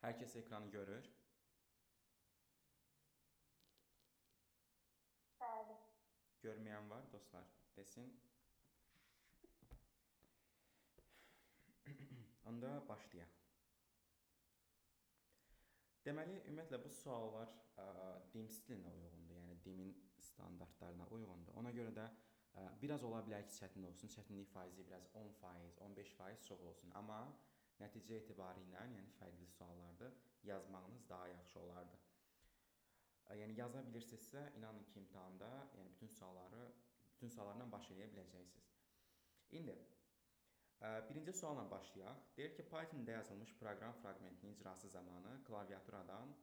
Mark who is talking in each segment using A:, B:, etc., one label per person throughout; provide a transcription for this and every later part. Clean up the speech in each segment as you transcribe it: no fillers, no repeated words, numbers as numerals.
A: Hər kəs ekranı görür.
B: Bəli.
A: Görməyən var dostlar, desin. Onda başlayaq. Deməli, ümumiyyətlə bu suallar DIM stilinə uyğundur, yəni DIM-in standartlarına uyğundur. Ona görə də biraz ola bilər ki, çətin olsun, çətinlik faizi biraz 10%, 15% çox olsun. Amma nəticə etibarilə, yəni fərqli suallarda yazmağınız daha yaxşı olardı. Yəni yaza bilirsinizsə, inanın ki, imtahanda, yəni bütün suallarla baş eləyə biləcəksiniz. İndi birinci sualla başlayaq. Deyir ki, Python-da yazılmış proqram fraqmentinin icrası zamanı klaviaturadan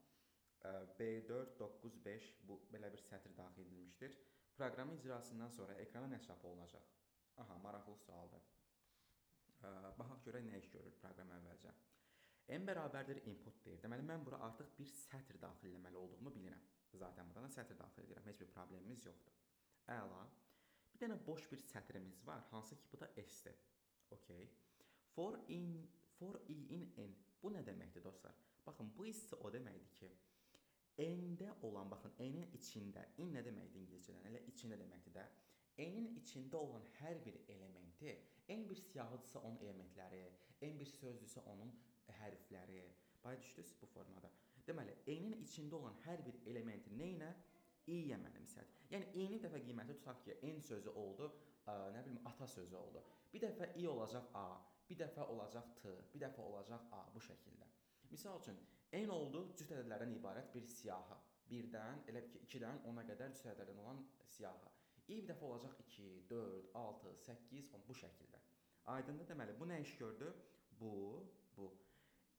A: B495 bu belə bir sətr daxil edilmişdir. Proqramın icrasından sonra ekrana nə çap olunacaq? Aha, maraqlı sualdır. Baxaq görək nə iş görür proqram əvvəlcə. N bərabərdir input deyir. Deməli, mən bura artıq bir sətr daxil eləməli olduğumu bilirəm. Zaten burada da sətr daxil edirəm. Heç bir problemimiz yoxdur. Əla. Bir dənə boş bir sətrimiz var, hansı ki bu da S-dir. Okay. For i in n. Bu nə deməkdir dostlar? Baxın, bu isə o deməkdir ki, n-də olan, baxın, n-in içində, in nə deməkdir İngiliscədən? Elə içində deməkdir də. N-in içində olan hər bir elementi, n bir siyahıdırsa onun elementləri, n bir sözdürsə onun hərfləri. Başa düşdünüz bu formada. Deməli, n-in içində olan hər bir elementi nə ilə? i-yə mənimsət. Yəni i-nin dəfə qiyməti tutaq ki, n sözü oldu, nə bilim ata sözü oldu. Bir dəfə i olacaq a, bir dəfə olacaq t, bir dəfə olacaq a bu şəkildə. Misal üçün n oldu cüt ədədlərdən ibarət bir siyahı. 1-dən, elə ki 2-dən 10-a qədər cüt ədədlərdən olan siyahı. i bir dəfə olacaq 2, 4, 6, 8, 10 bu şəkildə. Aydındır, deməli bu nə iş gördü? Bu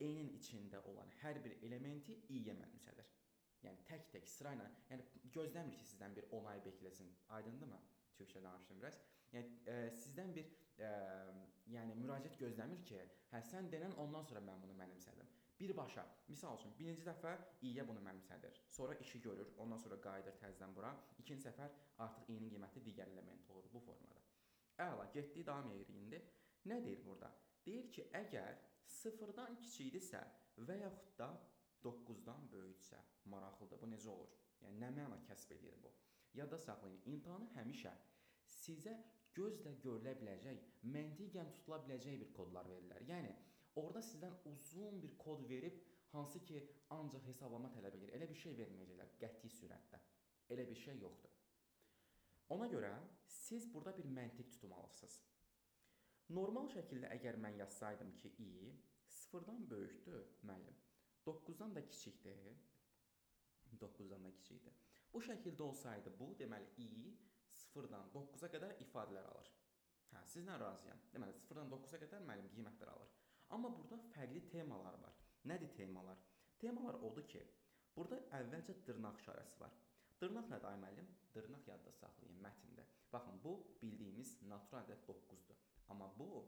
A: n-in içində olan hər bir elementi i-yə mənimsədir. Yəni tək-tək sırayla, yəni gözləmir ki, sizdən bir onay bekləsin. Aydındırmı? Türkçə danışdım biraz. Yəni sizdən bir yəni müraciət gözləmir ki, hə sən denən ondan sonra mən bunu mənimsədim. Birbaşa, misal üçün birinci dəfə i-yə bunu mənimsədir. Sonra işi görür, ondan sonra qayıdır təzədən bura. İkinci səfər artıq i-nin qiyməti digər element olur bu formada. Əla, getdik davam edirik indi. Nə deyir burada? Deyir ki, əgər 0-dan kiçikdirsə və yaxud da 9-dan böyüksə, maraqlıdır. Bu necə olur? Yəni nə məna kəsb edir bu? Yadda saxlayın, imtahanı həmişə sizə gözlə görülə biləcək, məntiqən tutula biləcək bir kodlar verirlər. Yəni orada sizdən uzun bir kod verib, hansı ki ancaq hesablama tələb edir. Elə bir şey verməyəcəklər qəti surətdə. Elə bir şey yoxdur. Ona görə siz burada bir məntiq tutmalısınız. Normal şəkildə əgər mən yazsaydım ki, i 0-dan böyükdür, müəllim. 9-dan da kiçikdir. 9-dan da kiçikdir. Bu şəkildə olsaydı bu, deməli i 0-dan 9-a qədər ifadələr alır. Hə, sizlə razıyam. Deməli 0-dan 9-a qədər müəllim qiymətlər alır. Amma burada fərqli temalar var. Nədir temalar? Temalar odur ki, burada əvvəlcə dırnaq işarəsi var. Dırnaq nədir ay müəllim? Dırnaq yadda saxlayın mətndə. Baxın, bu bildiyimiz natural ədəd 9-dur. Amma bu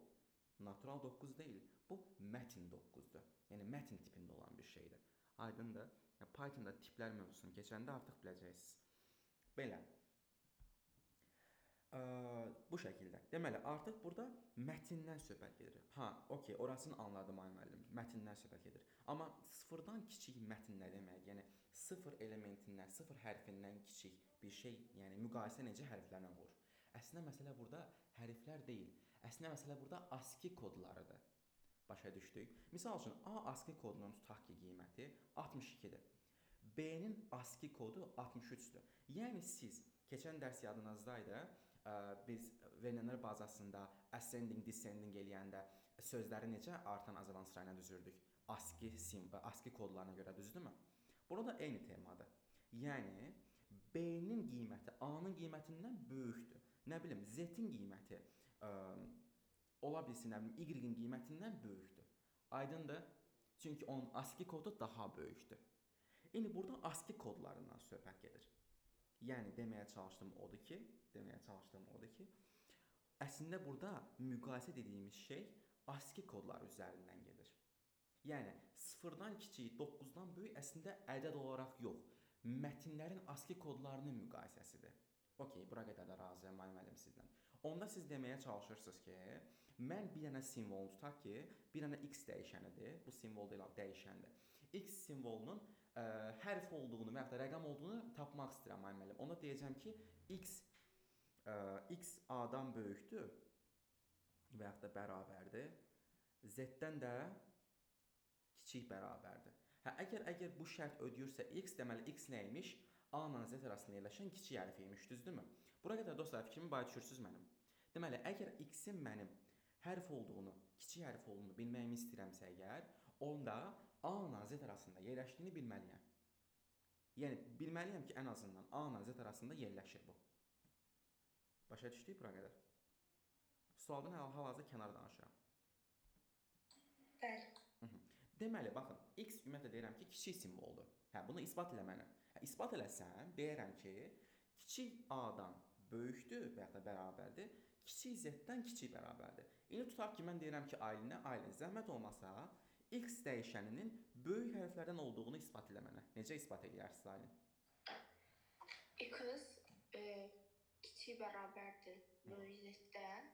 A: natural 9 deyil, bu mətin 9-dur. Yəni mətin tipində olan bir şeydir. Aydındır? Yəni, Pythonda tiplər mövzusunu keçəndə artıq biləcəksiniz. Belə. Bu şəkildə. Deməli, artıq burada mətindən söhbət gedir. Ha, okey, orasını anladım ay müəllim. Mətindən söhbət gedir. Amma 0-dan kiçik mətin nə deməkdir? Yəni 0 elementindən, 0 hərfindən kiçik bir şey, yəni müqayisə necə hərflərlə olur? Əslində məsələ burada hərflər deyil. Əslində məsələ burada ASCII kodlarıdır. Başa düşdük. Misal üçün A ASCII kodunun tutaq ki qiyməti 62-dir. B-nin ASCII kodu 63-dür. Yəni siz keçən dərs yadınızdaydı, biz verilənlər bazasında ascending, descending eləyəndə sözləri necə artan, azalan sırayla düzürdük? ASCII kodlarına görə, düzdürmü? Burada da eyni temadır. Yəni B-nin qiyməti A-nın qiymətindən böyükdür. Nə bilim, Z-in qiyməti ola bilsin, nə bilim, Y-in qiymətindən böyükdür. Aydındır? Çünki onun ASCII kodu daha böyükdür. İndi burada ASCII kodlarından söhbət gedir. Yəni deməyə çalışdığım odur ki, əslində burada müqayisə dediyimiz şey ASCII kodları üzərindən gedir. Yəni 0-dan kiçik, 9-dan böyük əslində ədəd olaraq yox, mətinlərin ASCII kodlarının müqayisəsidir. Okey, bura qədər də razıyam ay müəllim sizlə. Onda siz deməyə çalışırsınız ki, mən bir dənə simvolunu tutaq ki, bir dənə x dəyişənidir. Bu simvol deyil, dəyişəndir. X simvolunun hərf olduğunu və ya da rəqəm olduğunu tapmaq istəyirəm müəllim. Ona deyəcəm ki, x a-dan böyükdür və ya da bərabərdir. Z-dən də kiçik bərabərdir. Əgər bu şərt ödəyirsə x, deməli x nə imiş? A ilə Z arasında yerləşən kiçik hərf imiş, düzdürmü? Bura qədər dostlar fikrimi başa düşürsüz mənim. Deməli, əgər x-in mənim hərf olduğunu, kiçik hərf olduğunu bilməyimi istəyirəmsə əgər, onda A ilə Z arasında yerləşdiyini bilməliyəm. Yəni, bilməliyəm ki, ən azından A ilə Z arasında yerləşir bu. Başa düşdük bura qədər? Sualdan hal-hazırda kənar danışıram.
B: Bəli.
A: Deməli, baxın, x ümumiyyətlə deyirəm ki, kiçik simvoldur. Bunu isbat elə mənə. İsbat eləsəm, deyirəm ki, kiçik A-dan böyükdür və ya da bərabərdir, kiçik Z-dən kiçik bərabərdir. İndi tutaq ki, mən deyirəm ki, Aylin, zəhmət olmasa, x dəyişəninin böyük hərflərdən olduğunu isbat elə mənə. Necə isbat eləyərsiniz, Aylin?
B: X kiçik bərabərdir böyük Z-dən.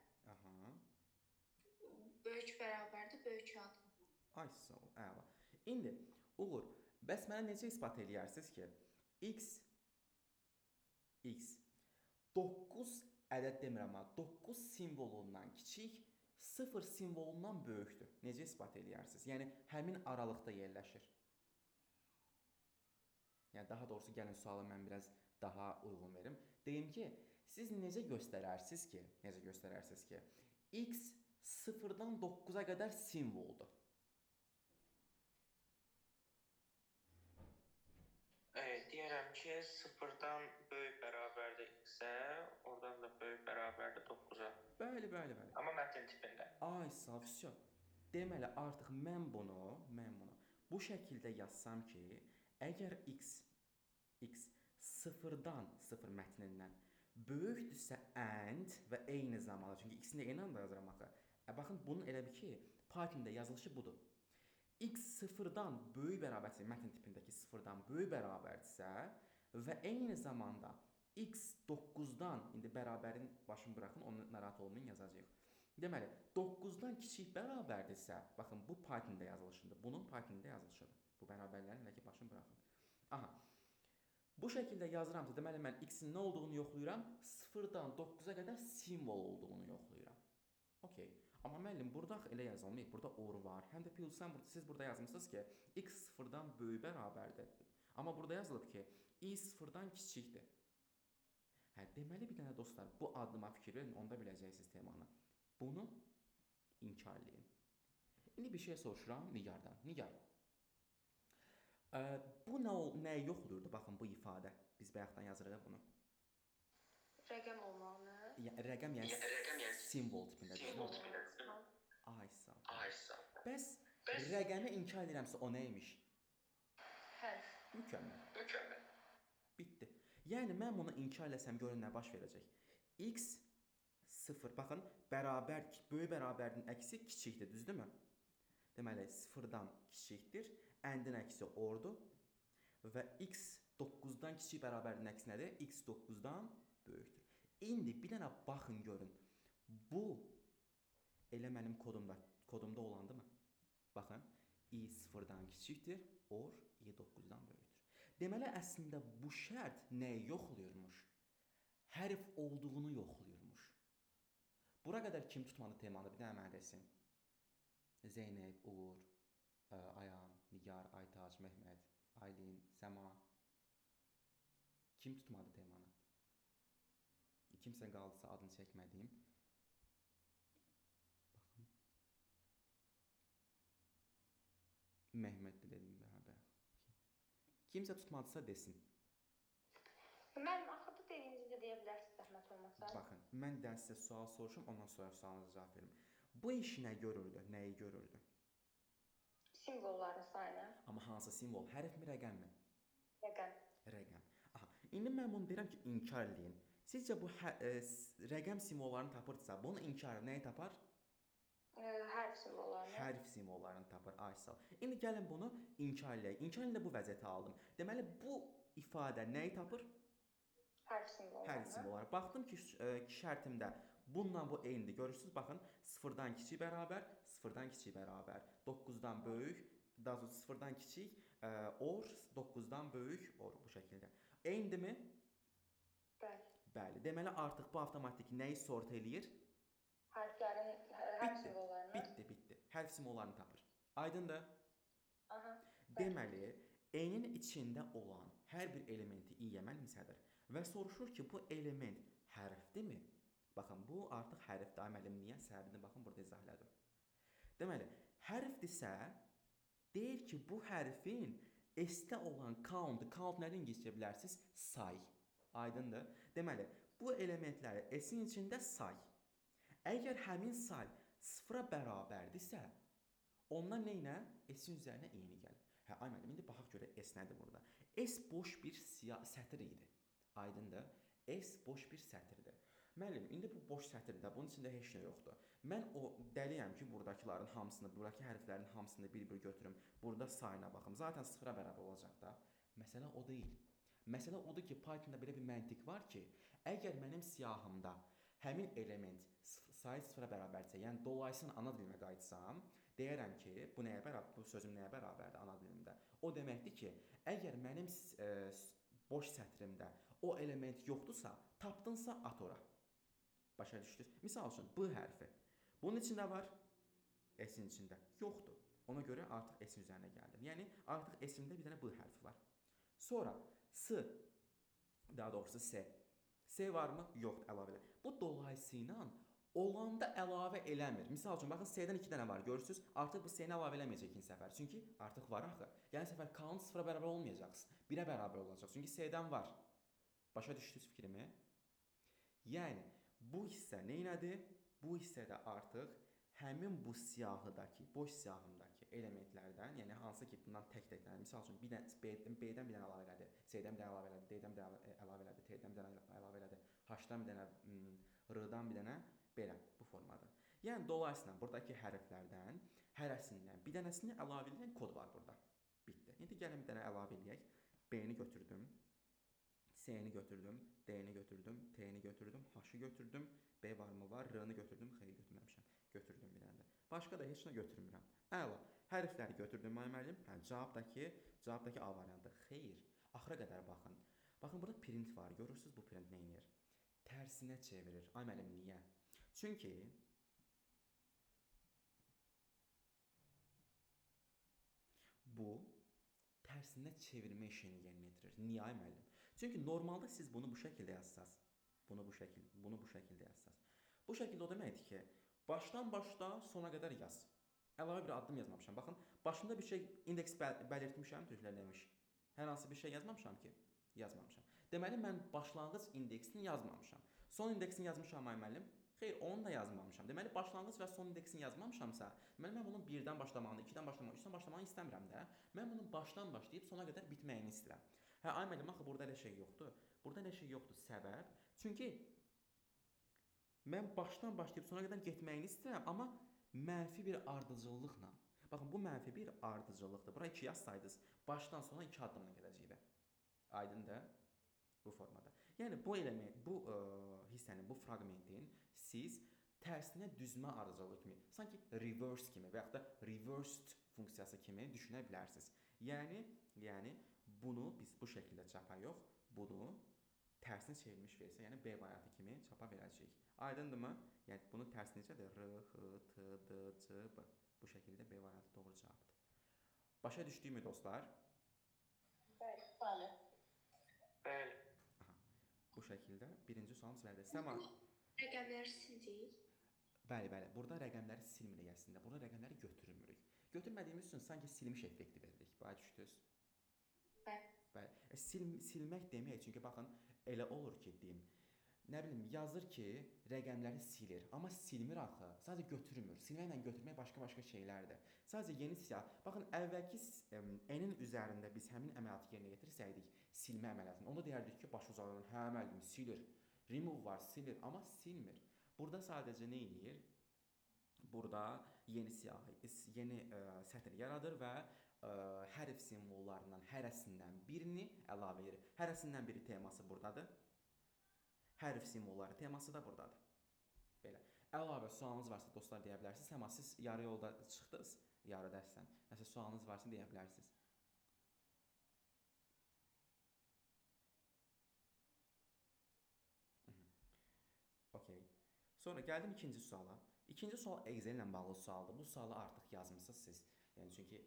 B: Böyük bərabərdir böyük A-dan.
A: Ay, sağ ol, əla. İndi, Uğur, bəs mənə necə isbat eləyərsiniz ki, x 9 ədəd demirəm, 9 simvolundan kiçik, 0 simvolundan böyükdür. Necə isbat eləyərsiniz? Yəni, həmin aralıqda yerləşir. Yəni, daha doğrusu, gəlin sualı mən biraz daha uyğun verim. Deyim ki, siz necə göstərərsiniz ki, x 0-dan 9-a qədər simvoldur.
C: Deyərəm ki, 0-dan böyük bərabərdir x-ə, oradan da böyük bərabərdir 9-a.
A: Bəli.
C: Amma mətn tipində.
A: Ay, sağ ol. Deməli, artıq mən bunu bu şəkildə yazsam ki, əgər x 0-dan, 0 mətnindən böyükdürsə and və eyni zamanda, çünki ikisini eyni anda yazıram axı. Baxın, bunun elə bir ki, Python'da yazılışı budur. X 0-dan böyük bərabərdirsə, mətn tipindəki 0-dan böyük bərabərdirsə və eyni zamanda x 9-dan, indi bərabərin başını buraxın, onu narahat olmayın, yazacağıq. Deməli, 9-dan kiçik bərabərdirsə, baxın, bu Python'da yazılışıdır, bunun Python'da yazılışıdır. Bu bərabərlərin elə ki, başını buraxın. Aha, bu şəkildə yazıramsa, deməli, mən x-in nə olduğunu yoxlayıram, 0-dan 9-a qədər simvol olduğunu yoxlayıram. Okey. Amma müəllim, burada elə yazılmayıb, burada or var. Həm də plusdan siz burada yazmışsınız ki, x 0-dan böyük bərabərdir. Amma burada yazılıb ki, i 0-dan kiçikdir. Deməli bir dənə dostlar, bu addıma fikir verin, onda biləcəksiniz temanı. Bunu inkarlayın. İndi bir şey soruşuram Nigardan. Nigar, bu nəyi yoxlayırdı? Baxın, bu ifadə. Biz bayaqdan yazırıq bunu.
B: Rəqəm olmalı.
A: Rəqəm yəni simvol tipindədir. Ay, sağ ol. Bəs rəqəmi inkar edirəmsə o neymiş?
B: Hərf.
A: Mükəmməl. Bitdi. Yəni, mən bunu inkar eləsəm görün nə baş verəcək. X 0, baxın, böyük bərabərinin əksi kiçikdir, düzdürmü? Deməli, 0-dan kiçikdir, əndin əksi ordur və x 9-dan kiçik bərabərinin əksi nədir? X 9-dan böyükdür. İndi bir dənə baxın görün. Bu elə mənim kodumda olandı mı? Baxın, i 0-dan kiçikdir, or i 9-dan böyükdür. Deməli, əslində bu şərt nəyi yoxlayırmış? Hərf olduğunu yoxlayırmış. Bura qədər kim tutmadı temanı? Bir dənə mənə desin. Zeynəb, Uğur, Ayan, Nigar, Aytac, Mehmet, Aylin, Səma. Kim tutmadı temanı? Kimsə qaldısa adını çəkmədiyim. Baxın. Mehmet də dedim. Kimsə tutmadısa desin.
B: Mən axırda dediyinizi də deyə bilərsiniz, zəhmət olmasa.
A: Baxın, mən də sizə sual soruşum, ondan sonra sualınıza cavab verim. Bu iş nə görürdü, nəyi görürdü?
B: Simvolların sayını.
A: Amma hansı simvol? Hərfmi, rəqəmmi?
B: Rəqəm.
A: Aha, indi mən bunu deyirəm ki, inkar eləyin. Sizcə bu rəqəm simvollarını tapırdısa, bunun inkarı nəyi tapar?
B: Hərf simvollarını.
A: Hərf simvollarını tapır, ay sağ ol. İndi gəlin bunu inkar eləyək. İnkar ilə bu vəziyyəti aldım. Deməli, bu ifadə nəyi tapır?
B: Hərf simvollarını.
A: Hərf simvolları. Baxdım ki, şərtimdə bununla bu eynidir. Görürsünüz, baxın, 0-dan kiçik bərabər, 0-dan kiçik bərabər, 9-dan böyük, daha sonra 0-dan kiçik Or 9-dan böyük, or bu şəkildə. Eyndimi?
B: Bəli.
A: Bəli. Deməli artıq bu avtomatik nəyi sort eləyir?
B: Hərflərin hər simvollarını.
A: Bitti. Hərf simvollarını tapır. Aydındır?
B: Aha.
A: Deməli, N-in içində olan hər bir elementi i-yə mənimsədir və soruşur ki, bu element hərfdirmi? Baxın, bu artıq hərfdir. Ay müəllim, niyə? Səbəbini baxın, burada izah elədim. Deməli, hərfdirsə, deyir ki, bu hərfin S-də olan count nə ingiliscə bilərsiniz? Say. Aydındır? Deməli, bu elementləri S-in içində say. Əgər həmin say 0-a bərabərdirsə, ondan neynə? S-in üzərinə i-ni gəlir. Hə, ay müəllim, indi baxaq görə S nədir burada? S boş bir sətr idi. Aydındır? S boş bir sətirdir. Müəllim, indi bu boş sətirdə, bunun içində heç nə yoxdur. Mən o dəliyəm ki, buradakıların hamısını, buradakı hərflərin hamısını bir-bir götürüm, burada sayına baxım. Zaten 0-a bərabər olacaq da. Məsələ o deyil. Məsələ odur ki, Pythonda belə bir məntiq var ki, əgər mənim siyahımda həmin element sayı 0-a bərabərsə, yəni dolayısıyla ana dilimə qayıtsam, deyərəm ki, bu sözüm nəyə bərabərdir ana dilimdə? O deməkdir ki, əgər mənim boş sətrimdə o element yoxdursa, tapdınsa at ora. Başa düşdünüz? Misal üçün, B hərfi. Bunun içində var, S-in içində yoxdur. Ona görə artıq S-in üzərinə gəldim. Yəni, artıq S-imdə bir dənə B hərfi var. Sonra S, daha doğrusu S. S varmı? Yoxdur, əlavə elə. Bu dolayısıyla olanda əlavə eləmir. Misal üçün, baxın, S-dən 2 dənə var, görürsünüz. Artıq bu S-ni əlavə eləməyəcək ikinci səfər. Çünki artıq var axı. Yəni səfər count 0-a bərabər olmayacaqsınız. 1-ə bərabər olacaq. Çünki S-dən var. Başa düşdünüz fikrimi? Yəni, bu hissə neynədir? Bu hissədə artıq həmin bu siyahıdakı, boş siyahımdakı elementlərdən, yəni hansı ki, bundan tək-tək dənə, misal üçün, B-dən bir dənə əlavə elədi, C-dən bir dənə əlavə elədi, D-dən bir dənə əlavə elədi, T-dən bir dənə əlavə elədi, H-dan bir dənə, R-dan bir dənə, belə, bu formada. Yəni, dolayısıyla, buradakı hərflərdən, hərəsindən bir dənəsini əlavə edən kod var burada. Bitdi. İndi gəlin bir dənə əlavə eləyək. B-ni götürdüm, C-ni götürdüm, D-ni götürdüm, T-ni götürdüm, H-ı götürdüm, B varmı var, R-nı götürdüm, X-i götürməmişəm. Götürdüm bir dənə də. Başqa da heç nə götürmürəm. Əla. Hərfləri götürdüm müəllim. Hə, cavabdakı A variantı. Xeyr. Axıra qədər baxın. Baxın, burada print var. Görürsüz bu print nə edir? Tərsinə çevirir. Ay müəllim, niyə? Çünki bu tərsinə çevirmə işini yerinə yetirir. Niyə ay müəllim? Çünki normalda siz bunu bu şəkildə yazsaz, bunu bu şəkildə yazsaz. Bu şəkildə o deməkdir ki, başdan başda sona qədər yaz. Əlavə bir addım yazmamışam. Baxın, başında bir şey indeks belirtmişəm, türklər demiş. Hər hansı bir şey yazmamışam ki, yazmamışam. Deməli, mən başlanğıc indeksini yazmamışam. Son indeksini yazmışam ay müəllim. Xeyr, onu da yazmamışam. Deməli, başlanğıc və son indeksini yazmamışamsa, deməli, mən bunun 1-dən başlamağını, 2-dən başlamağını, 3-dən başlamağını istəmirəm də. Mən bunun başdan başlayıb sona qədər bitməyini istəyirəm. Hə, ay müəllim, axı burada elə şey yoxdur. Burada elə şey yoxdur. Səbəb? Çünki mən başdan başlayıb sona qədər getməyini istəyirəm, amma mənfi bir ardıcıllıqla. Baxın, bu mənfi bir ardıcıllıqdır. Bura 2 yazsaydınız, başdan sona 2 addımla gedəcəkdi. Aydındır? Bu formada. Yəni, bu element, bu hissənin, bu fraqmentin siz tərsinə düzmə ardıcılığı kimi, sanki reverse kimi və yaxud da reversed funksiyası kimi düşünə bilərsiniz. Yəni, bunu biz bu şəkildə çapa yox, bunu tərsinə çevrilmiş versiya, yəni B variantı kimi çapa verəcəyik. Aydındırmı? Yəni, bunun tərsi necədir? R, H, T, D, C, B. Bu şəkildə B variantı doğru cavabdır. Başa düşdüyümü dostlar?
B: Bəli.
C: Bəli.
A: Aha, bu şəkildə birinci sualımız belədir. Səma.
B: Rəqəmləri sildik.
A: Bəli. Burada rəqəmləri silmirik əslində. Burada rəqəmləri götürmürük. Götürmədiyimiz üçün sanki silmiş effekti veririk. Başa düşdünüz? Bəli. Silmək demək, çünki baxın, elə olur ki, deyim, nə bilim, yazır ki, rəqəmləri silir, amma silmir axı, sadəcə götürmür. Silməklə götürmək başqa şeylərdir. Sadəcə yeni siyah. Baxın, əvvəlki N-in üzərində biz həmin əməliyyatı yerinə yetirsəydik, silmə əməliyyatını, onda deyərdik ki, baş uzaqdan, hə, müəllim, silir. Remove var, silir, amma silmir. Burada sadəcə nə edir? Burada yeni siyahı, yeni sətr yaradır və hərf simvollarından hərəsindən birini əlavə edir. Hərəsindən biri teması buradadır. Hərf simvolları teması da buradadır. Belə. Əlavə sualınız varsa dostlar deyə bilərsiniz. Amma siz yarı yolda çıxdınız, yarı dərsdən. Nəsə sualınız varsa deyə bilərsiniz. Sonra gəldim ikinci suala. İkinci sual Excel ilə bağlı sualdır. Bu sualı artıq yazmısınız siz. Yəni çünki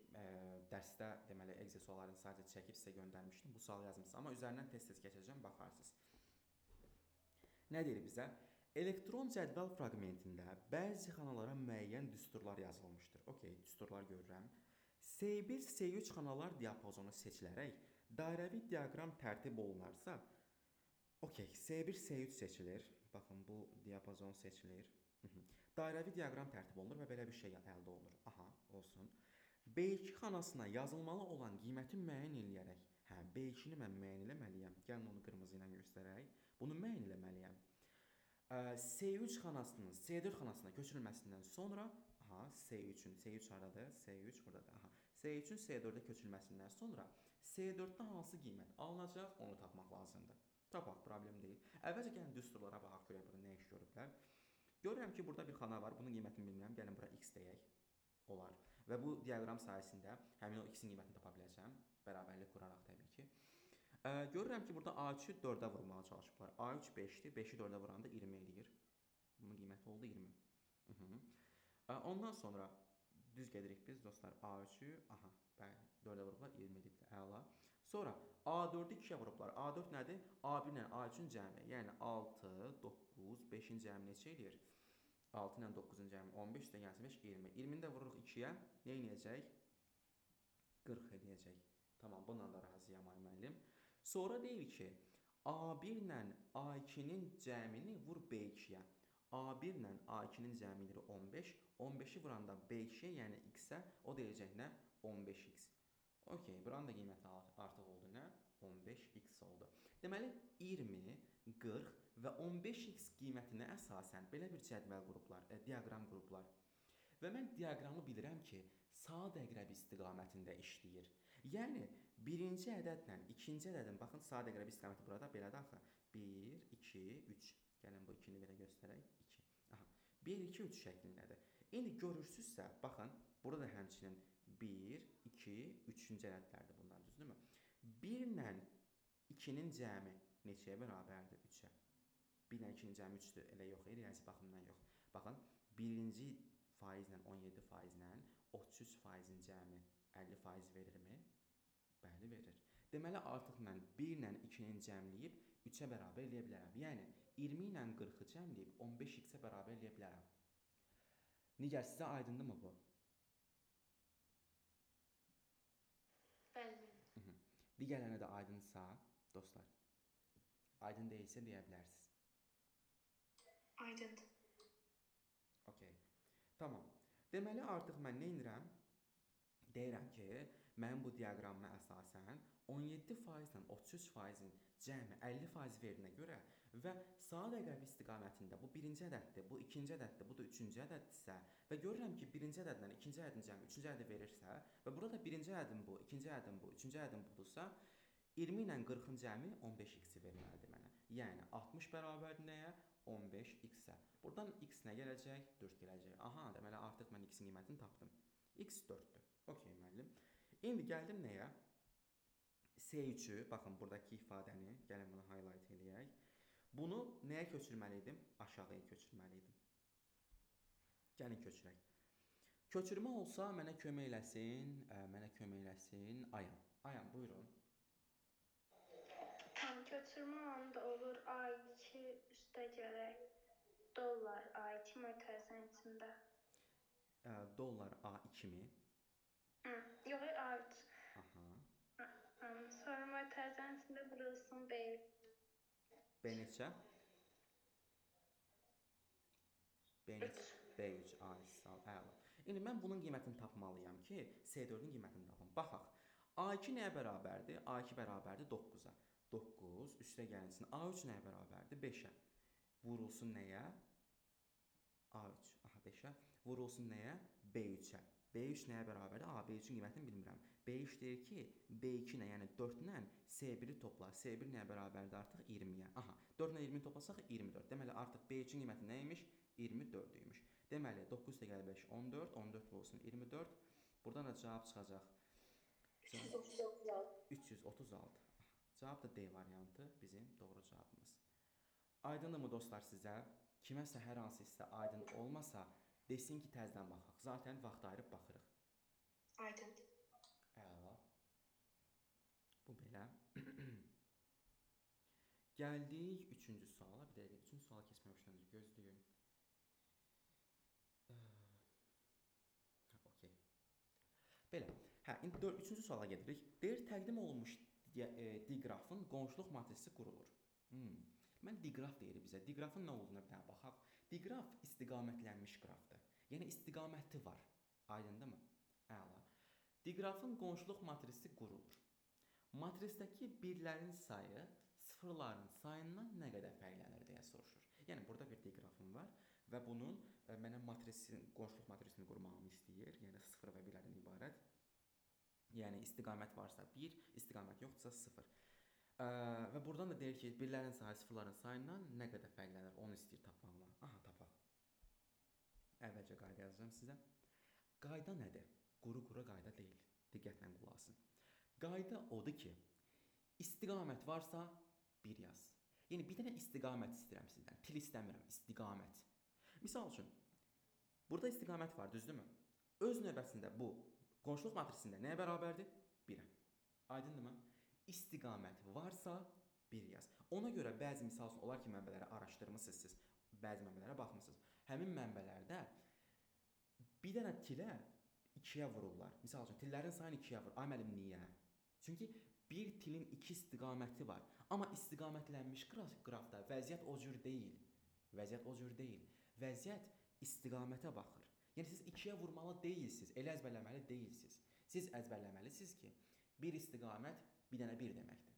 A: dərsdə deməli Excel suallarını sadəcə çəkib sizə göndərmişdim. Bu sualı yazmısınız, amma üzərindən tez-tez keçəcəm, baxarsınız. Nə deyir bizə? Elektron cədvəl fraqmentində bəzi xanalara müəyyən düsturlar yazılmışdır. Okay, düsturlar görürəm. S1, S3 xanalar diapazonu seçilərək dairəvi diaqram tərtib olunarsa, okay, S1, S3 seçilir. Baxın, bu diapazon seçilir. Dairəvi diaqram tərtib olunur və belə bir şey əldə olunur. Aha, olsun. B2 xanasına yazılmalı olan qiyməti müəyyən eləyərək, B2-ni mən müəyyən eləməliyəm. Gəlin onu qırmızı ilə göstərək. Bunu müəyyən eləməliyəm. S3 xanasının S4 xanasına köçürülməsindən sonra, S3-ün, S3 haradır? S3 buradadır. S3-ün S4-ə köçürülməsindən sonra S4-də hansı qiymət alınacaq, onu tapmaq lazımdır. Tapaq, problem deyil. Əvvəlcə gəlin düsturlara baxaq, görək burada nə iş görüblər. Görürəm ki, burada bir xana var, bunun qiymətini bilmirəm. Gəlin bura x deyək. Olar. Və bu diaqram sayəsində həmin o x-in qiymətini tapa biləcəm. Bərabərlik quraraq təbii ki. Görürəm ki, burada A3-ü 4-ə vurmağa çalışıblar. A3 5-dir, 5-i 4-ə vuranda 20 eləyir. Bunun qiyməti oldu 20. Ondan sonra düz gedirik biz dostlar. A3-ü, bəli, 4-ə vurublar, 20 edibdir, əla. Sonra A4-ü 2-yə vurublar. A4 nədir? A1 ilə A3-ün cəmi, yəni 6, 9, 5-in cəmi neçə eləyir? 6 ilə 9-un cəmi 15, üstə gəlsin 5, 20. 20-ni də vururuq 2-yə, nə eləyəcək? 40 eləyəcək. Tamam, bununla da razıyam ay müəllim. Sonra deyir ki, A1 ilə A2-nin cəmini vur B2-yə. A1 ilə A2-nin cəmidir 15. 15-i vuranda B2-yə, yəni x-ə, o deyəcək nə? 15x. Okay, buranın da qiyməti artıq oldu nə? 15x oldu. Deməli, 20, 40 və 15x qiymətinə əsasən belə bir cədvəl qruplar, diaqram qruplar. Və mən diaqramı bilirəm ki, saat əqrəbi istiqamətində işləyir. Yəni, birinci ədədlə ikinci ədədin, baxın, saat əqrəbi istiqaməti burada belədir axı. 1, 2, 3. Gəlin bu 2-ni belə göstərək. 2. 1, 2, 3 şəklindədir. İndi görürsünüzsə, baxın, burada da həmçinin 1, 2, 3-cü ədədlərdir bunlar, düzdürmü? 1 ilə 2-nin cəmi neçəyə bərabərdir? 3-ə. 1 ilə 2-nin cəmi 3-dür, elə yox, riyazi baxımdan yox. Baxın, birinci faizlə 17 faizlə 33 faizin cəmi 50 faiz verirmi? Bəli, verir. Deməli, artıq mən 1 ilə 2-nin cəmləyib 3-ə bərabər eləyə bilərəm. Yəni, 20 ilə 40-ı cəmləyib 15x-ə bərabər eləyə bilərəm. Nigar, sizə aydındırmı bu?
B: Bəli.
A: Digərlərinə də aydınsa, dostlar, aydın deyilsə deyə bilərsiniz.
B: Aydındır.
A: Okay. Tamam. Deməli, artıq mən nə edirəm? Deyirəm ki, mənim bu diaqramıma əsasən 17% ilə 33%-in cəmi 50% verinə görə və saat əqrəbi istiqamətində bu birinci ədəddir, bu ikinci ədəddir, bu da üçüncü ədəddirsə və görürəm ki, birinci ədədlə ikinci ədədin cəmi üçüncü ədədi verirsə və burada birinci ədədim bu, ikinci ədədim bu, üçüncü ədədim budursa, 20 ilə 40-ın cəmi 15x-i verməlidir mənə. Yəni, 60 bərabərdir nəyə? 15x-ə. Buradan x nə gələcək? 4 gələcək. Aha, deməli, artıq mən x-in qiymətini tapdım. x 4-dür. Okay, müəllim. İndi gəldim nəyə? S3-ü, baxın, buradakı ifadəni, gəlin bunu highlight eləyək. Bunu nəyə köçürməliydim? Aşağıya köçürməliydim. Gəlin köçürək. Köçürmə olsa mənə kömək eləsin Ayan. Ayan, buyurun.
B: Tam köçürmə onda olur A2 üstə gələk dollar A2 mötərizənin içində.
A: Dollar A2 mi?
B: Yox, A3.
A: Aha.
B: Sonra mötərizənin içində vurulsun B.
A: B neçə? B3, sağ ol, əla. İndi mən bunun qiymətini tapmalıyam ki, S4-ün qiymətini tapım. Baxaq, A2 nəyə bərabərdir? A2 bərabərdir 9-a. 9, üstə gəlinsin. A3 nəyə bərabərdir? 5-ə. Vurulsun nəyə? A3, 5-ə. Vurulsun nəyə? B3-ə. B3 nəyə bərabərdir? B3-ün qiymətini bilmirəm. B3 deyir ki, B2 nə, yəni 4 ilə S1-i topla. S1 nəyə bərabərdir artıq? 20-yə. 4 ilə 20-ni toplasaq 24. Deməli, artıq B3-ün qiyməti nə imiş? 24-üymüş. Deməli, 9 üstə gəlir 5, 14. 14 olsun 24. Buradan da cavab çıxacaq. 336. Cavab da D variantı bizim doğru cavabımız. Aydındır mı dostlar sizə? Kiməsə hər hansı hissə aydın olmasa, desin ki, təzədən baxaq. Zaten vaxt ayırıb baxırıq.
D: Aydındır.
A: Əla. Bu belə. Gəldik 3-cü suala. Bir dəqiqə 3-cü suala keçməmişdən öncə gözləyin. Okey. Belə. İndi 3-cü suala gedirik. Deyir, təqdim olunmuş diqrafın qonşuluq matrisi qurulur. Mən diqraf deyir bizə. Diqrafın nə olduğuna bir dənə baxaq. Diqraf istiqamətlənmiş qrafdır. Yəni istiqaməti var. Aydındırmı? Əla. Diqrafın qonşuluq matrisi qurulur. Matrisdəki birlərin sayı sıfırların sayından nə qədər fərqlənir deyə soruşur. Yəni burada bir diqrafım var və bunun mənə qonşuluq matrisini qurmağımı istəyir. Yəni 0 və 1-lərdən ibarət. Yəni istiqamət varsa 1, istiqamət yoxdursa 0. Və buradan da deyir ki, birlərin sayı sıfırların sayından nə qədər fərqlənir, onu istəyir tapmağıma. Aha, tapaq. Əvvəlcə qayda yazacağım sizə. Qayda nədir? Quru-qura qayda deyil. Diqqətlə qulaq asın. Qayda odur ki, istiqamət varsa 1 yaz. Yəni bir dənə istiqamət istəyirəm sizdən. Til istəmirəm, istiqamət. Misal üçün, burada istiqamət var, düzdürmü? Öz növbəsində bu qonşuluq matrisində nəyə bərabərdir? 1-ə. Aydındırmı? İstiqamət varsa 1 yaz. Ona görə bəzi misal üçün olar ki, mənbələri araşdırmısınız siz, bəzi mənbələrə baxmısınız. Həmin mənbələrdə bir dənə tilə 2-yə vururlar. Misal üçün, tillərin sayını 2-yə vurur. Ay müəllim, niyə? Çünki bir tilin 2 istiqaməti var. Amma istiqamətlənmiş qrafda vəziyyət o cür deyil. Vəziyyət o cür deyil. Vəziyyət istiqamətə baxır. Yəni siz 2-yə vurmalı deyilsiniz, elə əzbərləməli deyilsiniz. Siz əzbərləməlisiniz ki, bir istiqamət bir dənə 1 deməkdir.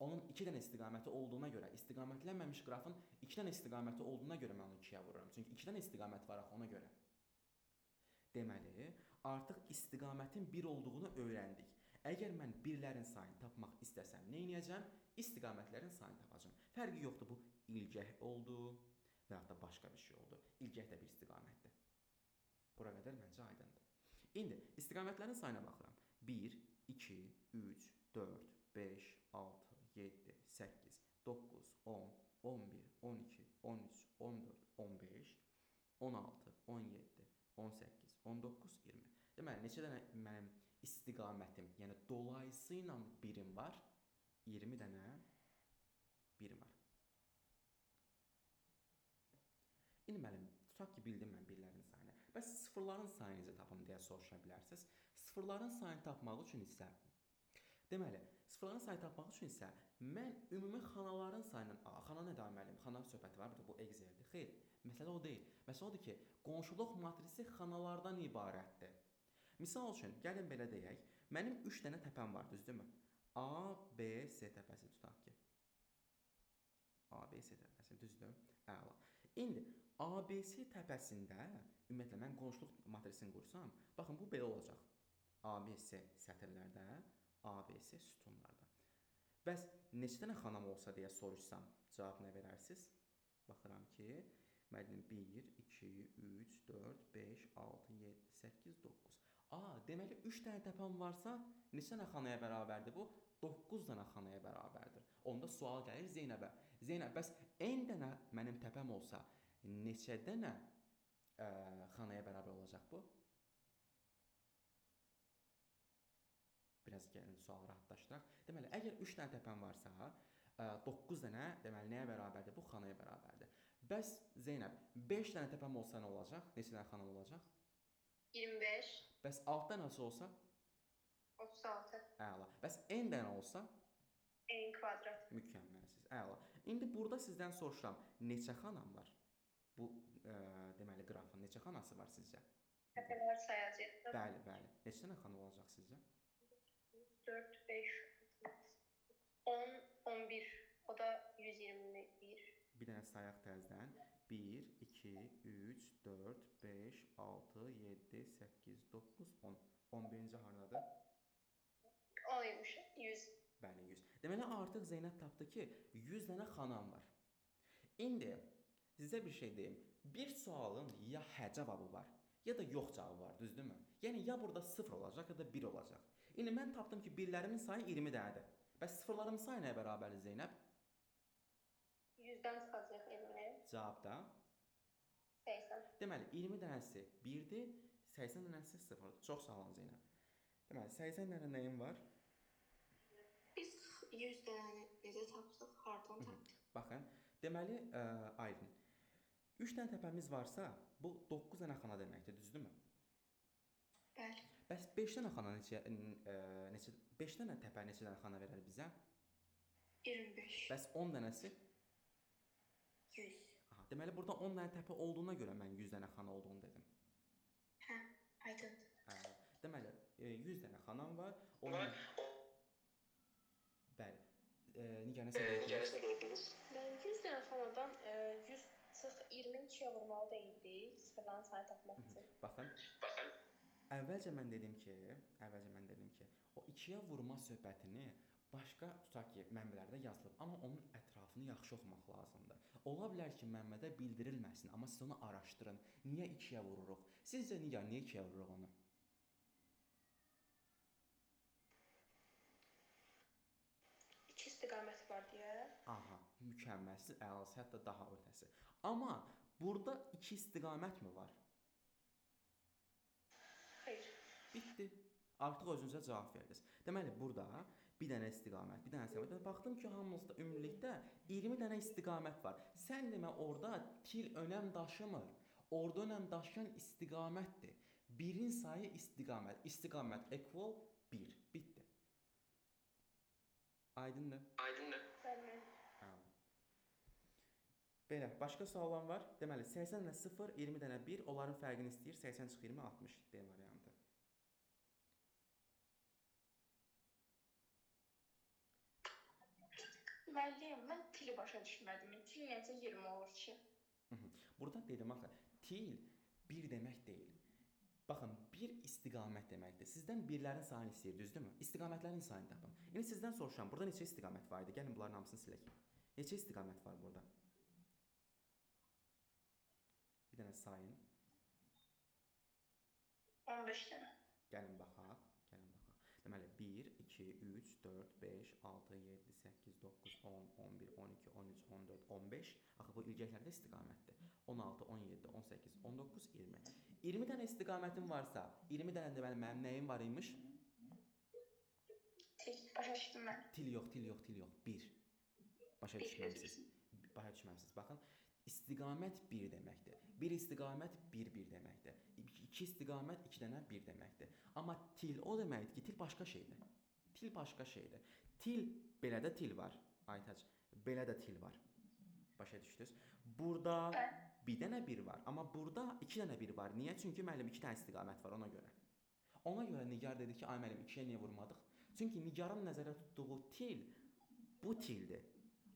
A: Onun 2 dənə istiqaməti olduğuna görə, istiqamətlənməmiş qrafın 2 dənə istiqaməti olduğuna görə mən onu 2-yə vururam. Çünki 2 dənə istiqamət var axı ona görə. Deməli, artıq istiqamətin 1 olduğunu öyrəndik. Əgər mən birlərin sayını tapmaq istəsəm, nə edəcəm? İstiqamətlərin sayını tapacağam. Fərqi yoxdur, bu ilgək oldu və ya da başqa bir şey oldu. İlgək də bir istiqamətdir. Bura qədər məncə aydındır. İndi istiqamətlərin sayına baxıram. 1, 2, 3, 4, 5, 6, 7, 8, 9, 10, 11, 12, 13, 14, 15, 16, 17, 18, 19, 20. Deməli, neçə dənə mənim istiqamətim, yəni dolayısı ilə birim var? 20 dənə birim var. İndi müəllim, tutaq ki, bildim mən birlərin sayını. Bəs sıfırların sayını necə tapım deyə soruşa bilərsiniz. Sıfırların sayını tapmaq üçün isə, deməli, sıfırların sayını tapmaq üçün isə mən ümumi xanaların sayının, xana nə demək müəllim? Xana söhbəti var, bu Exceldir. Xeyr, məsələ o deyil. Məsələ odur ki, qonşuluq matrisi xanalardan ibarətdir. Misal üçün, gəlin belə deyək, mənim 3 dənə təpəm var, düzdürmü? A, B, C təpəsi tutaq ki. A, B, C təpəsi, düzdür? Əla. İndi A, B, C təpəsində, ümumiyyətlə, mən qonşuluq matrisini qursam, baxın, bu belə olacaq. A, B, C sətirlərdə, A, B, C sütunlarda. Bəs neçə dənə xanam olsa deyə soruşsam, cavab nə verərsiniz? Baxıram ki, müəllim 1, 2, 3, 4, 5, 6, 7, 8, 9. Deməli 3 dənə təpəm varsa, neçə dənə xanaya bərabərdir bu? 9 dənə xanaya bərabərdir. Onda sual gəlir Zeynəbə. Zeynəb, bəs n dənə mənim təpəm olsa, neçə dənə xanaya bərabər olacaq bu? Biraz gəlin sualı rahatlaşdıraq. Deməli, əgər 3 dənə təpəm varsa, 9 dənə, deməli, nəyə bərabərdir? Bu xanaya bərabərdir. Bəs Zeynəb, 5 dənə təpəm olsa nə olacaq? Neçə dənə xanam olacaq?
D: 25.
A: Bəs 6 dənəsi olsa?
D: 36.
A: Əla. Bəs n dənə olsa?
D: N kvadrat.
A: Mükəmməlsiz. Əla. İndi burada sizdən soruşuram, neçə xanam var? Bu deməli qrafın neçə xanası var sizcə?
D: Təpələr sayacağıq.
A: Bəli, bəli. Neçə dənə xana olacaq sizcə?
D: 4, 5, 10, 11. O da 121.
A: Bir dənə sayaq təzədən. 1, 2, 3, 4, 5, 6, 7, 8, 9, 10. 11-ci hardadır?
D: 10'ymuş. 100.
A: Bəli, 100. Deməli, artıq Zeynəb tapdı ki, 100 dənə xanam var. İndi sizə bir şey deyim. Bir sualın ya hə cavabı var, ya da yox cavabı var, düzdürmü? Yəni, ya burada 0 olacaq, ya da 1 olacaq. İndi mən tapdım ki, birlərimin sayı 20 dənədir. Bəs sıfırlarımın sayı nəyə bərabərdir Zeynəb?
D: 100'den çıxacaq Emre.
A: Cavabda
D: 80.
A: Deməli 20 dənəsi 1-dir, 80 dənəsi 0-dır. Çox sağ olun Zeynəb. Deməli 80 dənə nəyim var?
E: Biz 100 dənəni necə tapdıq? Hardan tapdıq?
A: Baxın, deməli Aydın. 3 dənə təpəmiz varsa, bu 9 dənə xana deməkdir, düzdürmü?
E: Bəli.
A: Bəs 5 dənə xana neçə 5 dənə təpə neçə dənə xana verər bizə?
E: 25.
A: Bəs 10 dənəsi?
E: 100.
A: Aha, deməli burada 10 dənə təpə olduğuna görə mən 100 dənə xana olduğunu dedim.
E: Hə, aydındır.
A: Deməli 100 dənə xanam var. Bəli. Nigar nəsə deyirdiniz?
F: Mən 100 dənə xanadan 100 çıx 20 2-yə vurmalı deyildik, sıfırdan sayı tapmaq üçün.
A: Baxın. Əvvəlcə mən dedim ki, o 2-yə vurma söhbətini başqa tutaq ki, mənbələrdə yazılıb, amma onun ətrafını yaxşı oxumaq lazımdır. Ola bilər ki, mənbədə bildirilməsin, amma siz onu araşdırın. Niyə 2-yə vururuq? Sizcə Nigar, niyə 2-yə vururuq onu?
F: İki istiqamət var deyə.
A: Aha, mükəmməlsiz, əlası, hətta daha ötəsi. Amma burada 2 istiqamət mi var?
F: Xeyr.
A: Bitdi. Artıq özünüzə cavab verdiniz. Deməli, burada bir dənə istiqamət, bir dənə istiqamət. Baxdım ki, hamımızda ümumilikdə 20 dənə istiqamət var. Sən demə orada til önəm daşımır. Orada önəm daşıyan istiqamətdir. Birin sayı istiqamət. İstiqamət equal 1. Bitdi. Aydındır?
F: Bəli.
A: Belə, başqa suallar var? Deməli, 80 dənə 0, 20 dənə 1, onların fərqini istəyir. 80 çıx 20, 60 D variantı.
F: Müəllim, mən tili başa düşmədim. Til necə 20 olur ki?
A: Burada dedim axı, til 1 demək deyil. Baxın, 1 istiqamət deməkdir. Sizdən birlərin sayını istəyir, düzdürmü? İstiqamətlərin sayını tapın. İndi sizdən soruşuram, burada neçə istiqamət var idi? Gəlin bunların hamısını silək. Neçə istiqamət var burada? Bir dənə sayın.
D: 15 dənə.
A: Gəlin baxaq. Deməli 1, 2, 3, 4, 5, 6, 7, 8, 9, 10, 11, 12, 13, 14, 15. Axı bu ilgəklərdə istiqamətdir. 16, 17, 18, 19, 20. 20 dənə istiqamətim varsa, 20 dənə deməli mənim nəyim var imiş?
D: Til. Başa düşdüm mən.
A: Til yox. 1. Başa düşməmisiniz. Baxın, istiqamət 1 deməkdir. 1 istiqamət 1 deməkdir. 2 istiqamət 2 dənə 1 deməkdir. Amma til o deməkdir ki, til başqa şeydir. Til, belə də til var. Aytac, belə də til var. Başa düşdünüz? Burada bir dənə 1 var, amma burada 2 dənə 1 var. Niyə? Çünki müəllim 2 dənə istiqamət var ona görə. Ona görə Nigar dedi ki, ay müəllim 2-yə niyə vurmadıq? Çünki Nigarın nəzərdə tutduğu til bu tildir.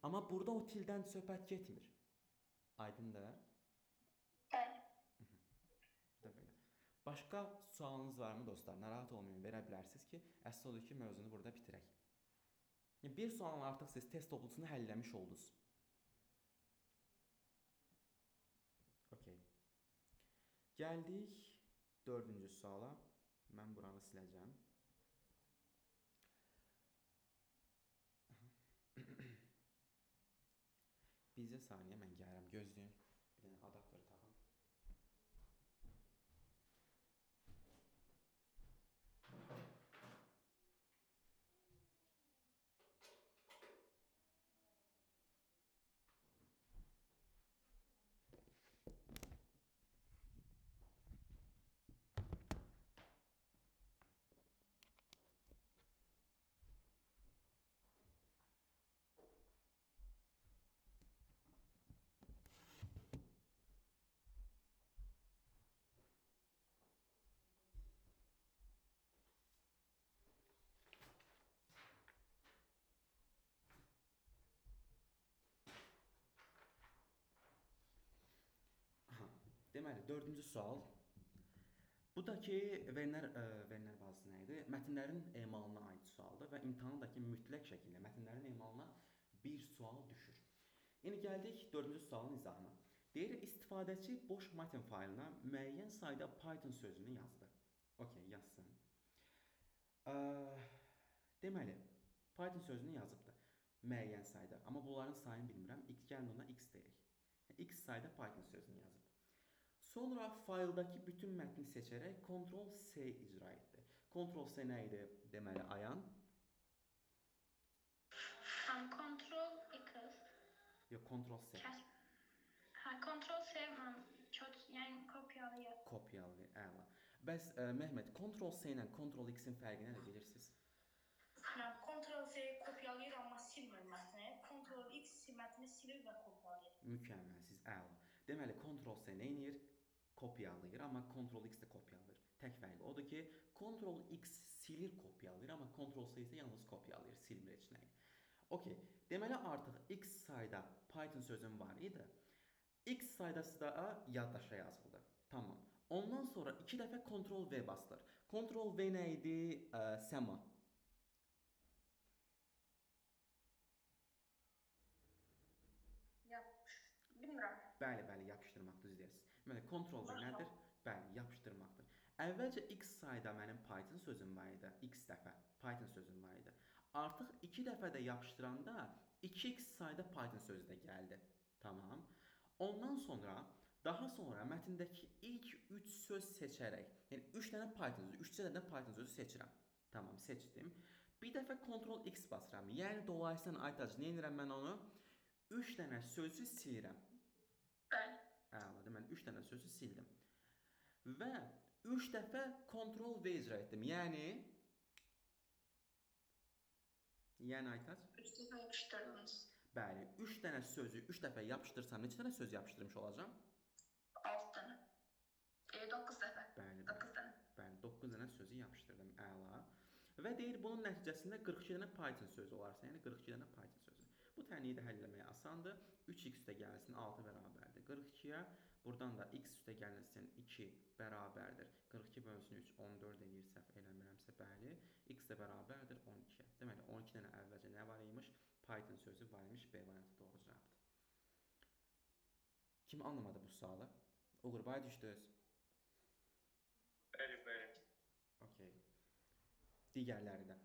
A: Amma burada o tildən söhbət getmir. Aydındır?
D: Bəli.
A: Belə. Başqa sualınız varmı dostlar? Narahat olmayın, verə bilərsiniz ki, əsas odur ki, mövzunu burada bitirək. Bir sualın artıq siz test toplusunu həlləmiş oldunuz. Okey. Gəldik 4-cü suala. Mən buranı siləcəm. Bizə saniyə mən gəlirəm, gözləyin. Bir dənə adaptör taxın. Deməli, 4-cü sual. Bu da ki, verilənlər bazası nə idi? Mətnlərin emalına aid sualdır və imtahandakı mütləq şəkildə mətnlərin emalına bir sual düşür. İndi gəldik 4-cü sualın izahına. Deyir, istifadəçi boş mətn fayılına müəyyən sayda Python sözünü yazdı. Okey, yazsın. Deməli, Python sözünü yazıbdır müəyyən sayda. Amma bunların sayını bilmirəm. Gəlin ona x deyək. X sayda Python sözünü yazıb. Sonra fayldakı bütün mətni seçərək Ctrl+C icra etdi. Ctrl+C nə idi? Deməli, Ayan.
B: Kontrol X.
A: Yox, Ctrl+C.
B: Kontrol C yəni kopyalayır.
A: Kopyalayır, əla. Bəs Məhməd, Ctrl+C ilə Ctrl+X-in fərqi nədir bilirsiniz?
D: Ctrl+C kopyalayır amma silmir mətni. Ctrl+X mətni silir və kopyalayır.
A: Mükəmməlsiz, əla. Deməli, Ctrl+C nə edir? Kopyalayır, amma Ctrl+X də kopyalayır. Tək fərqi odur ki, Ctrl+X silir, kopyalayır, amma Ctrl+C isə yalnız kopyalayır, silmir heç nəyi. Okey, deməli artıq X sayda Python sözüm var idi. X saydası da yaddaşa yazıldı. Tamam. Ondan sonra 2 dəfə Ctrl+V basılır. Ctrl+V nə idi? Səma.
D: Bilmirəm.
A: Bəli, yapışdırmaq düz deyirsiniz. Deməli, Ctrl+V nədir? Bəli, yapışdırmaqdır. Əvvəlcə X sayda mənim Python sözüm var idi. X dəfə Python sözüm var idi. Artıq 2 dəfə də yapışdıranda 2x sayda Python sözü də gəldi. Tamam. Ondan sonra, daha sonra mətndəki ilk 3 söz seçərək, yəni 3 dənə Python sözü, 3 dənə Python sözü seçirəm. Tamam, seçdim. Bir dəfə Ctrl+X basıram. Yəni dolayısıyla aytacaq, nə edirəm mən onu? 3 dənə sözü silirəm.
D: Bəli.
A: Əla, deməli 3 dənə sözü sildim. Və 3 dəfə Ctrl+V icra etdim. Yəni aytac?
D: 3 dəfə yapışdırdınız.
A: Bəli, 3 dənə sözü 3 dəfə yapışdırsam, neçə dənə söz yapışdırmış olacam?
D: 6 dənə. 9 dəfə.
A: Bəli,
D: 9 dənə.
A: bəli, 9 dənə sözü yapışdırdım. Əla. Və deyir, bunun nəticəsində 42 dənə Python sözü olarsa, yəni 42 dənə Python sözü. Bu tənliyi də həll etmək asandır. 3x üstə gəlsin 6 bərabərdir 42-yə. Buradan da x üstə gəlsin 2 bərabərdir. 42 bölünsün 3, 14 eləyir, səhv eləmirəmsə, bəli. X də bərabərdir 12-yə. Deməli, 12 dənə əvvəlcə nə var imiş? Python sözü var imiş. B variantı doğru cavabdır. Kim anlamadı bu sualı? Uğur, baya düşdünüz.
C: Bəli.
A: Okey. Digərləri də.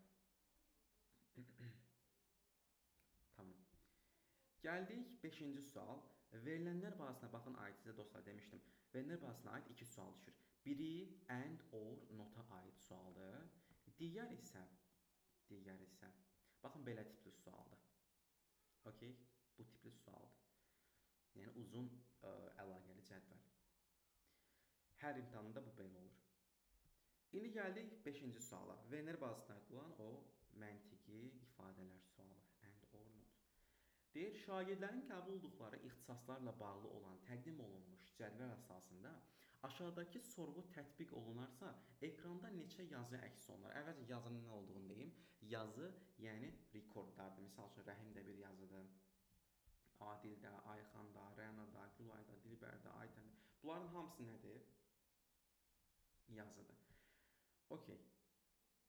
A: Tamam. Gəldik 5-ci sual. Verilənlər bahasına baxın, aid sizə dostlar demişdim. Verilənlər bahasına aid 2 sual düşür. Biri and or nota aid sualdır. Digər isə baxın belə tipli sualdır. Okey, bu tipli sualdır. Yəni uzun əlaqəli cədvəl. Hər imtahanda bu belə olur. İndi gəldik 5-ci suala. Verilənlər bahasına aid olan o məntiqi ifadələr sualı. And or not. Deyir, şagirdlərin qəbul olduqları ixtisaslarla bağlı olan təqdim olunmuş cədvəl əsasında aşağıdakı sorğu tətbiq olunarsa, ekranda neçə yazı əks olunur? Əvvəlcə yazının nə olduğunu deyim. Yazı, yəni rekordlardır. Misal üçün, Rəhim də bir yazıdır. Adildə, Ayxanda, Rənada, Gülayda, Dilbərdə, Aytəndə. Bunların hamısı nədir? Yazıdır. Okey.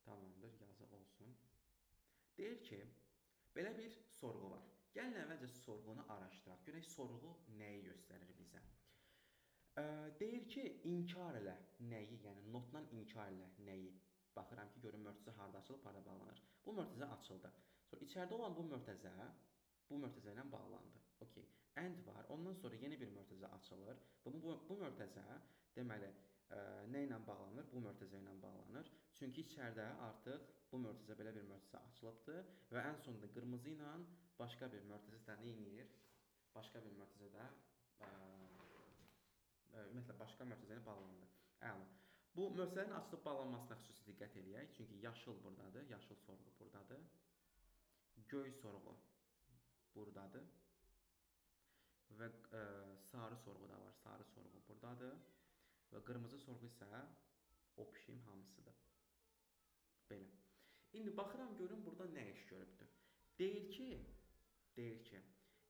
A: Tamamdır, yazı olsun. Deyir ki, belə bir sorğu var. Gəlin əvvəlcə sorğunu araşdıraq. Görək sorğu nəyi göstərir bizə? Deyir ki, inkar elə nəyi, yəni notla inkar elə nəyi? Baxıram ki, görün mötərizə harda açılıb, harda bağlanır. Bu mötərizə açıldı. Sonra içəridə olan bu mötərizə ilə bağlandı. Okey. And var. Ondan sonra yeni bir mötərizə açılır. Bu mötərizə deməli nə ilə bağlanır? Bu mötərizə ilə bağlanır. Çünki içəridə artıq bu mötərizə belə bir mötərizə açılıbdır və ən sonunda qırmızı ilə başqa bir mötərizə də nə edir? Başqa bir mötərizə də ümumiyyətlə başqa mötərizə ilə bağlandı. Əla. Bu mötərizənin açılıb bağlanmasına xüsusi diqqət eləyək. Çünki yaşıl burdadır, yaşıl sorğu burdadır. Göy sorğu burdadır. Və sarı sorğu da var, sarı sorğu burdadır. Və qırmızı sorğu isə opşim hamısıdır. Belə. İndi baxıram, görün burada nə iş görübdür. Deyir ki,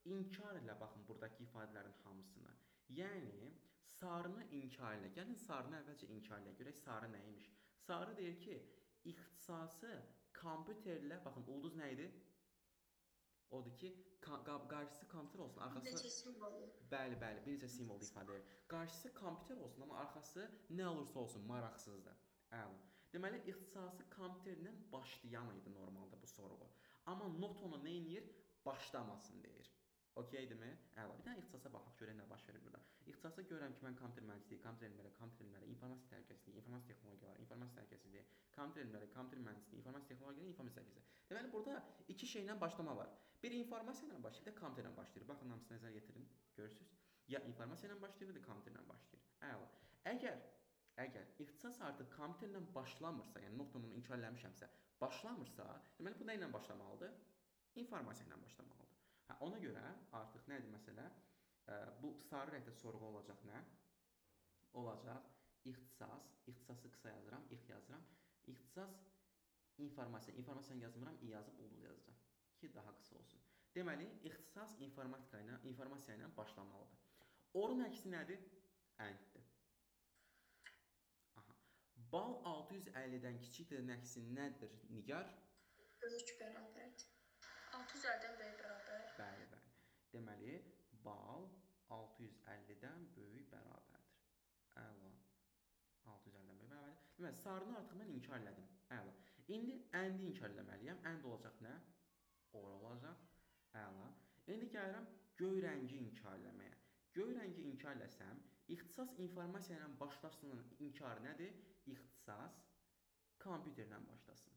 A: inkar elə baxın buradakı ifadələrin hamısını. Yəni, sarını inkar elə. Gəlin, sarını əvvəlcə inkar elə. Görək, sarı nəymiş? Sarı deyir ki, ixtisası kompüterlə, baxın, ulduz nə idi? Odur ki, qarşısı kompüter olsun, arxası...
E: Necə simvolu?
A: Bəli, bir neçə simvolu ifadə edir. Qarşısı kompüter olsun, amma arxası nə olursa olsun, maraqsızdır. Əla. Deməli, ixtisası kompüterlə başlayan idi normalda bu sorğu. Amma not onu nə edir? Başlamasın deyir. Okeydirmi? Əla. Bir dənə ixtisasa baxaq görək nə baş verir burada. İxtisasa görürəm ki, mən kompüter mühəndisliyi, kompüter elmləri, informasiya təhlükəsizliyi, informasiya texnologiyaları, informasiya təhlükəsizliyi, kompüter elmləri, kompüter mühəndisliyi, informasiya texnologiyaları, informasiya təhlükəsizliyi. Deməli burada iki şeylə başlama var. Bir informasiya ilə başlayır, bir də kompüter ilə başlayır. Baxın hamısını nəzərə yetirin. Görürsüz? Ya informasiya ilə başlayır, ya da kompüter ilə başlayır. Əla. Əgər ixtisas artıq kompüterlə başlamırsa, yəni noktamını inkar eləmişəmsə, başlamırsa, deməli bu nə ilə başlamalıdır? İnformasiya ilə başlamalıdır. Ona görə artıq nədir məsələ? Bu sarı rəngdə sorğu olacaq nə? Olacaq ixtisas, ixtisası qısa yazıram, yazıram. İxtisas informasiyanı yazmıram, yazıb ulduz yazacağam ki, daha qısa olsun. Deməli, ixtisas informasiya ilə başlamalıdır. Orun əksi nədir? Ənddir. Bal 650-dən kiçikdir əksi nədir, Nigar?
E: Böyük bərabərdir. 650-dən böyük bərabər.
A: Bəli. Deməli, bal 650-dən böyük bərabərdir. Əla. 650-dən böyük bərabərdir. Deməli, sarını artıq mən inkar elədim. Əla. İndi əndi inkar eləməliyəm. Ənd olacaq nə? Or olacaq. Əla. İndi gəlirəm göy rəngi inkar eləməyə. Göy rəngi inkar eləsəm, ixtisas informasiya ilə başlasının inkarı nədir? İxtisas kompüter ilə başlasın.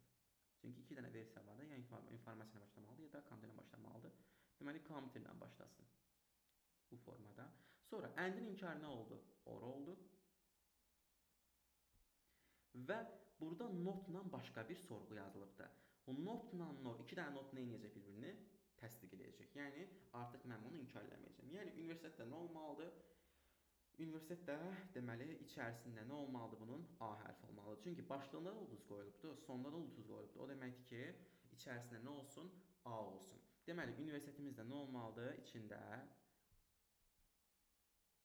A: Çünki iki dənə versiya var da, ya informasiya ilə başlamalıdır, ya da kompüter ilə başlamalıdır. Deməli, kompüter ilə başlasın. Bu formada. Sonra əndin inkarı nə oldu? Or oldu. Və burada notla başqa bir sorğu yazılıb da. O notla not, iki dənə not nə edəcək bir-birini? Təsdiq edəcək. Yəni, artıq mən bunu inkar eləməyəcəm. Yəni, universitetdə nə olmalıdır? Universitetdə deməli içərisində nə olmalıdır bunun? A hərfi olmalıdır. Çünki başlığında da ulduz qoyulubdur, sonunda da ulduz qoyulubdur. O deməkdir ki, içərisində nə olsun? A olsun. Deməli, universitetimizdə nə olmalıdır? İçində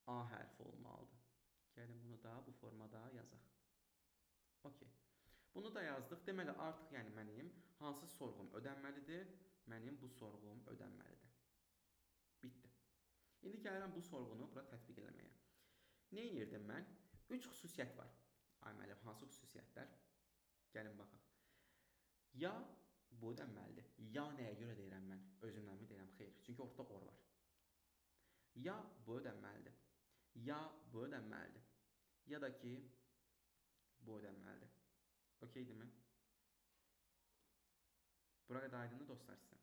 A: A hərfi olmalıdır. Gəlin bunu da bu formada yazaq. Okey. Bunu da yazdıq. Deməli, artıq yəni mənim hansı sorğum ödənməlidir? Mənim bu sorğum ödənməlidir. Bitdi. İndi gəlirəm bu sorğunu bura tətbiq eləməyə. Nə edirdim mən? 3 xüsusiyyət var. Ay müəllim, hansı xüsusiyyətlər? Gəlin baxaq. Ya bu ödənməlidir. Ya nəyə görə deyirəm mən? Özümdən mi deyirəm? Xeyr. Çünki ortada or var. Ya bu ödənməlidir. Ya bu ödənməlidir. Ya da ki bu ödənməlidir. Okeydirmi? Bura qədər aydındır dostlar sizə?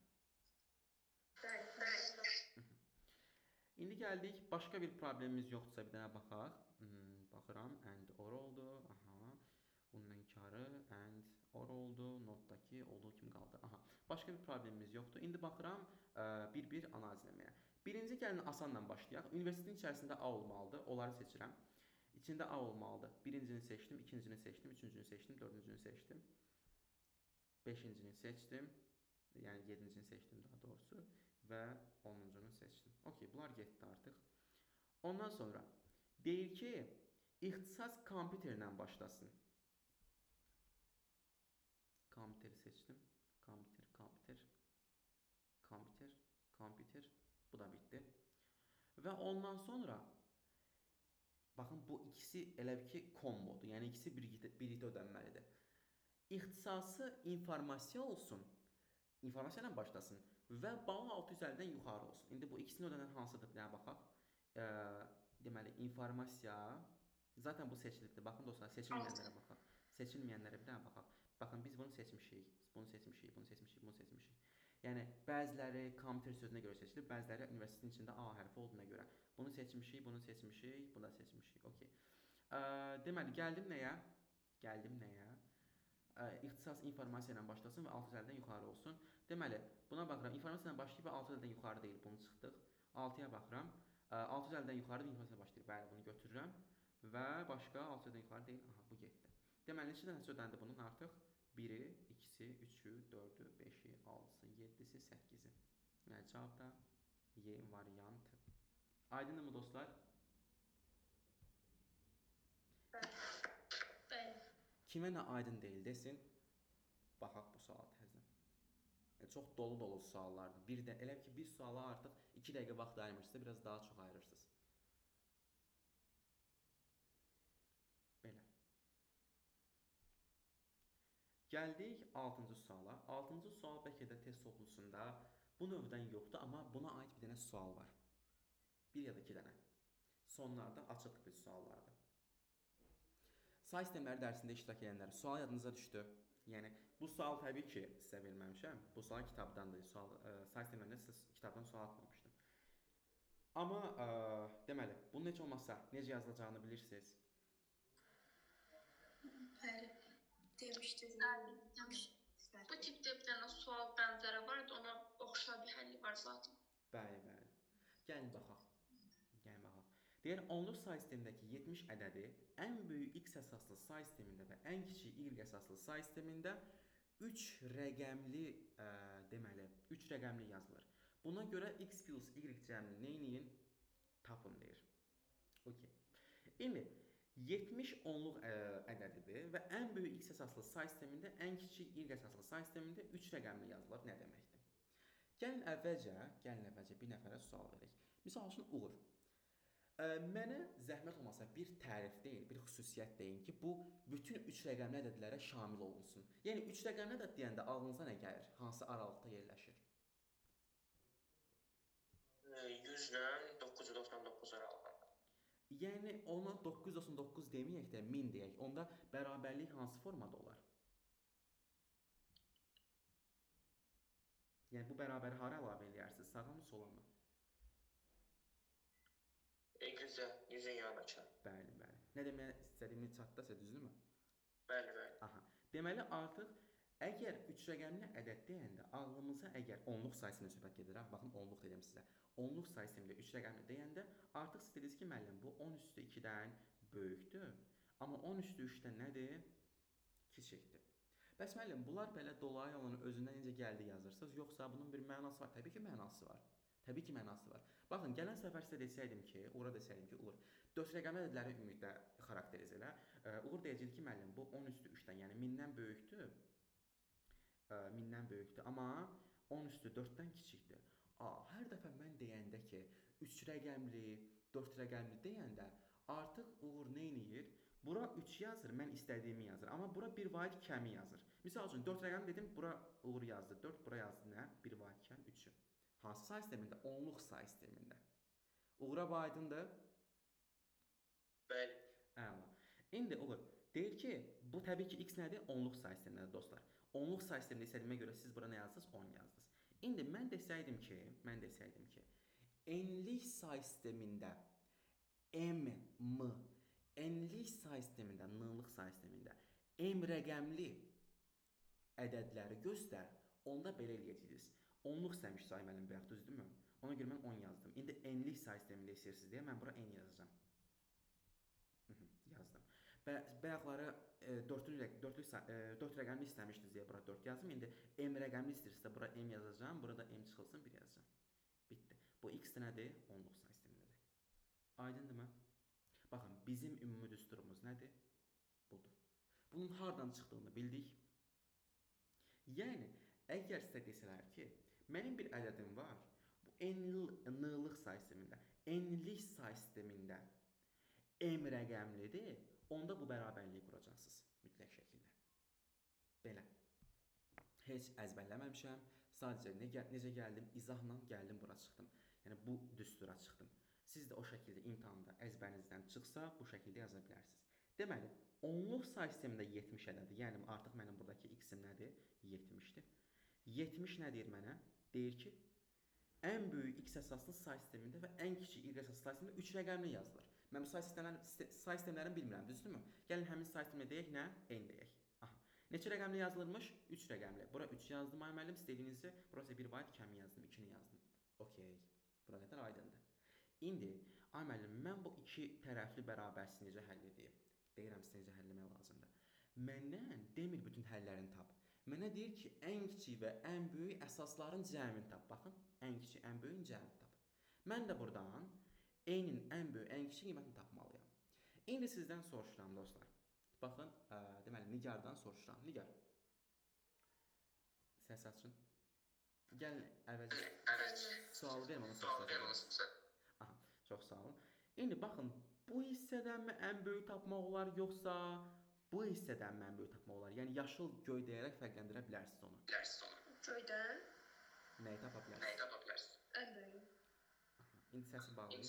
A: İndi gəldik, başqa bir problemimiz yoxdursa bir dənə baxaq. Baxıram, and or oldu. Aha. Bunun inkarı and or oldu. Notdakı olduğu kimi qaldı. Aha. Başqa bir problemimiz yoxdur. İndi baxıram bir-bir analiz etməyə. Birinci gəlin asanla başlayaq. Universitetin içərisində A olmalıdır. Onları seçirəm. İçində A olmalıdır. Birincini seçdim, ikincini seçdim, üçüncünü seçdim, dördüncünü seçdim. Beşincini seçdim. Yəni 7-cini seçdim daha doğrusu. Və 10-cunu seçdim. Okey, bunlar getdi artıq. Ondan sonra deyir ki, ixtisas kompüter ilə başlasın. Kompüteri seçdim. Kompüter. Bu da bitdi. Və ondan sonra baxın, bu ikisi elə ki kombodur. Yəni ikisi birlikdə ödənməlidir. İxtisası informasiya olsun. İnformasiya ilə başlasın. Və balı 650-dən yuxarı olsun. İndi bu ikisini ödənən hansıdır? Bir dənə baxaq. Deməli, informasiya. Zaten bu seçilibdir. Baxın dostlar, seçilməyənlərə baxaq. Seçilməyənlərə bir dənə baxaq. Baxın, biz bunu seçmişik. Bunu seçmişik. Yəni, bəziləri kompüter sözünə görə seçilib, bəziləri universitetin içində A hərfi olduğuna görə. Bunu seçmişik, bunu da seçmişik. Okey. Deməli, gəldim nəyə? İxtisas informasiya ilə başlasın və 650-dən yuxarı olsun. Deməli, buna baxıram. İnformasiya ilə başlayıb və 650-dən yuxarı deyil. Bunu çıxdıq. 6-ya baxıram. 650-dən yuxarı bir informasiya başlayır. Bəli, bunu götürürəm. Və başqa 650-dən yuxarı deyil. Aha, bu getdi. Deməli, neçə dənəsi ödəndi bunun artıq? 1-i, 2-si, 3-ü, 4-ü, 5-i, 6-sı, 7-si, 8-i. Yəni, cavab da Y variantı. Aydındır mı dostlar? Kimə nə aydın deyil desin, baxaq bu suala təzdən. Çox dolu suallardır. Elə ki, bir suala artıq 2 dəqiqə vaxt ayırmışsınız, biraz daha çox ayırırsınız. Belə. Gəldik 6-cı suala. 6-cı sual bəlkə də test toplusunda Bu növdən yoxdur, amma buna aid bir dənə sual var. Bir ya da iki dənə. Sonlarda açıq tipli suallardır. Say sistemləri dərsində iştirak edənlər, sual yadınıza düşdü. Yəni bu sual təbii ki, sizə verməmişəm. Bu sual kitabdandır. Say sistemlərində siz kitabdan sual atmamışdım. Amma deməli, bunun necə olmazsa necə yazılacağını bilirsiniz.
E: Bəli, demişdiniz.
G: Bu tipdə bir dənə sual bənzəri var, ona oxşar bir həlli var zaten.
A: Bəli, bəli. Gəlin baxaq. Deyir, onluq say sistemindəki 70 ədədi ən böyük x əsaslı say sistemində və ən kiçik y əsaslı say sistemində 3 rəqəmli yazılır. Buna görə x plus y cəmini neyləyin? Tapın deyir. Okay. İndi 70 onluq ədədidir və ən böyük x əsaslı say sistemində, ən kiçik y əsaslı say sistemində 3 rəqəmli yazılır. Nə deməkdir? Gəlin əvvəlcə bir nəfərə sual verək. Misal üçün Uğur. Mənə zəhmət olmasa bir tərif deyin, bir xüsusiyyət deyin ki, bu bütün 3 rəqəmli ədədlərə şamil olunsun. Yəni 3 rəqəmli ədəd deyəndə ağlınıza nə gəlir? Hansı aralıqda yerləşir?
C: 100 ilə 999 aralığında.
A: Yəni ona 999 deməyək də 1000 deyək. Onda bərabərlik hansı formada olar? Yəni bu bərabəri hara əlavə eləyərsiniz? Sağa mı, sola mı?
C: Yüzün yanındakı.
A: Bəli. Nə demək istədiyimi çatdasa düzdürmü?
C: Bəli.
A: Aha. Deməli artıq əgər 3 rəqəmli ədəd deyəndə ağlımıza əgər onluq say sistemində söhbət gedir, baxın onluq dedim sizə. Onluq say sistemində 3 rəqəmli deyəndə artıq siz dediniz ki, müəllim bu 10 üstü 2-dən böyükdür. Amma 10 üstü 3-dən nədir? Kiçikdir. Bəs müəllim, bunlar belə dolayı yolunu özündən necə gəldi yazırsınız, yoxsa bunun bir mənası var? Təbii ki, mənası var. Baxın, gələn səfər sizə desəydim ki, Uğur'a desəydim ki, Uğur, 4 rəqəmli ədədləri ümumiyyətlə xarakteriz elə. Uğur deyəcəkdi ki, müəllim, bu 10 üstü 3-dən, yəni 1000-dən böyükdür, amma 10 üstü 4-dən kiçikdir. Hər dəfə mən deyəndə ki, 3 rəqəmli, 4 rəqəmli deyəndə artıq Uğur nə edir? Bura 3 yazır, mən istədiyimi yazır, amma bura 1 vahid kəmi yazır. Misal üçün 4 rəqəmli dedim, bura Uğur yazdı 4, bura yazdı nə? 1 vahid kəm 3-ü. Hansı say sistemində? Onluq say sistemində. Uğur'a bu aydındır?
C: Bəli.
A: Əla. İndi Uğur deyir ki, bu təbii ki x nədir? Onluq say sistemindədir dostlar. Onluq say sistemində istədiyimə görə siz bura nə yazdınız? 10 yazdınız. İndi mən desəydim ki, enlik say sistemində enlik say sistemində, n-lıq say sistemində m rəqəmli ədədləri göstər, onda belə eləyəcəksiniz. Onluq istəmiş say müəllim bayaq, düzdürmü? Ona görə mən 10 yazdım. İndi enlik say sistemində istəyirsiniz deyə mən bura n yazacağam. Yazdım. Bayaqları 4 rəqəmli istəmişdiniz deyə bura 4 yazdım. İndi m rəqəmli istəyirsinizsə bura m yazacağam. Burada m çıxılsın 1 yazacağam. Bitdi. Bu x nədir? Onluq say sistemindədir. Aydındırmı? Baxın, bizim ümumi düsturumuz nədir? Budur. Bunun hardan çıxdığını bildik. Yəni, əgər sizə desələr ki, mənim bir ədədim var, bu n-lıq say sistemində, n-lik say sistemində m rəqəmlidir, onda bu bərabərliyi quracaqsınız mütləq şəkildə. Belə. Heç əzbərləməmişəm, sadəcə necə gəldim, izahla gəldim, bura çıxdım. Yəni, bu düstura çıxdım. Siz də o şəkildə imtahanda əzbərinizdən çıxsa, bu şəkildə yaza bilərsiniz. Deməli, onluq say sistemində 70 ədədir. Yəni, artıq mənim buradakı x-im nədir? 70-dir. 70 nə deyir mənə? Deyir ki, ən böyük x əsaslı say sistemində və ən kiçik y əsaslı say sistemində 3 rəqəmli yazılır. Mən bu say sistemlərini bilmirəm, düzdürmü? Gəlin həmin say sistemində deyək nə? N deyək. Neçə rəqəmli yazılırmış? 3 rəqəmli. Bura 3 yazdım, ay müəllim, istədiyinizdə burası 1 vahid kəmi yazdım, 2-ni yazdım. Okey, bura qədər aydındır. İndi, ay müəllim, mən bu iki tərəfli bərabərsini necə həll edeyim? Deyirəm sizə necə həll etmək lazımdır. Məndən demir bütün həllərini tap. Mənə deyir ki, ən kiçik və ən böyük əsasların cəmini tap. Baxın, ən kiçik, ən böyük cəmini tap. Mən də buradan n-in ən böyük, ən kiçik qiymətini tapmalıyam. İndi sizdən soruşuram, dostlar. Baxın, deməli, Nigardan soruşuram. Nigar, səs açın. Gəlin, əvvəlcə sualı verim, onu soruşacağım. Aha, çox sağ olun. İndi baxın, bu hissədənmi ən böyük tapmaq olar, yoxsa bu hissədənmi ən böyük tapmaq olar? Yəni, yaşıl göy deyərək fərqləndirə bilərsiniz onu.
F: Göydən?
A: Nəyi tapa bilərsiniz?
F: Ən böyüyü.
A: İndi səsi bağlayın.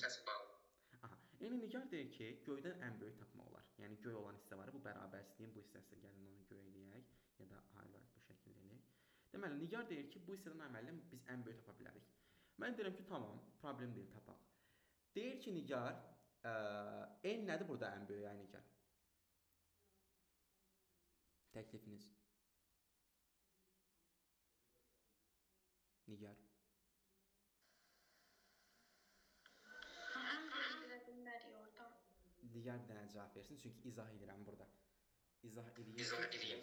A: Aha. Yəni Nigar deyir ki, göydən ən böyük tapmaq olar. Yəni göy olan hissə var, bu bərabərsizliyin bu hissəsi. Gəlin onu göy eləyək ya da highlight bu şəkildə eləyək. Deməli Nigar deyir ki, bu hissədən əmələ biz ən böyük tapa bilərik. Mən deyirəm ki, tamam, problem deyil, tapaq. Deyir ki, Nigar, n nədir burada ən böyük ay Nigar? Təklifiniz? Nigar.
G: Bilə bilmərik orada.
A: Nigar bir dənə cavab versin, çünki izah edirəm burada. İzah edeyim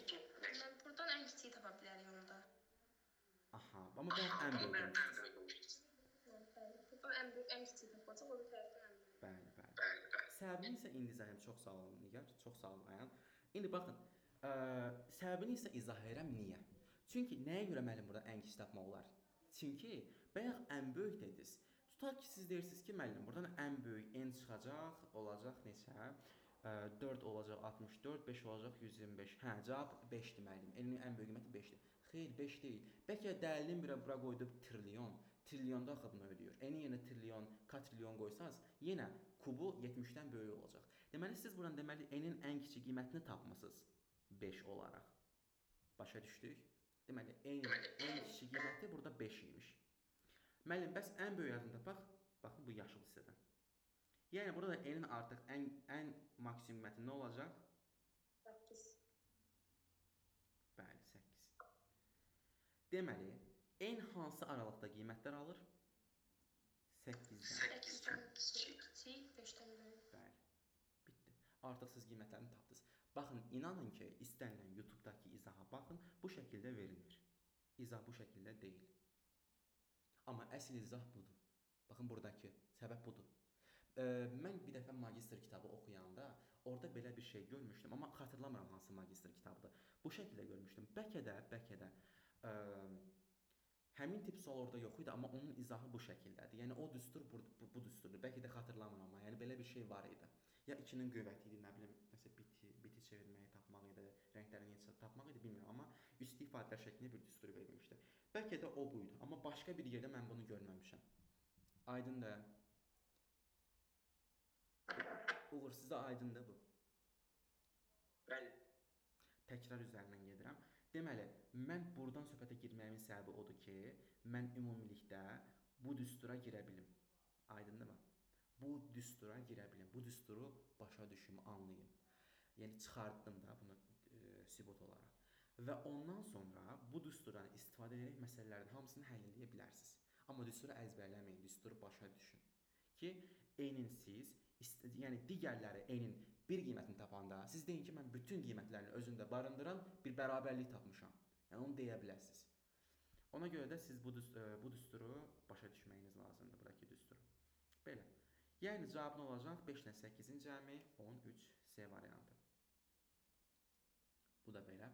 A: ki.
G: Mən buradan ən kiçiyi tapa bilərik onda.
A: Aha, amma ben ən böyük demişsiniz.
F: Buradan ən kiçiyi tapacaq, o bir tərəfdən ən böyük.
A: Bəli. Səbəbini isə indi izah edirəm. Çox sağ olun Nigar, çox sağ olun Ayan. İndi baxın, səbəbini isə izah edirəm niyə? Çünki nəyə görə müəllim burada ən kiçik tapmaq olar? Çünki bayaq ən böyük dediniz. Tutaq ki, siz deyirsiniz ki, müəllim, buradan ən böyük n çıxacaq, olacaq neçə? 4 olacaq 64, 5 olacaq 125. Hə, cavab 5-dir müəllim. N-in ən böyük qiyməti 5-dir. Xeyr, 5 deyil. Bəlkə dəlilin bura qoydub trilyon. Trilyonda axı bunu ödəyir. N-in yerinə trilyon, katrilyon qoysaz, yenə kubu 70-dən böyük olacaq. Deməli siz buradan deməli n-in ən kiçik qiymətini tapmısınız 5 olaraq. Başa düşdük? Deməli n-in ən kiçik qiyməti burada 5 imiş. Müəllim, bəs ən böyük adını tapaq. Baxın bu yaşıl hissədən. Yəni burada da n-in artıq ən maksimum qiyməti nə olacaq?
F: 8.
A: Bəli, 8. Deməli, n hansı aralıqda qiymətlər alır? 8-dən.
G: 8-dən kiçik, 5-dən böyük.
A: Bəli. Bitdi. Artıq siz qiymətlərini tapdınız. Baxın, inanın ki, istənilən YouTube-dakı izaha baxın, bu şəkildə verilmir. İzah bu şəkildə deyil. Amma əsl izah budur. Baxın buradakı səbəb budur. Mən bir dəfə magistr kitabı oxuyanda orada belə bir şey görmüşdüm, amma xatırlamıram hansı magistr kitabıdır. Bu şəkildə görmüşdüm. Bəlkə də həmin tip sual orada yox idi, amma onun izahı bu şəkildədir. Yəni o düstur bu düsturdur. Bəlkə də xatırlamıram amma, yəni belə bir şey var idi. Ya 2-nin qüvvəti idi, nə bilim, nəsə biti çevirməyi tapmaq idi, rəngləri necə tapmaq idi, bilmirəm, amma üstü ifadələr şəklində bir düstur verilmişdi. Bəlkə də o buydu, amma başqa bir yerdə mən bunu görməmişəm. Aydındır. Uğur, sizə aydındır bu.
C: Bəli.
A: Təkrar üzərindən gedirəm. Deməli, mən buradan söhbətə girməyimin səbəbi odur ki, mən ümumilikdə bu düstura girə bilim. Aydındırmı? Bu düstura girə bilim. Bu düsturu başa düşüm, anlayım. Yəni çıxartdım da bunu sübut olaraq. Və ondan sonra bu düsturdan istifadə edərək məsələlərin hamısını həll edə bilərsiniz. Amma düsturu əzbərləməyin, düsturu başa düşün. Ki, n-in siz, yəni digərləri n-in bir qiymətini tapanda, siz deyin ki, mən bütün qiymətlərini özündə barındıran bir bərabərlik tapmışam. Yəni, onu deyə bilərsiniz. Ona görə də siz bu düsturu başa düşməyiniz lazımdır, buradakı düsturu. Belə. Yəni, cavab nə olacaq? 5 ilə 8-in cəmi 13 C variantı. Bu da belə.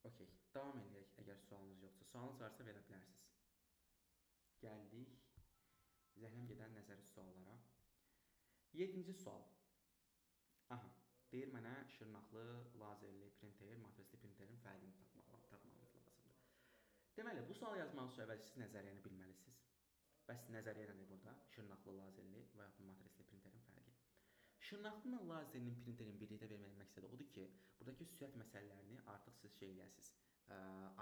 A: Okey, davam edək, əgər sualınız yoxsa. Sualınız varsa verə bilərsiniz. Gəldik zəhləm gedən nəzəri suallara. 7-ci sual. Aha, deyir mənə şırnaqlı, lazerli printer, matrisli printerin fərqini tapmamız lazımdır. Deməli, bu sual yazmaq üçün əvvəl siz nəzəriyyəni bilməlisiniz. Bəs nəzəriyyə nədir burada? Şırnaqlı, lazerli və yaxud matrisli printerin fərqi. Şırnaqlı ilə lazerinin printerin birlikdə verməyin məqsədi odur ki, buradakı sürət məsələlərini artıq siz şey eləyəsiniz,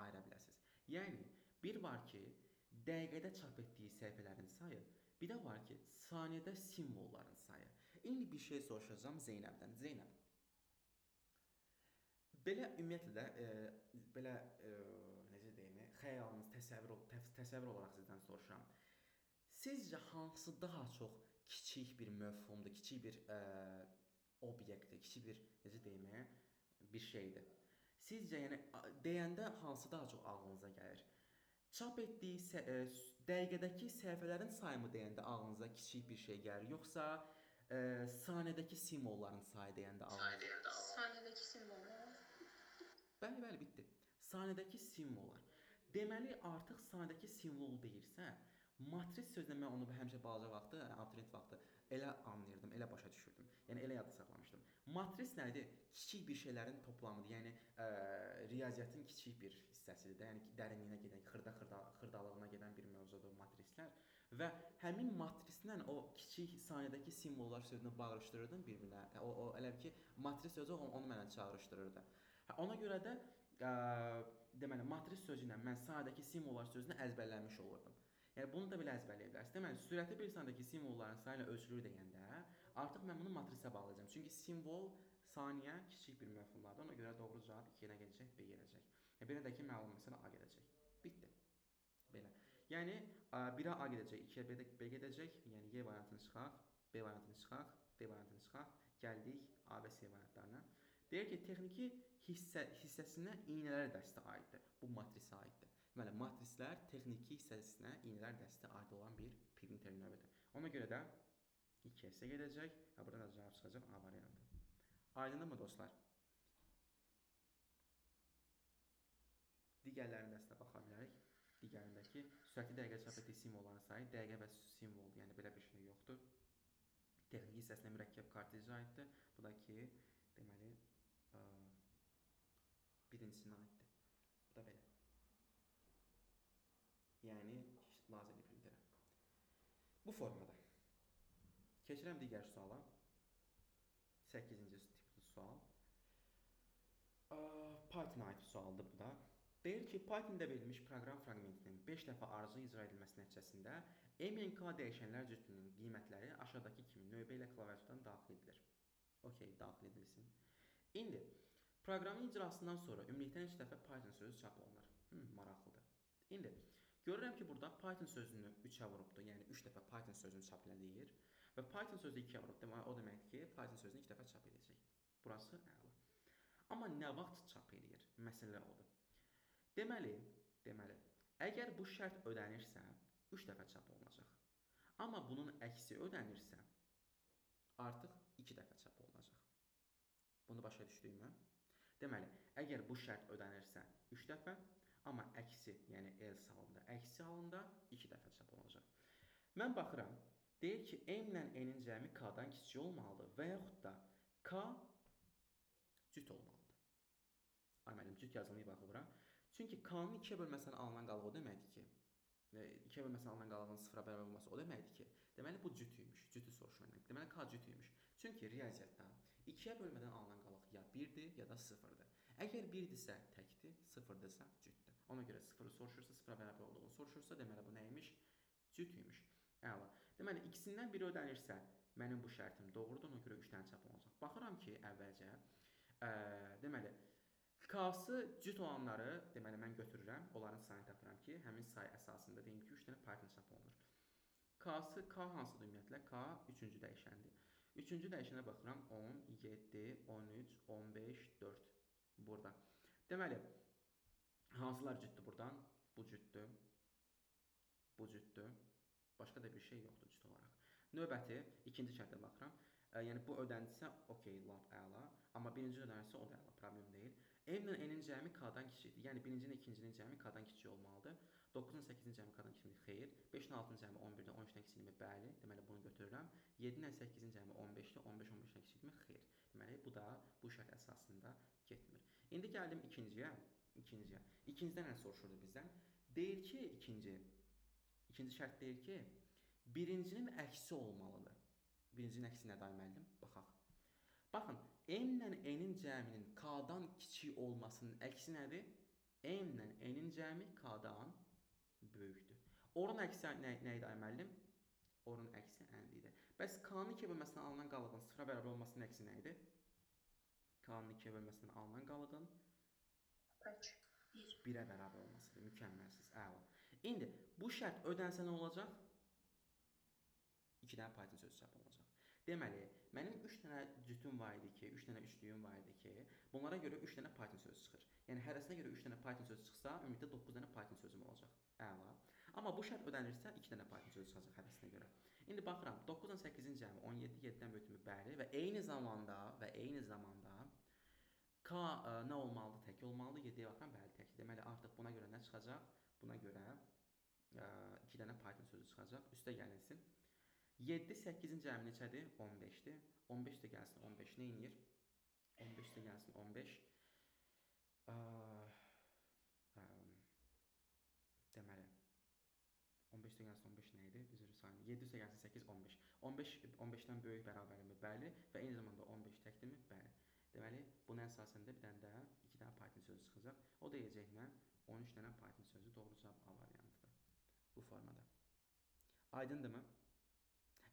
A: ayıra biləsiniz. Yəni, bir var ki, dəqiqədə çap etdiyi səhifələrin sayı, bir də var ki, saniyədə simvolların sayı. İndi bir şey soruşacağım Zeynəbdən. Zeynəb, belə ümumiyyətlə də, necə deyim, xəyalınız, təsəvvür olaraq sizdən soruşuram. Sizcə hansı daha çox kiçik bir məfhumdur, kiçik bir obyektdir, kiçik bir, necə deyim, bir şeydir. Sizcə, yəni, deyəndə hansı daha çox ağlınıza gəlir? Çap etdiyi dəqiqədəki səhifələrin sayımı deyəndə ağlınıza kiçik bir şey gəlir, yoxsa saniyədəki simvolların sayı deyəndə ağlınıza?
G: Saniyədəki simvollar.
A: Bəli, bitdi. Saniyədəki simvollar. Deməli, artıq saniyədəki simvol deyirsə, Matris sözünə mən onu həmişə balaca vaxtı, abituriyent vaxtı elə anlayırdım, elə başa düşürdüm. Yəni elə yadda saxlamışdım. Matris nədir? Kiçik bir şeylərin toplamıdır. Yəni riyaziyyatın kiçik bir hissəsidir də. Yəni dərinliyinə gedən, xırdalığına gedən bir mövzudur matrislər. Və həmin matrislə o kiçik saniyədəki simvollar sözünü bağırışdırırdım bir-birinə. O elə ki matris sözü onu mənə çağrışdırırdı. Ona görə də deməli matris sözü ilə mən saniyədəki simvollar sözünü əzbərləmiş olurdum. Yəni bunu da belə əzbərləyə bilərsiniz. Deməli, sürəti bir saniyədəki simvolların sayı ilə ölçülür deyəndə, artıq mən bunu matrisə bağlayacağam. Çünki simvol saniyə kiçik bir məfhumlardır. Ona görə doğru cavab 2-yə nə gələcək? B gələcək. Belə də ki, məlum məsələ A gedəcək. Bitdi. Belə. Yəni 1-ə A gedəcək, 2-yə B gedəcək. Yəni Y variantını çıxaq, B variantını çıxaq, D variantını çıxaq. Gəldik A və C variantlarına. Deyir ki, texniki hissəsinə iynələr dəsti aiddir. Bu matrisə aiddir. Deməli, matrislər texniki hissəsinə iynələr dəsti aid olan bir printer növüdür. Ona görə də 2-yə gedəcək və buradan da cavab çıxacaq A variantı. Aydındır mı dostlar? Digərlərində də baxa bilərik. Digərindəki sürətli dəqiqə çap etdiyi simvolların sayı dəqiqə və simvoldur. Yəni belə bir şey yoxdur. Texniki hissəsinə mürəkkəb karteci aiddir. Bu da ki, deməli, birincisinə aiddir. Bu da belə. Yəni lazerli printerə. Bu formada. Keçirəm digər suala. 8-ci tipli sual. Python aid sualdır bu da. Deyir ki, Python'da verilmiş proqram fraqmentinin 5 dəfə arzu icra edilməsi nəticəsində MNK dəyişənlər cütlüyünün qiymətləri aşağıdakı kimi növbə ilə klaviaturdan daxil edilir. Okey, daxil edilsin. İndi proqramın icrasından sonra ümumilikdən 3 dəfə Python sözü çap olunur. Maraqlıdır. İndi görürəm ki, burada Python sözünü 3-ə vurubdur. Yəni 3 dəfə Python sözünü çap eləyir. Və Python sözü 2-ə vurubdur. O deməkdir ki, Python sözünü 2 dəfə çap edəcək. Burası əla. Amma nə vaxt çap eləyir? Məsələ odur. Deməli, əgər bu şərt ödənirsə, 3 dəfə çap olunacaq. Amma bunun əksi ödənirsə, artıq 2 dəfə çap olunacaq. Bunu başa düşdüyümü? Deməli, əgər bu şərt ödənirsə 3 dəfə, amma əksi, yəni else halında, əksi halında 2 dəfə çap olunacaq. Mən baxıram, deyir ki, M ilə N-in cəmi K-dan kiçik olmalıdır və yaxud da K cüt olmalıdır. Ay müəllim, cüt yazılmayı baxı bura. Çünki K-nın 2-yə bölməsindən alınan qalıq o deməkdir ki, 2-yə bölməsindən alınan qalığın 0-a bərabər olması o deməkdir ki, deməli bu cütüymüş, cütü soruşur məndən. Deməli K cütüymüş. Çünki riyaziyyatda 2-yə bölmədən alınan qalıq ya 1-dir, ya da 0-dır. Əgər 1-dirsə təkdir, 0-dırsa cütdür. Ona görə 0-ı soruşursa, 0-a bərabər olduğunu soruşursa, deməli bu nəymiş? Cütüymüş. Əla. Deməli, ikisindən biri ödənirsə, mənim bu şərtim doğrudur, ona görə 3 dənə çap olacaq. Baxıram ki, əvvəlcə, deməli, K-sı cüt olanları, deməli, mən götürürəm, onların sayını tapıram ki, həmin sayı əsasında deyim ki, 3 dənə Python çap olunur. K-sı, K hansıdır ümumiyyətlə? K 3-cü dəyişəndir. 3-cü dəyişənə baxıram, 10, 7, 13, 15, 4. Burada. Deməli, hansılar cütdür buradan? Bu cütdür, bu cütdür. Başqa da bir şey yoxdur cüt olaraq. Növbəti, ikinci şərtə baxıram. Yəni, bu ödəndirsə, okey, lap əla. Amma birinci ödənirsə, o da əla, problem deyil. M ilə N-in cəmi K-dan kiçikdir. Yəni, birincinin, ikincinin cəmi K-dan kiçik olmalıdır. 9-un 8-in cəmi K-dan kiçikdir, xeyr. 5-in 6-ın cəmi 11-dən 13-dən kiçikdir, bəli. Deməli, bunu götürürəm. 7-nin 8-in cəmi 15-dir, 15 15-dən kiçikdir, xeyr. Deməli, bu da bu şərt əsasında getmir. İndi gəldim ikinciyə. İkincidə nə soruşurdu bizdən? Deyir ki, İkinci şərt deyir ki, birincinin əksi olmalıdır. Birincinin əksi nədir müəllim? Baxaq. Baxın, M ilə N-in cəminin K-dan kiçik olmasının əksi nədir? M ilə N-in cəmi K-dan böyükdür. Onun əksi nə idi müəllim? Onun əksi n-dir. Bəs K-nın 2 bölməsindən alınan qalığın 0-a bərabər olmasının əksi nə idi? K-nın 2 bölməsindən alınan qalığın 1-ə bərabər olmasıdır. Mükəmməlsiz, əla. İndi bu şərt ödənsə nə olacaq? 2 dənə Python sözü çap olacaq. Deməli, mənim 3 dənə cütüm var idi ki, 3 dənə üçlüyüm var idi ki, bunlara görə 3 dənə Python sözü çıxır. Yəni, hərəsinə görə 3 dənə Python sözü çıxsa, ümumiyyətlə 9 dənə Python sözüm olacaq. Əla. Amma bu şərt ödənirsə, 2 dənə Python sözü çıxacaq hərəsinə görə. İndi baxıram, 9-dan 8-in cəmi 17, 7-dən böyütümü bəli və eyni zamanda K nə olmalıdır? Tək olmalıdır. 7-yə baxıram, bəli, tək. Deməli, artıq buna görə nə çıxacaq? Buna görə 2 dənə Python sözü çıxacaq. Üstə gəlinsin. 7, 8-in cəmi neçədir? 15-dir. 15 də gəlsin 15 nə edir? 15 də gəlsin 15. Deməli 15 də gəlsin 15 nə idi? Üzr sayın. 7 də gəlsin 8 15. 15 15-dən böyük bərabərmi? Bəli. Və eyni zamanda 15 təkdirmi? Bəli. Deməli bunun əsasında bir dənə də 2 dənə Python sözü çıxacaq. O deyəcək nə? 13 dənə Python sözü doğru cavab A variantıdır. Bu formada. Aydındırmı?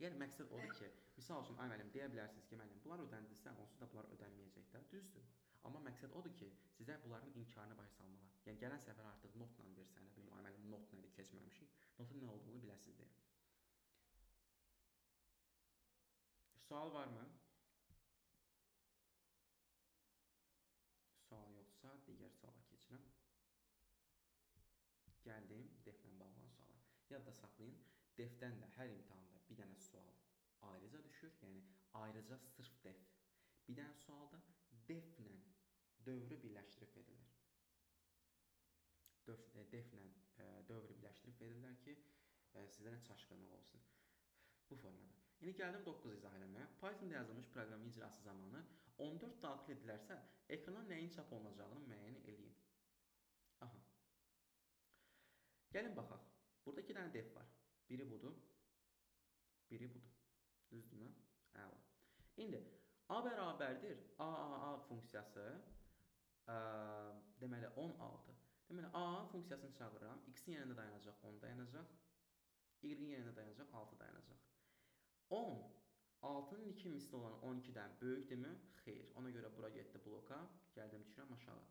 A: Yəni məqsəd odur ki, misal üçün ay müəllim deyə bilərsiniz ki, müəllim bunlar ödəndirsə, onsuz da bunlar ödənməyəcək də. Düzdür. Amma məqsəd odur ki, sizə bunların inkarını başa salmalı. Yəni gələn səfər artıq notla versə, nə bilim, ay müəllim not nədir keçməmişik. Notun nə olduğunu biləsiniz deyə. Sual varmı? Sual yoxdursa, digər suala keçirəm. Gəldim deflə bağlı suala. Yadda saxlayın, defdən də hər imtahanda bir dənə sual ayrıca düşür. Yəni ayrıca sırf def. Bir dənə sualda deflə dövrü birləşdirib verilir. Deflə dövrü birləşdirib verirlər ki, sizə nə çaşqınlıq olsun. Bu formada. İndi gəldim 9 izah eləməyə. Pythonda yazılmış proqramın icrası zamanı 14 daxil edilərsə, ekrana nəyin çap olunacağını müəyyən eləyin. Aha. Gəlin baxaq. Burada 2 dənə def var. Biri budur, biri budur. Düzdürmü? Əla. İndi A bərabərdir AAA funksiyası deməli 16. Deməli A funksiyasını çağırıram. X-in yerində dayanacaq 10 dayanacaq. Y-in yerində dayanacaq 6 dayanacaq. 10 6-nın 2 misli olan 12-dən böyükdürmü? Xeyr. Ona görə bura getdi bloka. Gəldim düşürəm aşağı.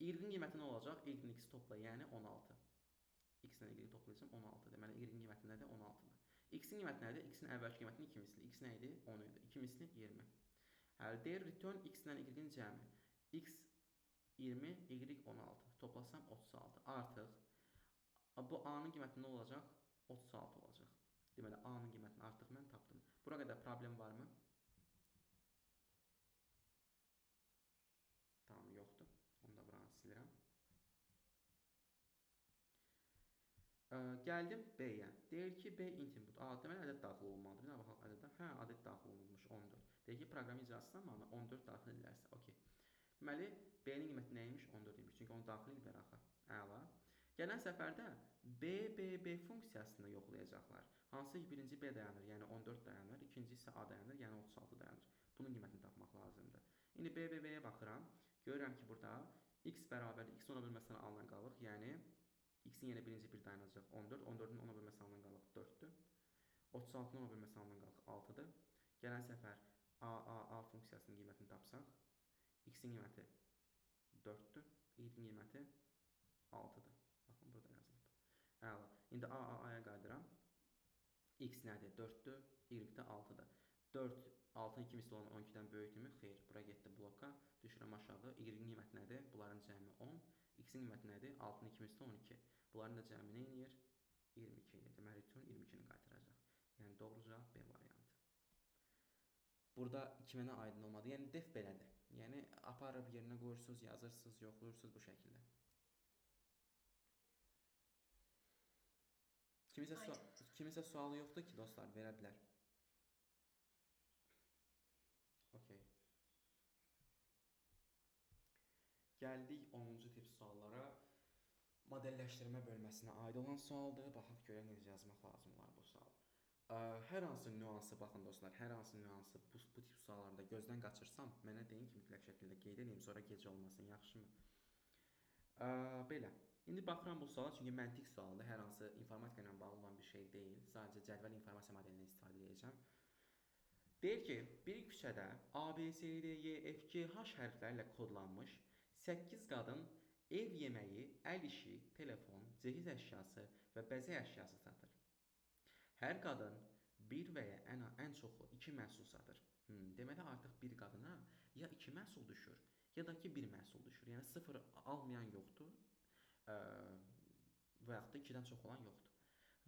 A: Y-in qiyməti nə olacaq? Y-in x topla, yəni 16. X-lə Y toplayacağım 16. Deməli Y-in qiyməti nədir? 16-dır. X-in qiyməti nədir? X-in əvvəlki qiymətinin 2 misli. X nə idi? 10 idi. 2 misli 20. Hələ deyir return X-lə Y-in cəmi. X 20, Y 16. Toplasam 36. Artıq bu A-nın qiyməti nə olacaq? 36 olacaq. Deməli A-nın qiymətini artıq mən tapdım. Bura qədər problem varmı? Tamam, yoxdur. Onu da buranı silirəm. Gəldim B-yə. Deyir ki, B int input. Deməli ədəd daxil olmalıdır. Bir daha baxaq ədədə. Hə, ədəd daxil olunmuş 14. Deyir ki, proqram icrası zamanı 14 daxil edilərsə. Okey. Deməli B-nin qiyməti nəymiş? 14 imiş. Çünki onu daxil ediblər axı. Əla. Gələn səfərdə B funksiyasını yoxlayacaqlar. Hansı ki, birinci B dayanır, yəni 14 dayanır. İkinci isə A dayanır, yəni 36 dayanır. Bunun qiymətini tapmaq lazımdır. İndi B-yə baxıram. Görürəm ki, burada x bərabər x ona bölməsindən alınan qalıq. Yəni x-in yenə birinci bir dayanacaq 14. 14-ün ona bölməsindən alınan qalıq 4-dür. 36-nın ona bölməsindən alınan qalıq 6-dır. Gələn səfər A funksiyasının qiymətini tapsaq, x-in qiyməti 4-dür. Y-in qiyməti 6-dır. Baxın, burada yazılıb. Əla. İndi A-ya qayıdıram. X nədir? 4-dür. Y-də 6-dır. 4, 6-nın 2 misli olan 12-dən böyükdürmü? Xeyr. Bura getdi bloka. Düşürəm aşağı. Y-in qiyməti nədir? Bunların cəmi 10. X-in qiyməti nədir? 6-nın 2 misli 12. Bunların da cəmi nə edir? 22 edir. Deməli, return 22-ni qaytaracaq. Yəni, doğru cavab B variantı. Burada kimənə aydın olmadı. Yəni, def belədir. Yəni, aparıb yerinə qoyursunuz, yazırsınız, yoxluyursunuz bu şəkildə. Kimisə sualı yoxdur ki, dostlar, verə bilər. Okey. Gəldik 10-cu tip suallara. Modelləşdirmə bölməsinə aid olan sualdır. Baxaq görə necə yazmaq lazım olar bu sual. Hər hansı nüansı, baxın dostlar, hər hansı nüansı bu tip suallarda gözdən qaçırsam, mənə deyin ki, mütləq şəkildə qeyd edeyim, sonra gecə olmasın, yaxşımı? Belə. İndi baxıram bu suala, çünki məntiq sualdır, hər hansı informatika ilə bağlı olan bir şey deyil. Sadəcə cədvəl informasiya modelindən istifadə edəcəm. Deyir ki, bir küçədə A, B, C, D, Y, F, G, H hərflərlə kodlanmış 8 qadın ev yeməyi, əl işi, telefon, cehiz əşyası və bəzək əşyası satır. Hər qadın bir və ya ən çoxu 2 məhsul satır. Deməli, artıq bir qadına ya 2 məhsul düşür, ya da ki 1 məhsul düşür. Yəni, 0 almayan yoxdur və yaxud da 2-dən çox olan yoxdur.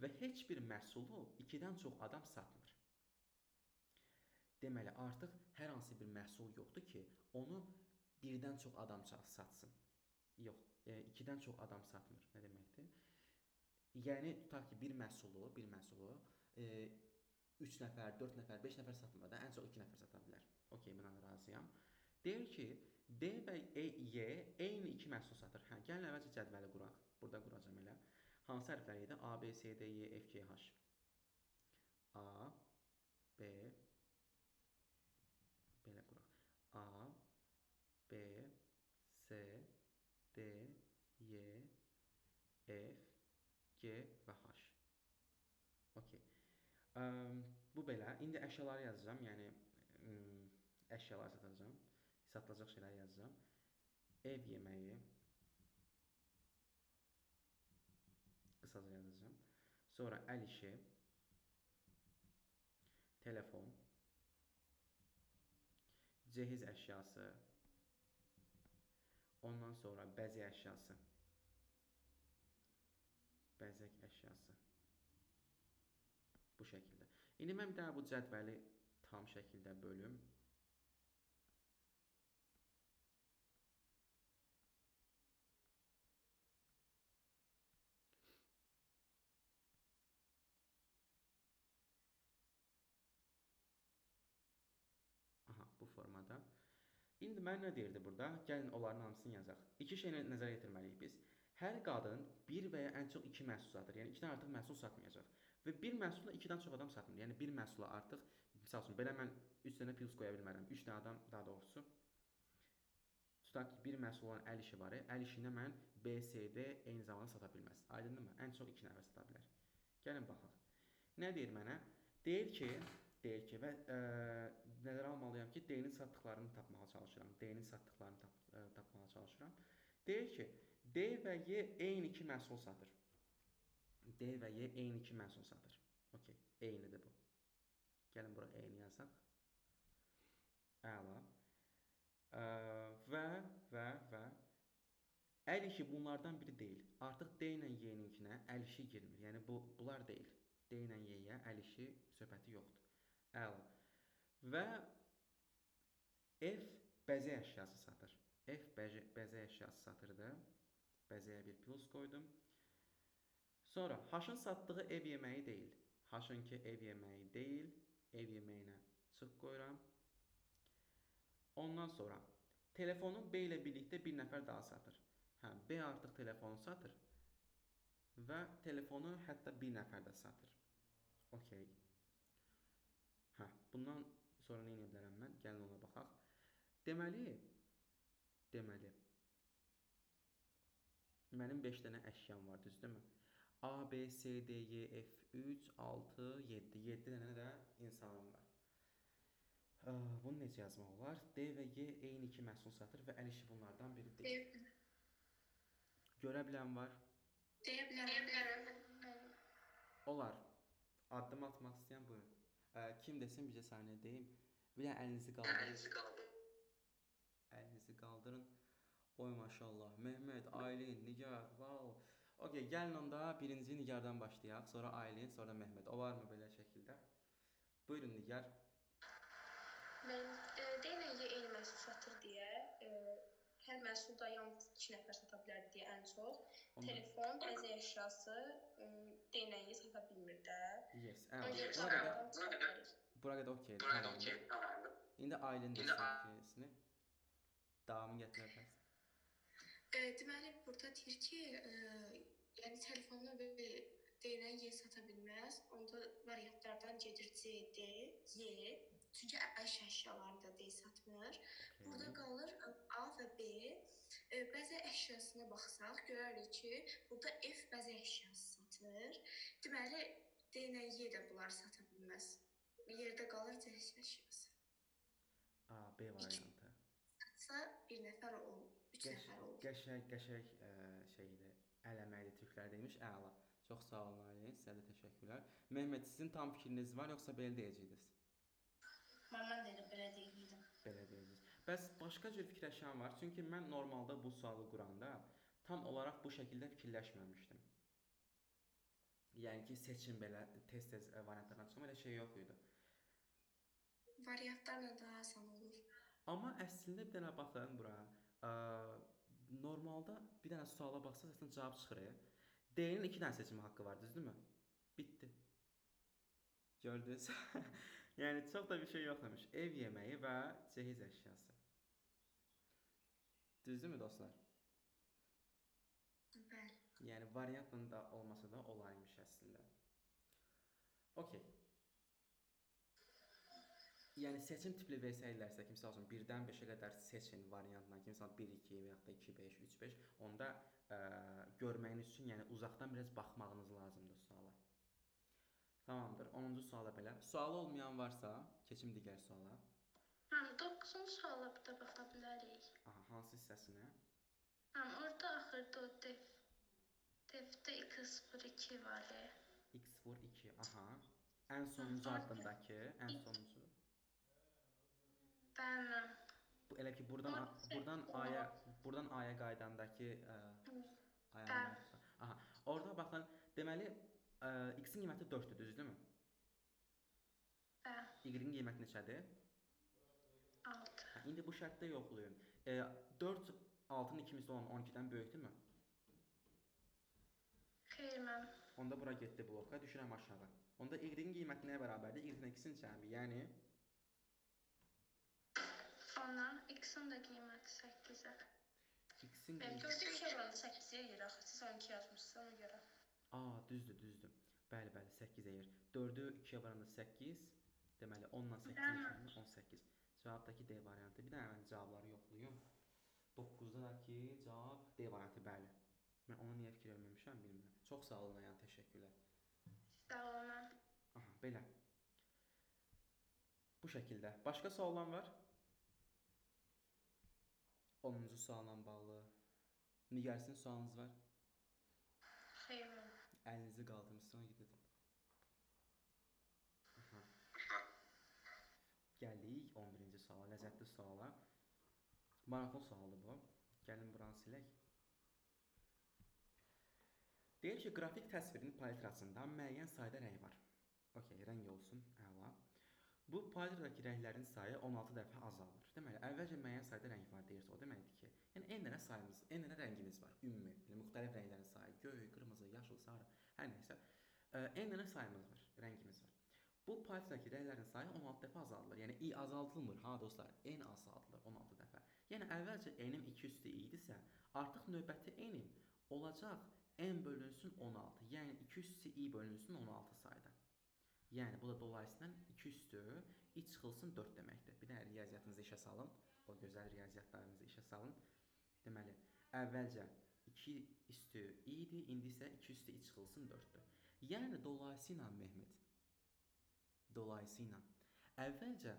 A: Və heç bir məhsulu 2-dən çox adam satmır. Deməli, artıq hər hansı bir məhsul yoxdur ki, onu 1-dən çox adam satsın. Yox, 2-dən çox adam satmır. Nə deməkdir? Yəni tutaq ki, bir məhsulu 3 nəfər, 4 nəfər, 5 nəfər satmır da, ən çox 2 nəfər sata bilər. Okay, buna razıyam. Deyir ki, D və Y eyni 2 məhsul satır. Hə, gəlin əvvəlcə cədvəli quraq. Burada quracağam elə. Hansı hərflər idi? A, B, C, D, Y, F, G, H. A, B, belə quraq. A, B, C, D, Y, F, G və H. Okay. Bu belə. İndi əşyaları yazacağam. Yəni əşyaları satacağam. Satılacaq şeyləri yazacağım. Ev yeməyi qısaca yazacağam. Sonra əl işi, telefon, cehiz əşyası, ondan sonra bəzək əşyası, bəzək əşyası. Bu şəkildə. İndi mən bir daha bu cədvəli tam şəkildə bölüm. Aha, bu formada. İndi mən nə deyirdi burada? Gəlin onların hamısını yazaq. İki şeyi nəzərə yetirməliyik biz. Hər qadın bir və ya ən çox 2 məhsul satır. Yəni 2-dən artıq məhsul satmayacaq. Və bir məhsulla 2-dən çox adam satmır. Yəni bir məhsula artıq, misal üçün, belə mən 3 dənə pils qoya bilmərəm. 3 dənə adam, daha doğrusu. Tutaq ki, bir məhsul olan əl işi var. Əl işini mən B, C, D eyni zamanda sata bilməz. Aydındırmı? Ən çox 2 nəfər sata bilər. Gəlin baxaq. Nə deyir mənə? Deyir ki və nəzərə almalıyam ki, D-nin satdıqlarını tapmağa çalışıram. D-nin satdıqlarını tapmağa çalışıram. Deyir ki, D və Y eyni 2 məhsul satır. D və Y eyni 2 məhsul satır. Okay, eynidir bu. Gəlin bura eyni yazaq. Əla. Və əl işi bunlardan biri deyil. Artıq D ilə Y-ninkinə əl işi girmir. Yəni bunlar deyil. D ilə Y-yə əl işi söhbəti yoxdur. Əla. Və F bəzək əşyası satır. F bəzək əşyası satırdı. Bəzəyə bir plus qoydum. Sonra H-ın satdığı ev yeməyi deyil. H-ınki ev yeməyi deyil. Ev yeməyinə çıx qoyuram. Ondan sonra telefonu B ilə birlikdə bir nəfər daha satır. Hə, B artıq telefonu satır. Və telefonu hətta bir nəfər də satır. Okay. Hə, bundan sonra nə edə bilərəm mən? Gəlin ona baxaq. Deməli, mənim 5 dənə əşyam var, düzdürmü? A, B, C, D, Y, F, 3, 6, 7. 7 dənə də insanım var. Bunu necə yazmaq olar? D və Y eyni 2 məhsul satır və əl işi bunlardan biri deyil. Görə bilən var?
G: Deyə bilərəm.
A: Olar. Addım atmaq istəyən buyurun. Kim desin bircə saniyə deyim. Bir də əlinizi qaldırın. Əlinizi qaldırın. Oy maşallah. Mehmet, Aylin, Nigar, wow. Okay, gəlin onda birinci Nigardan başlayaq. Sonra Aylin, sonra da Mehmet. Olar mı belə şəkildə? Buyurun Nigar.
F: Mən D ilə Y eyni məhsul satır deyə, hər məhsulda yalnız 2 nəfər sata bilər deyə ən çox. Telefon, bəzək əşyası D ilə Y sata bilmir də.
A: Yes. Bura qədər okey. Tamamdır. İndi Aylin desin ki, davamı gətirə bilərsən.
E: Deməli, burada deyir ki, yəni telefonla D ilə Y sata bilməz. Onda variantlardan gedir C, D, Y. Çünki əşyaları da D satmır. Burada qalır A və B. Bəzək əşyasına baxsaq, görərik ki, burada F bəzək əşyası satır. Deməli, D ilə Y də bunları sata bilməz. Yerdə qalır C əşyası.
A: A, B variantı.
E: Satsa bir nəfər olur, 3 nəfər olur.
A: Qəşəng şeydir, ələməkli türklər demiş, əla. Çox sağ olun Aylin, sizə də təşəkkürlər. Mehmet, sizin tam fikriniz var, yoxsa belə deyəcəydiniz?
D: Mən də belə deyirdim.
A: Belə deyəcəksiniz. Bəs başqa cür fikirləşən var. Çünki mən normalda bu sualı quranda tam olaraq bu şəkildə fikirləşməmişdim. Yəni ki, seçim belə tez-tez variantlardan çıxma, elə şey yox idi.
E: Variantlarla daha asan olur.
A: Amma əslində bir dənə baxın bura. Normalda bir dənə suala baxsaq, əslində cavab çıxır. D-nin 2 dənə seçim haqqı var, düzdürmü? Bitdi. Gördünüz? Yəni çox da bir şey yoxmuş. Ev yeməyi və cehiz əşyası. Düzdürmü dostlar?
E: Bəli.
A: Yəni variantla da olmasa da olarmış əslində. Okey. Yəni seçim tipli versəydilərsə, kimsə olsun 1-dən 5-ə qədər seçin variantla, kimsə 1 2 və ya da 2 5 3 5, onda görməyiniz üçün, yəni uzaqdan biraz baxmağınız lazımdır suala. Tamamdır. 10-cu suala belə. Sualı olmayan varsa, keçim digər suala.
F: 9-cu suala bir də baxa bilərik.
A: Aha, hansı hissəsinə?
F: Orada axırda o defdə x02 var.
A: X vur 2. Aha. Ən sonuncu addımdakı, ən sonuncu.
F: Bəli.
A: Bu elə ki buradan aya qaydandakı ayələr. Aha. Orada baxın, deməli x-in qiyməti 4-dür, düzdürmü?
F: Bəli.
A: Y-in qiyməti neçədir?
F: 6.
A: İndi bu şərtdə yoxlayın. 4 6-nın ikimizdə olan 12-dən böyükdürmü?
F: Xeyr, mən.
A: Onda bura getdi bloka, düşürəm aşağı. Onda y-in qiyməti nəyə bərabərdir? Y-in x-in cəmi, yəni
F: Ona x-in də qiyməti 8-ə.
A: x-in
F: Mən
A: qiyməti...
F: gördüm ki, oranı 8-ə yeyir axı. Siz 12 yazmışsınız ona görə.
A: Düzdür. Bəli, 8 əyir. 4-ü 2-yə varanda 8, deməli 10-la 8-in 18. Cavabdakı D variantı. Bir də mən cavabları yoxlayım. 9-dakı cavab D variantı, bəli. Mən ona niyə fikir verməmişəm, bilmirəm. Çox sağ olun, yəni təşəkkürlər.
F: Sağ olun.
A: Aha, belə. Bu şəkildə. Başqa suallar var? 10-cu sualla bağlı. Nigarsın sualınız var?
F: Xeyr, mən.
A: Əlinizi qaldırmışsınız, gidelim. Gəldik 11-ci suala, ləzzətli suala. Maraqlı sualdır bu. Gəlin buranı silək. Deyir ki, qrafik təsvirin palitrasında müəyyən sayda rəng var. Okey, rəng olsun, əla. Bu palitradakı rənglərin sayı 16 dəfə azalır. Deməli, əvvəlcə müəyyən sayda rəng var deyirsə, o deməkdir ki, yəni n dənə rəngimiz var, ümumi, müxtəlif rənglərin sayı, göy, qırmızı, yaşıl, sarı, hər nəysə, n dənə sayımız var, rəngimiz var. Bu palitradakı rənglərin sayı 16 dəfə azaldılır. Yəni i azaldılmır, ha dostlar, n azaldılır 16 dəfə. Yəni əvvəlcə n-im 2 üstü i-dirsə, artıq növbəti n-im olacaq n bölünsün 16. Yəni 2 üstü i bölünsün 16 sayda. Yəni bu da dolayısıyla 2 üstü i çıxılsın 4 deməkdir. Bir dənə riyaziyyatınızı işə salın. O gözəl riyaziyyatlarınızı işə salın. Deməli, əvvəlcə 2 üstü i idi, indi isə 2 üstü i çıxılsın 4-dür. Yəni dolayısıyla Mehmet, dolayısıyla əvvəlcə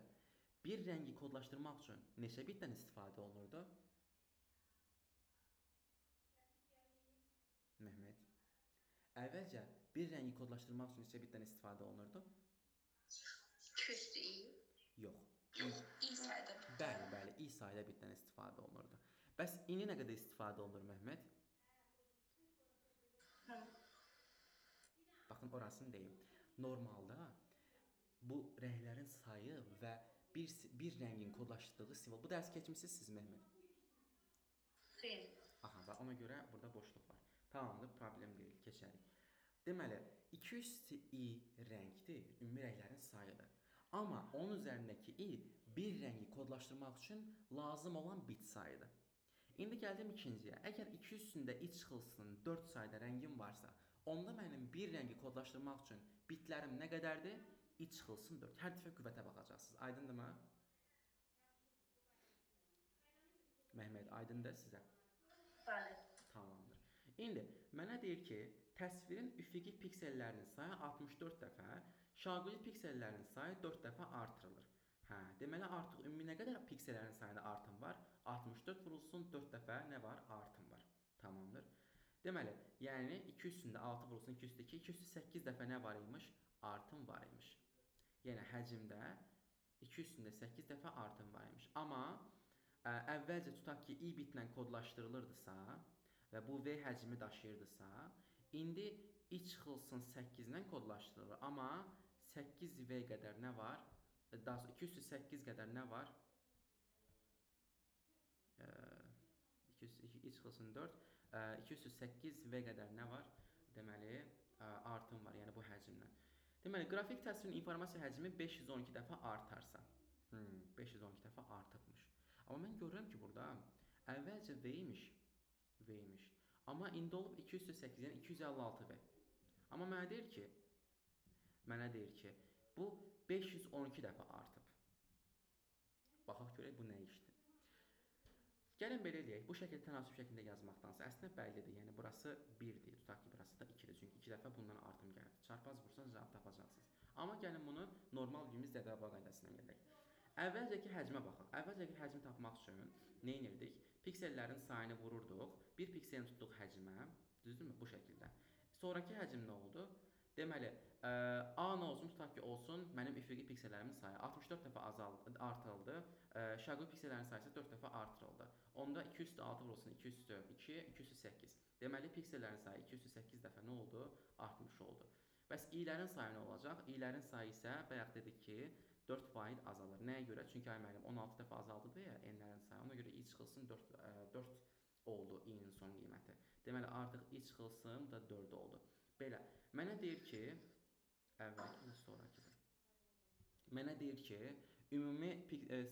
A: bir rəngi kodlaşdırmaq üçün neçə bitdən istifadə olunurdu? Mehmet, əvvəlcə bir rəngi kodlaşdırmaq üçün neçə bitdən istifadə olunurdu?
F: 2 üstü i.
A: Yox.
F: i sayda bitdən.
A: Bəli, i sayda bitdən istifadə olunurdu. Bəs indi nə qədər istifadə olunur Mehmet? Baxın, orasını deyim. Normalda bu rənglərin sayı və bir rəngin kodlaşdırdığı simvol. Bu dərs keçmişsiniz siz Mehmet?
F: Xeyr.
A: Aha, və ona görə burada boşluq var. Tamamdır, problem deyil, keçərik. Deməli, 2 üstü i rəngdir, ümumi rənglərin sayıdır. Amma onun üzərindəki i bir rəngi kodlaşdırmaq üçün lazım olan bit sayıdır. İndi gəldim ikinciyə. Əgər 2 üstündə i çıxılsın 4 sayda rəngim varsa, onda mənim bir rəngi kodlaşdırmaq üçün bitlərim nə qədərdir? I çıxılsın 4. Hər dəfə qüvvətə baxacaqsınız. Aydındırmı? Mehmet, aydındır sizə?
F: Bəli.
A: Tamamdır. İndi mənə deyir ki, təsvirin üfüqi piksellərinin sayı 64 dəfə, şaquli piksellərinin sayı 4 dəfə artırılır. Deməli artıq ümumi nə qədər piksellərin sayında artım var? 64 vurulsun 4 dəfə nə var? Artım var. Tamamdır. Deməli, yəni 2 üstündə 6 vurulsun 2 üstü 2, 2 üstü 8 dəfə nə var imiş? Artım var imiş. Yəni həcmdə 2 üstündə 8 dəfə artım var imiş. Amma əvvəlcə tutaq ki, i bitlə kodlaşdırılırdısa və bu v həcmi daşıyırdısa, indi i çıxılsın 8-dən kodlaşdırılır. Amma 8v qədər nə var? Daha sonra 2 üstü 8 qədər nə var? 2 üstü 2 i çıxılsın 4. 2 üstü 8v qədər nə var? deməli, artım var, yəni bu həcmdən. Deməli, qrafik təsvirin informasiya həcmi 512 dəfə artarsa, 512 dəfə artıbmış. Amma mən görürəm ki, burada əvvəlcə V imiş, amma indi olub 208, yəni 256 V. Amma mənə deyir ki, bu 512 dəfə artıb. Baxaq görək bu nə işdir. Gəlin belə eləyək, bu şəkildə tənasüb şəklində yazmaqdansa, əslində bəllidir, yəni burası 1-dir, tutaq ki, burası da 2-dir, çünki 2 dəfə bundan artım gəldi. Çarpaz vursanız cavab tapacaqsınız. Amma gəlin bunu normal bildiğimiz ZDA qaydasından gələk. Əvvəlcəki həcmə baxaq. Əvvəlcəki həcmi tapmaq üçün nə edirdik? Piksellərin sayını vururduq, bir pikselin tutduq həcmə, düzdürmü? Bu şəkildə. Sonraki həcm nə oldu? Deməli, A nə olsun, tutaq ki, olsun mənim üfüqi piksellərimin sayı 64 dəfə artırıldı, şaqli piksellərin sayısı 4 dəfə artırıldı. Onda 2 üstü 6 vurulsun 2 üstü 2, 2 üstü 8. Deməli, piksellərin sayı 2 üstü 8 dəfə nə oldu? Artmış oldu. Bəs i'lərin sayı nə olacaq? i'lərin sayı isə bayaq dedik ki, 4% azalır. Nəyə görə? Çünki ay müəllim 16 dəfə azaldı deyə n'lərin sayı. Ona görə i çıxılsın 4 oldu i'nin son qiyməti. Deməli, artıq i çıxılsın da 4 oldu. Belə, mənə deyir ki, əvvəlki və sonrakidir. Mənə deyir ki, ümumi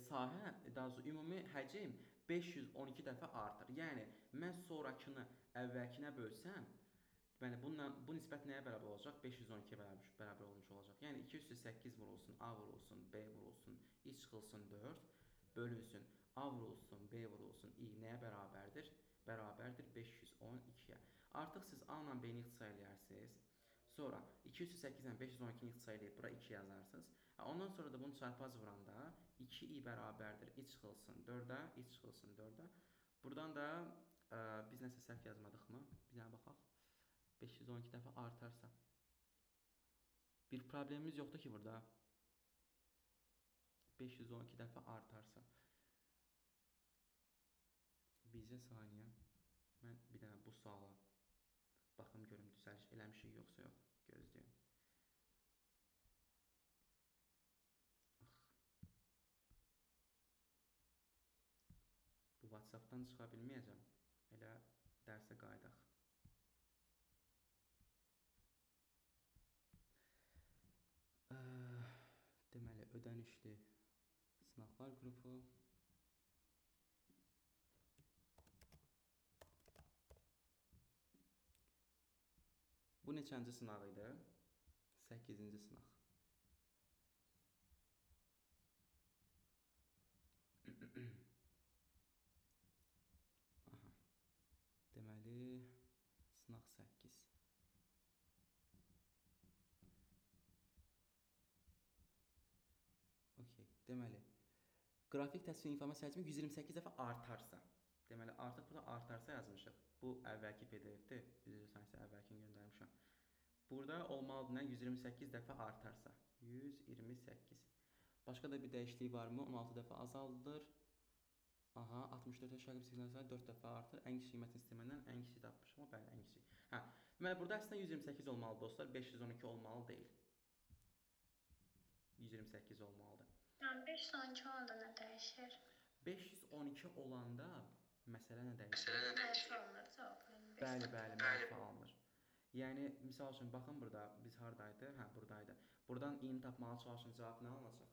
A: sahə, daha doğrusu ümumi həcm 512 dəfə artır. Yəni, mən sonrakını əvvəlkinə bölsəm, deməli, bu nisbət nəyə bərabər olacaq? 512-yə bərabər olmuş olacaq. Yəni, 2 üstü 8 vurulsun, A vurulsun, B vurulsun, i çıxılsın 4, bölünsün, A vurulsun, B vurulsun, i nəyə bərabərdir? Bərabərdir 512-yə. Artıq siz A ilə B-ni ixtisar eləyərsiniz. Sonra 208 ilə 512-ni ixtisar eləyib bura 2 yazarsınız. Ondan sonra da bunu çarpaz vuranda 2i bərabərdir i çıxılsın 4-ə, i çıxılsın 4-ə. Buradan da biz nəsə səhv yazmadıqmı? Bir dənə baxaq. 512 dəfə artarsa. Bir problemimiz yoxdur ki burada. 512 dəfə artarsa. Bizə saniyə. Mən bir dənə bu suala baxım görüm düzəliş eləmişik yoxsa yox. Gözləyin. Bu WhatsApp-dan çıxa bilməyəcəm. Elə dərsə qayıdaq. Deməli, ödənişli sınaqlar qrupu. Bu neçənci sınaq idi? 8-ci sınaq. Aha. Deməli, sınaq 8. Okey. Deməli, qrafik təsvir informasiya həcmi 128 dəfə artarsa. Deməli, artıq burada artarsa yazmışıq. Bu əvvəlki PDF-dir. Üzrsansə əvvəlkini göndərmişəm. Burada olmalıdır nə? 128 dəfə artarsa. 128. Başqa da bir dəyişiklik varmı? 16 dəfə azaldır. Aha, 64 şaqib siqnallar 4 dəfə artır. Ən kiçik qiymətini istəməndən ən kiçik tapmışam. Bəli, ən kiçik. Hə. Deməli, burada əslində 128 olmalı dostlar. 512 olmalı deyil. 128 olmalıdır.
B: Yəni 512 olanda nə dəyişir?
A: 512 olanda məsələ nə dəyişir?
B: Mənfi alınır cavab.
A: Bəli, mənfi alınır. Yəni, misal üçün, baxın burada, biz haradaydı? Hə, buradaydı. Buradan i'ni tapmağa çalışın, cavab nə alınacaq?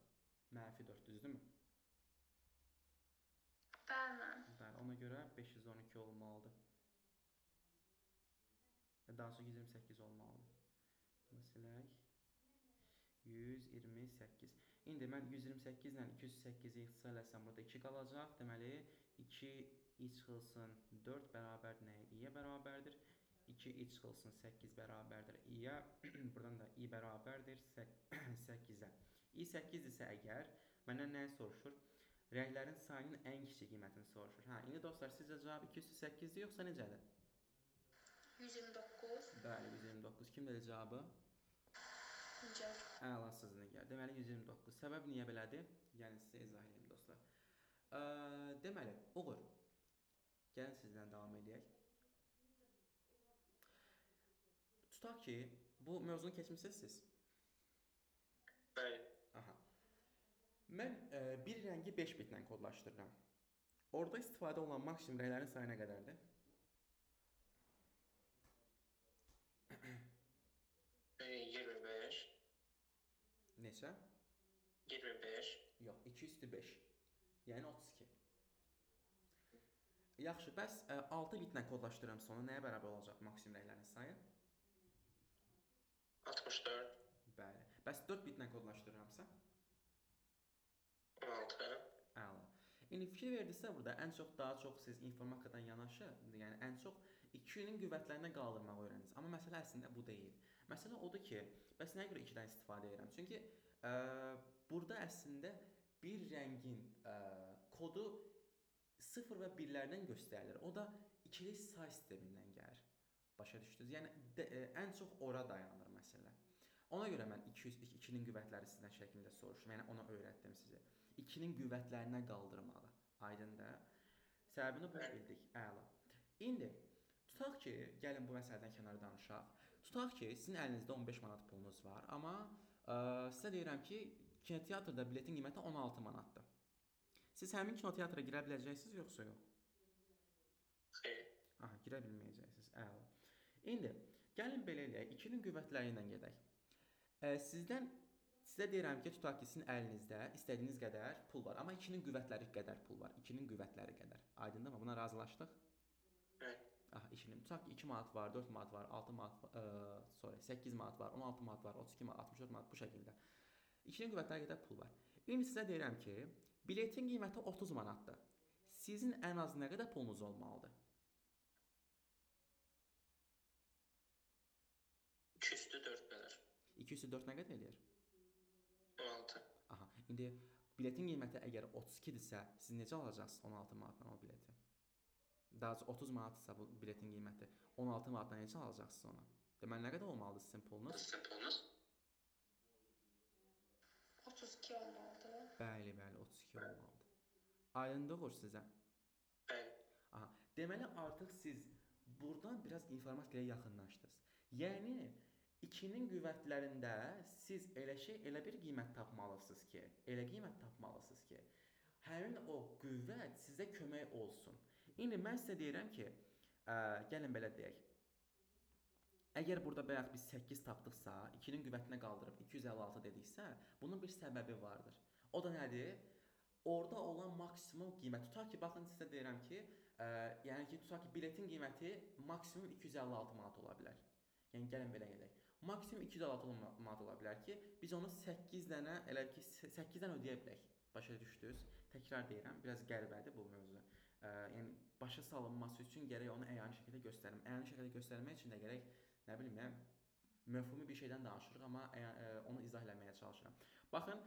A: Mənfi 4, düzdürmü?
B: Bəli.
A: Bəli, ona görə 512 olmalıdır. Daha sonra 128 olmalıdır. Bunu silək. 128. İndi mən 128 ilə 208-i ixtisar eləsəm, burada 2 qalacaq. Deməli, 2 i çıxılsın 4 bərabər nəyə? i-yə bərabərdir. 2 i çıxılsın 8 bərabərdir i-yə. Buradan da i bərabərdir 8-ə. i 8 isə əgər məndən nəyə soruşur? Rənglərin sayının ən kiçik qiymətini soruşur. Hə, indi dostlar, sizcə cavab 208-dir yoxsa necədir?
F: 129.
A: Bəli, 129. Kim dedi cavabı?
F: Nigar.
A: Əlasız Nigar. Deməli 129. Səbəb niyə belədir? Yəni sizə izah edeyim dostlar. Deməli, Uğur. Gəlin sizdən davam edək. Tutaq ki, bu mövzunu keçmisiniz siz?
C: Bəli.
A: Aha. Mən bir rəngi 5 bitlə kodlaşdırıram. Orada istifadə olunan maksimum rənglərin sayı nə qədərdir?
C: 25.
A: Neçə?
C: 25.
A: Yox, 2 üstü 5. Yəni 32. Yaxşı, bəs 6 bitlə kodlaşdırıram sonra nəyə bərabər olacaq maksimum rənglərin sayı?
C: 64.
A: Bəli. Bəs 4 bitlə kodlaşdırıramsa?
C: 16.
A: Əla. İndi fikir verdinizsə burada daha çox siz informatikadan yanaşı, yəni ən çox 2-nin qüvvətlərinə qaldırmağı öyrəndiniz. Amma məsələ əslində bu deyil. Məsələ odur ki, bəs nəyə görə 2-dən istifadə edirəm? Çünki burada əslində bir rəngin kodu 0 və 1-lərdən göstərilir. O da ikili say sistemindən gəlir. Başa düşdünüz? Yəni ən çox ora dayanır məsələ. Ona görə mən 2-nin qüvvətləri sizdən şəklində soruşdum. Yəni ona öyrətdim sizə. 2-nin qüvvətlərinə qaldırmağı. Aydındır? Səbəbini bunu bildik. Əla. İndi tutaq ki, gəlin bu məsələdən kənara danışaq. Tutaq ki, sizin əlinizdə 15 manat pulunuz var, amma sizə deyirəm ki, kinoteatrda biletin qiyməti 16 manatdır. Siz həmin kinoteatra girə biləcəksiniz yoxsa yox?
C: Xeyr.
A: Aha, girə bilməyəcəksiniz. Əla. İndi gəlin belə eləyək, 2-nin qüvvətləri ilə gedək. Sizə deyirəm ki, tutaq ki, sizin əlinizdə istədiyiniz qədər pul var, amma 2-nin qüvvətləri qədər pul var. 2-nin qüvvətləri qədər. Aydındır mı? Buna razılaşdıq?
C: Evet.
A: Aha, tutaq ki, 2 manat var, 4 manat var, 6 manat, 8 manat var, 16 manat var, 32 manat, 64 manat bu şəkildə. 2-nin qüvvətləri qədər pul var. İndi sizə deyirəm ki, biletin qiyməti 30 manatdır. Sizin ən az nə qədər pulunuz olmalıdır?
C: 2 üstü 4 qədər.
A: 2 üstü 4 nə qədər eləyir?
C: 16.
A: Aha, indi biletin qiyməti əgər 32-dirsə, siz necə alacaqsınız 16 manatdan o bileti? Daha çox 30 manatdırsa bu biletin qiyməti, 16 manatdan necə alacaqsınız onu? Deməli, nə qədər olmalıdır sizin pulunuz?
C: Sizin pulunuz?
F: 32 olmalıdır.
A: Bəli, 32 olmalıdır. Aydındır olur sizə?
C: Bəli.
A: Aha, deməli artıq siz buradan biraz informatikaya yaxınlaşdınız. Yəni 2-nin qüvvətlərində siz elə bir qiymət tapmalısınız ki, həmin o qüvvət sizə kömək olsun. İndi mən sizə deyirəm ki, gəlin belə deyək. Əgər burada bayaq biz 8 tapdıqsa, 2-nin qüvvətinə qaldırıb 256 dediksə, bunun bir səbəbi vardır. O da nədir? Orada olan maksimum qiymət. Tutaq ki, baxın sizə deyirəm ki, yəni ki, tutaq ki, biletin qiyməti maksimum 256 manat ola bilər. Yəni gəlin belə gedək. Maksimum 256 manat ola bilər ki, biz onu 8-dən ödəyə bilək. Başa düşdünüz? Təkrar deyirəm, biraz qəribədir bu mövzu. Yəni başa salınması üçün gərək onu əyani şəkildə göstərim. Əyani şəkildə göstərmək üçün də gərək, nə bilim, məfhumi bir şeydən danışırıq, amma onu izah eləməyə çalışıram. Baxın,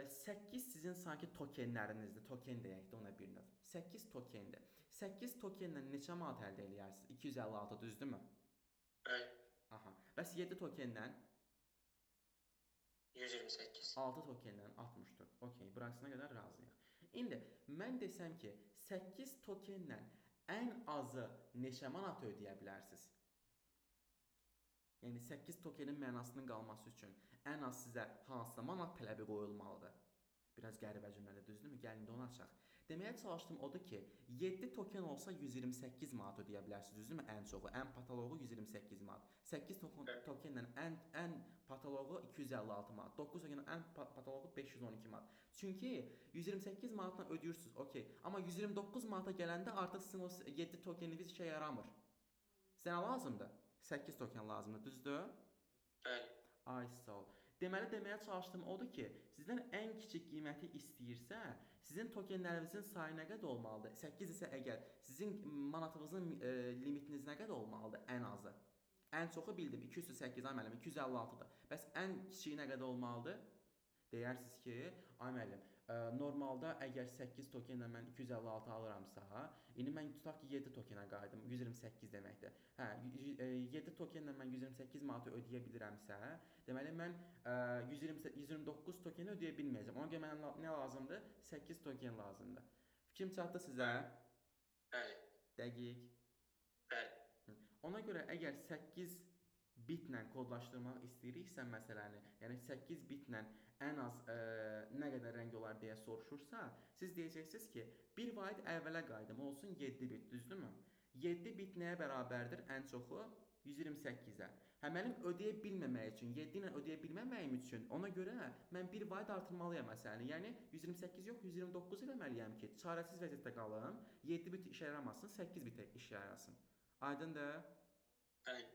A: 8 sizin sanki tokenlərinizdir. Token deyək də ona bir növ. 8 tokendir. 8 tokenlə neçə manat əldə eləyərsiniz? 256, düzdürmü?
C: Bəli.
A: Aha. Bəs 7 tokenlə
C: 128.
A: 6 tokenlə 64. Okey, burasına qədər razıyıq. İndi mən desəm ki, 8 tokenlə ən azı neçə manat ödəyə bilərsiniz? Yəni 8 tokenin mənasının qalması üçün ən az sizə hansı manat tələbi qoyulmalıdır? Biraz qəribə cümlədir, düzdürmü? Gəlin də onu açaq. Deməyə çalışdım odur ki, 7 token olsa 128 manat ödəyə bilərsiniz, düzdürmü? Ən çoxu, ən patoloqu 128 manat. 8 tokenlə ən patoloqu 256 manat. 9 tokenlə ən patoloqu 512 manat. Çünki 128 manatla ödəyirsiniz, okey. Amma 129 manata gələndə artıq sizin o 7 tokeniniz işə yaramır. Sənə lazımdır? 8 token lazımdır, düzdür?
C: Bəli.
A: Ay sağ ol. Deməli, deməyə çalışdığım odur ki, sizdən ən kiçik qiyməti istəyirsə, sizin tokenlərinizin sayı nə qədər olmalıdır? 8 isə əgər sizin manatınızın limitiniz nə qədər olmalıdır ən azı? Ən çoxu bildim, 208, ay müəllim, 256-dır. Bəs ən kiçiyi nə qədər olmalıdır? Deyərsiniz ki, ay müəllim, normalda əgər 8 tokenlə mən 256 alıramsa, indi mən tutaq ki 7 tokenə qayıdım, 128 deməkdir. Hə, 7 tokenlə mən 128 manatı ödəyə bilirəmsə, deməli mən 129 tokeni ödəyə bilməyəcəm. Ona görə mənə nə lazımdır? 8 token lazımdır. Fikrim çatdı sizə?
C: Bəli.
A: Dəqiq.
C: Bəli.
A: Ona görə əgər 8 bitlə kodlaşdırmaq istəyiriksə məsələni, yəni 8 bitlə ən az nə qədər rəng olar deyə soruşursa, siz deyəcəksiniz ki, bir vahid əvvələ qayıdım, olsun 7 bit, düzdürmü? 7 bit nəyə bərabərdir? Ən çoxu 128-ə. Hə mənim ödəyə bilməmək üçün, 7 ilə ödəyə bilməməyim üçün ona görə mən 1 vaid artırmalıyam məsələni. Yəni 128 yox, 129 eləməliyəm ki, çarəsiz vəziyyətdə qalım, 7 bit işə yaramasın, 8 bit işə yarasın. Aydındır?
C: Bəli.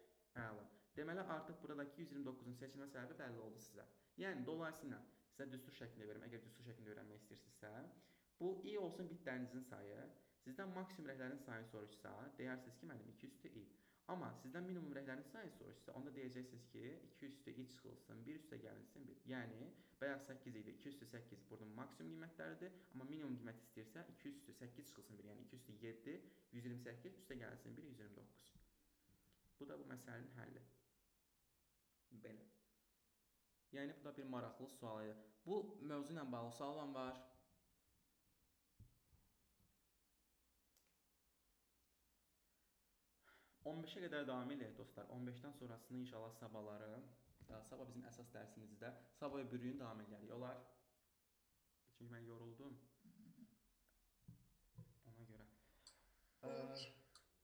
A: Əla. Deməli artıq buradakı 129-un seçilmə səbəbi bəlli oldu sizə. Yəni dolayısıyla sizə düstur şəklində verim. Əgər düstur şəklində öyrənmək istəyirsinizsə, bu i olsun bitlərinizin sayı. Sizdən maksimum rəhlərin sayını soruşsa, deyərsiniz ki, mənim 2 üstü i. Amma sizdən minimum rəhlərin sayını soruşsa, onda deyəcəksiniz ki, 2 üstü i çıxılsın, 1 üstə gəlinsin 1. Yəni, bayaq 8 idi, 2 üstü 8 burada maksimum qiymətləridir. Amma minimum qiymət istəyirsə, 2 üstü 8 çıxılsın 1. Yəni, 2 üstü 7, 128, üstə gəlinsin 1, 129. Bu da bu məsələnin həlli. Belə. Yəni, bu da bir maraqlı sual idi. Bu mövzu ilə bağlı sual olan var. 15-ə qədər davam edək dostlar. 15-dən sonrasını inşallah sabahları, sabah bizim əsas dərsimizdə sabah öbürlüyün davam edərik. Olar? Çünki mən yoruldum. Ona görə.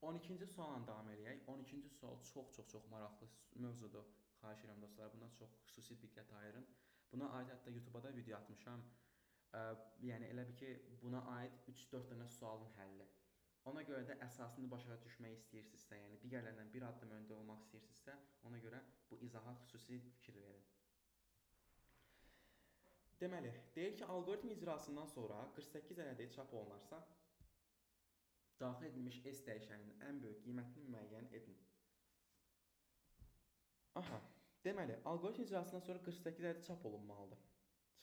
A: 12-ci sualla davam edək. 12-ci sual çox maraqlı mövzudur. Xahiş edirəm dostlar, buna çox xüsusi diqqət ayırın. Buna aid hətta YouTube-a da video atmışam. Yəni elə bir ki, buna aid 3-4 dənə sualın həlli. Ona görə də əsasını başa düşmək istəyirsinizsə, yəni digərlərindən bir addım öndə olmaq istəyirsinizsə, ona görə bu izaha xüsusi fikir verin. Deməli, deyir ki, alqoritm icrasından sonra 48 ədədi çap olunarsa, daxil edilmiş S dəyişəninin ən böyük qiymətini müəyyən edin. Aha, deməli, alqoritm icrasından sonra 48 ədədi çap olunmalıdır.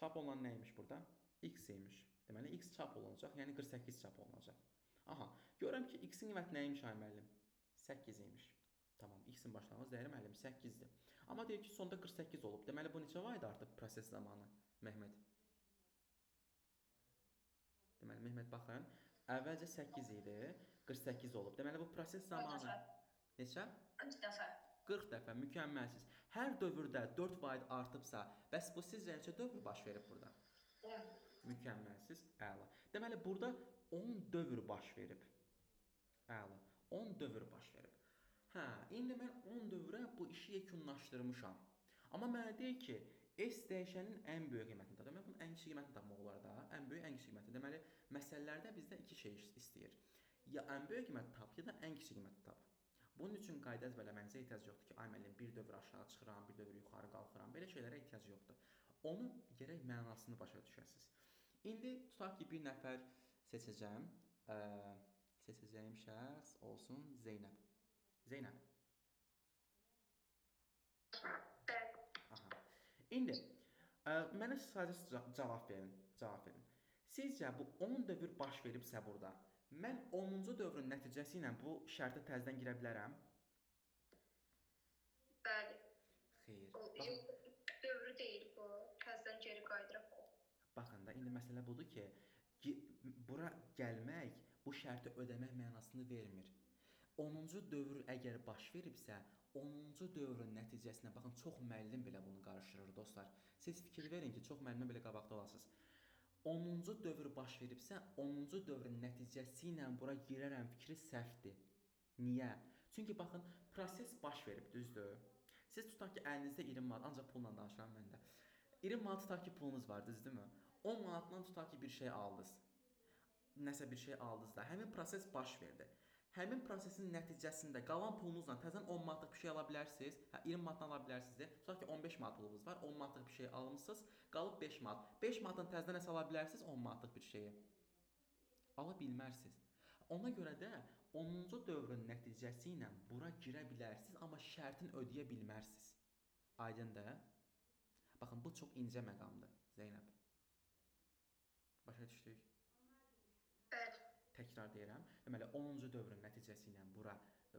A: Çap olunan nəymiş burada? X imiş. Deməli, X çap olunacaq, yəni 48 çap olunacaq. Aha, görürəm ki, X-in qiyməti nəymiş ay müəllim? 8 imiş. Tamam, X-in başlanğıc dəyəri müəllim 8-dir. Amma deyir ki, sonda 48 olub. Deməli, bu neçə vaid artıb proses zamanı? Mehmet. Deməli, Mehmet baxın, əvvəlcə 8 idi, 48 olub. Deməli, bu proses zamanı neçə?
D: 40 dəfə.
A: 40 dəfə, mükəmməlsiz. Hər dövrdə 4 vaid artıbsa, bəs bu sizcə neçə dövr baş verib burada?
D: 10.
A: Mükəmməlsiz, əla. Deməli, burada 10 dövr baş verib. Əla, 10 dövr baş verib. Hə, indi mən 10 dövrə bu işi yekunlaşdırmışam. Amma mənə deyir ki, S dəyişənin ən böyük qiymətini tapmaq. Deməli, bunun ən kiçik qiymətini tapmaq olar da. Ən böyük, ən kiçik qiymətini. Deməli, məsələlərdə bizdə iki şey istəyir. Ya ən böyük qiyməti tap, ya da ən kiçik qiyməti tap. Bunun üçün qayda əzbərləmənizə ehtiyac yoxdur ki, ay müəllim, bir dövr aşağı çıxıram, bir dövr yuxarı qalxıram. Belə şeylərə ehtiyac yoxdur. Onu gərək mənasını başa düşəsiniz. İndi tutaq ki, bir nəfər seçəcəm. Seçəcəyim şəxs olsun Zeynəb. Zeynəb. Aha. İndi mənə sadəcə cavab verin. Sizcə bu 10 dövr baş veribsə burada, mən 10-cu dövrün nəticəsi ilə bu şərtə təzədən girə bilərəm?
F: Bəli.
A: Xeyr.
F: Dövrü deyil bu. Təzədən geri qayıdıraq.
A: Baxın da, indi məsələ budur ki, bura gəlmək bu şərti ödəmək mənasını vermir. 10-cu dövr əgər baş veribsə, 10-cu dövrün nəticəsinə, baxın, çox müəllim belə bunu qarışdırır dostlar. Siz fikir verin ki, çox müəllimə belə qabaqda olasınız. 10-cu dövr baş veribsə, 10-cu dövrün nəticəsi ilə bura girərəm fikri səhvdir. Niyə? Çünki baxın, proses baş verib, düzdür? Siz tutaq ki, əlinizdə 20 manat, ancaq pulla danışıram mən də. 20 manat tutaq ki, pulunuz var, düzdürmü? 10 manatdan tutaq ki, bir şey aldınız. Nəsə bir şey aldınız da, həmin proses baş verdi. Həmin prosesin nəticəsində qalan pulunuzla təzən 10 manatlıq bir şey ala bilərsiniz. 20 manatdan ala bilərsiniz. Tutaq ki, 15 manat pulunuz var, 10 manatlıq bir şey almısınız, qalıb 5 manat. 5 manatdan təzədən nəsə ala bilərsiniz 10 manatlıq bir şeyi. Ala bilmərsiniz. Ona görə də 10-cu dövrün nəticəsi ilə bura girə bilərsiniz, amma şərtin ödəyə bilmərsiniz. Aydındır? Baxın, bu çox incə məqamdır, Zeynəb. Başa düşdük?
F: Bəli.
A: Təkrar deyirəm. Deməli, 10-cu dövrün nəticəsi ilə bura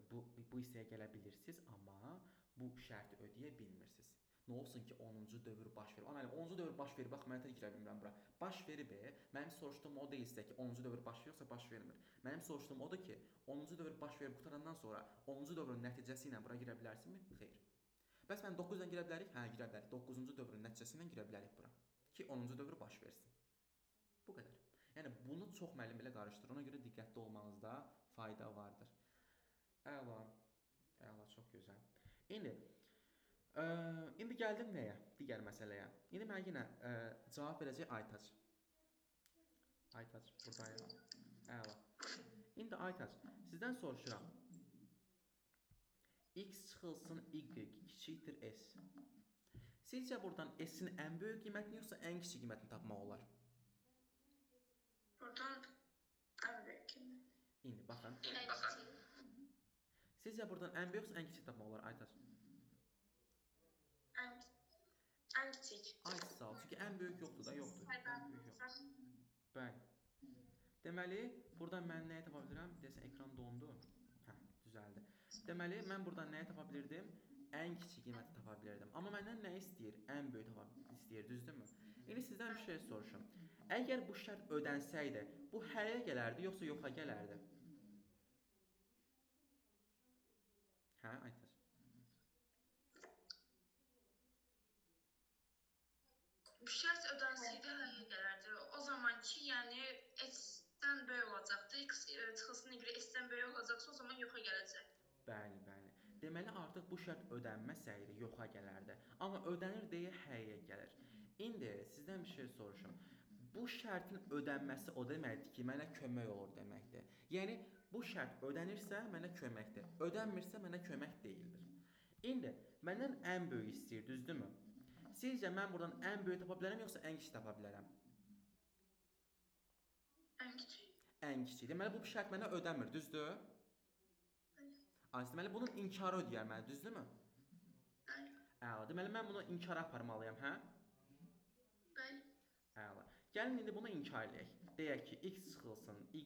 A: bu hissəyə gələ bilirsiniz, amma bu şərti ödəyə bilmirsiniz. Nə olsun ki, 10-cu dövr baş verib. Amma 10-cu dövr baş verib, bax, mən tək girə bilmirəm bura. Baş verib, mənim soruşduğum o deyilsə ki, 10-cu dövr baş verirsə, baş vermir. Mənim soruşduğum odur ki, 10-cu dövr baş verib qutarandan sonra 10-cu dövrün nəticəsi ilə bura girə bilərsinizmi? Xeyr. Bəs mən 9-dan girə bilərik? Hə, girə bilərik. 9-cu dövrün nəticəsi ilə girə bilərik bura. Ki, 10-cu dövr baş versin. Bu qədər. Yəni, bunu çox müəllim belə qarışdırır. Ona görə diqqətli olmanızda fayda vardır. Əla, çox gözəl. İndi gəldim nəyə? Digər məsələyə. İndi mən yenə cavab verəcək Aytac. Aytac buradayım. Əla. İndi Aytac, sizdən soruşuram. X çıxılsın Y kiçikdir S. Sizcə buradan S-in ən böyük qiymətini yoxsa ən kiçik qiymətini tapmaq olar?
G: Buradan ən böyük qiymət.
A: İndi baxın.
F: Ən kiçik.
A: Sizcə buradan ən böyük yoxsa ən kiçik tapmaq olar Aytac?
G: Ən kiçik.
A: Ay sağ ol. Çünki ən böyük yoxdur da, yoxdur. Ən böyük yox. Bəli. Deməli, buradan mən nəyə tapa bilirəm? Deyəsən ekran dondu. Hə, düzəldi. Deməli, mən buradan nəyə tapa bilirdim? Ən kiçik qiyməti tapa bilirdim. Amma məndən nə istəyir? Ən böyük tapa istəyir, düzdürmü? İndi sizdən bir şey soruşum. Əgər bu şərt ödənsəydi, bu həyə gələrdi, yoxsa yoxa gələrdi? Hə, Aytac.
G: Bu şərt ödənsəydi həyə gələrdi. O zamanki, yəni S-dən böyük olacaqdı. X çıxılsın Y S-dən böyük olacaqsa, o zaman yoxa gələcək.
A: Bəli, bəli. Deməli artıq bu şərt ödənməsəydi yoxa gələrdi. Amma ödənir deyə həyə gəlir. İndi sizdən bir şey soruşum. Bu şərtin ödənməsi o deməkdir ki, mənə kömək olur deməkdir. Yəni bu şərt ödənirsə mənə köməkdir. Ödənmirsə mənə kömək deyildir. İndi məndən ən böyük istəyir, düzdürmü? Sizcə mən buradan ən böyük tapa bilərəm yoxsa ən kiçik tapa bilərəm?
G: Ən kiçik.
A: Ən kiçik. Deməli bu şərt mənə ödəmir, düzdür? Ay, deməli bunun inkarı ödəyər mənə, düzdürmü?
G: Bəli.
A: Əla. Deməli mən bunu inkara aparmalıyam, hə?
G: Bəli.
A: Əla. Gəlin indi bunu inkar edək. Deyək ki, X çıxılsın Y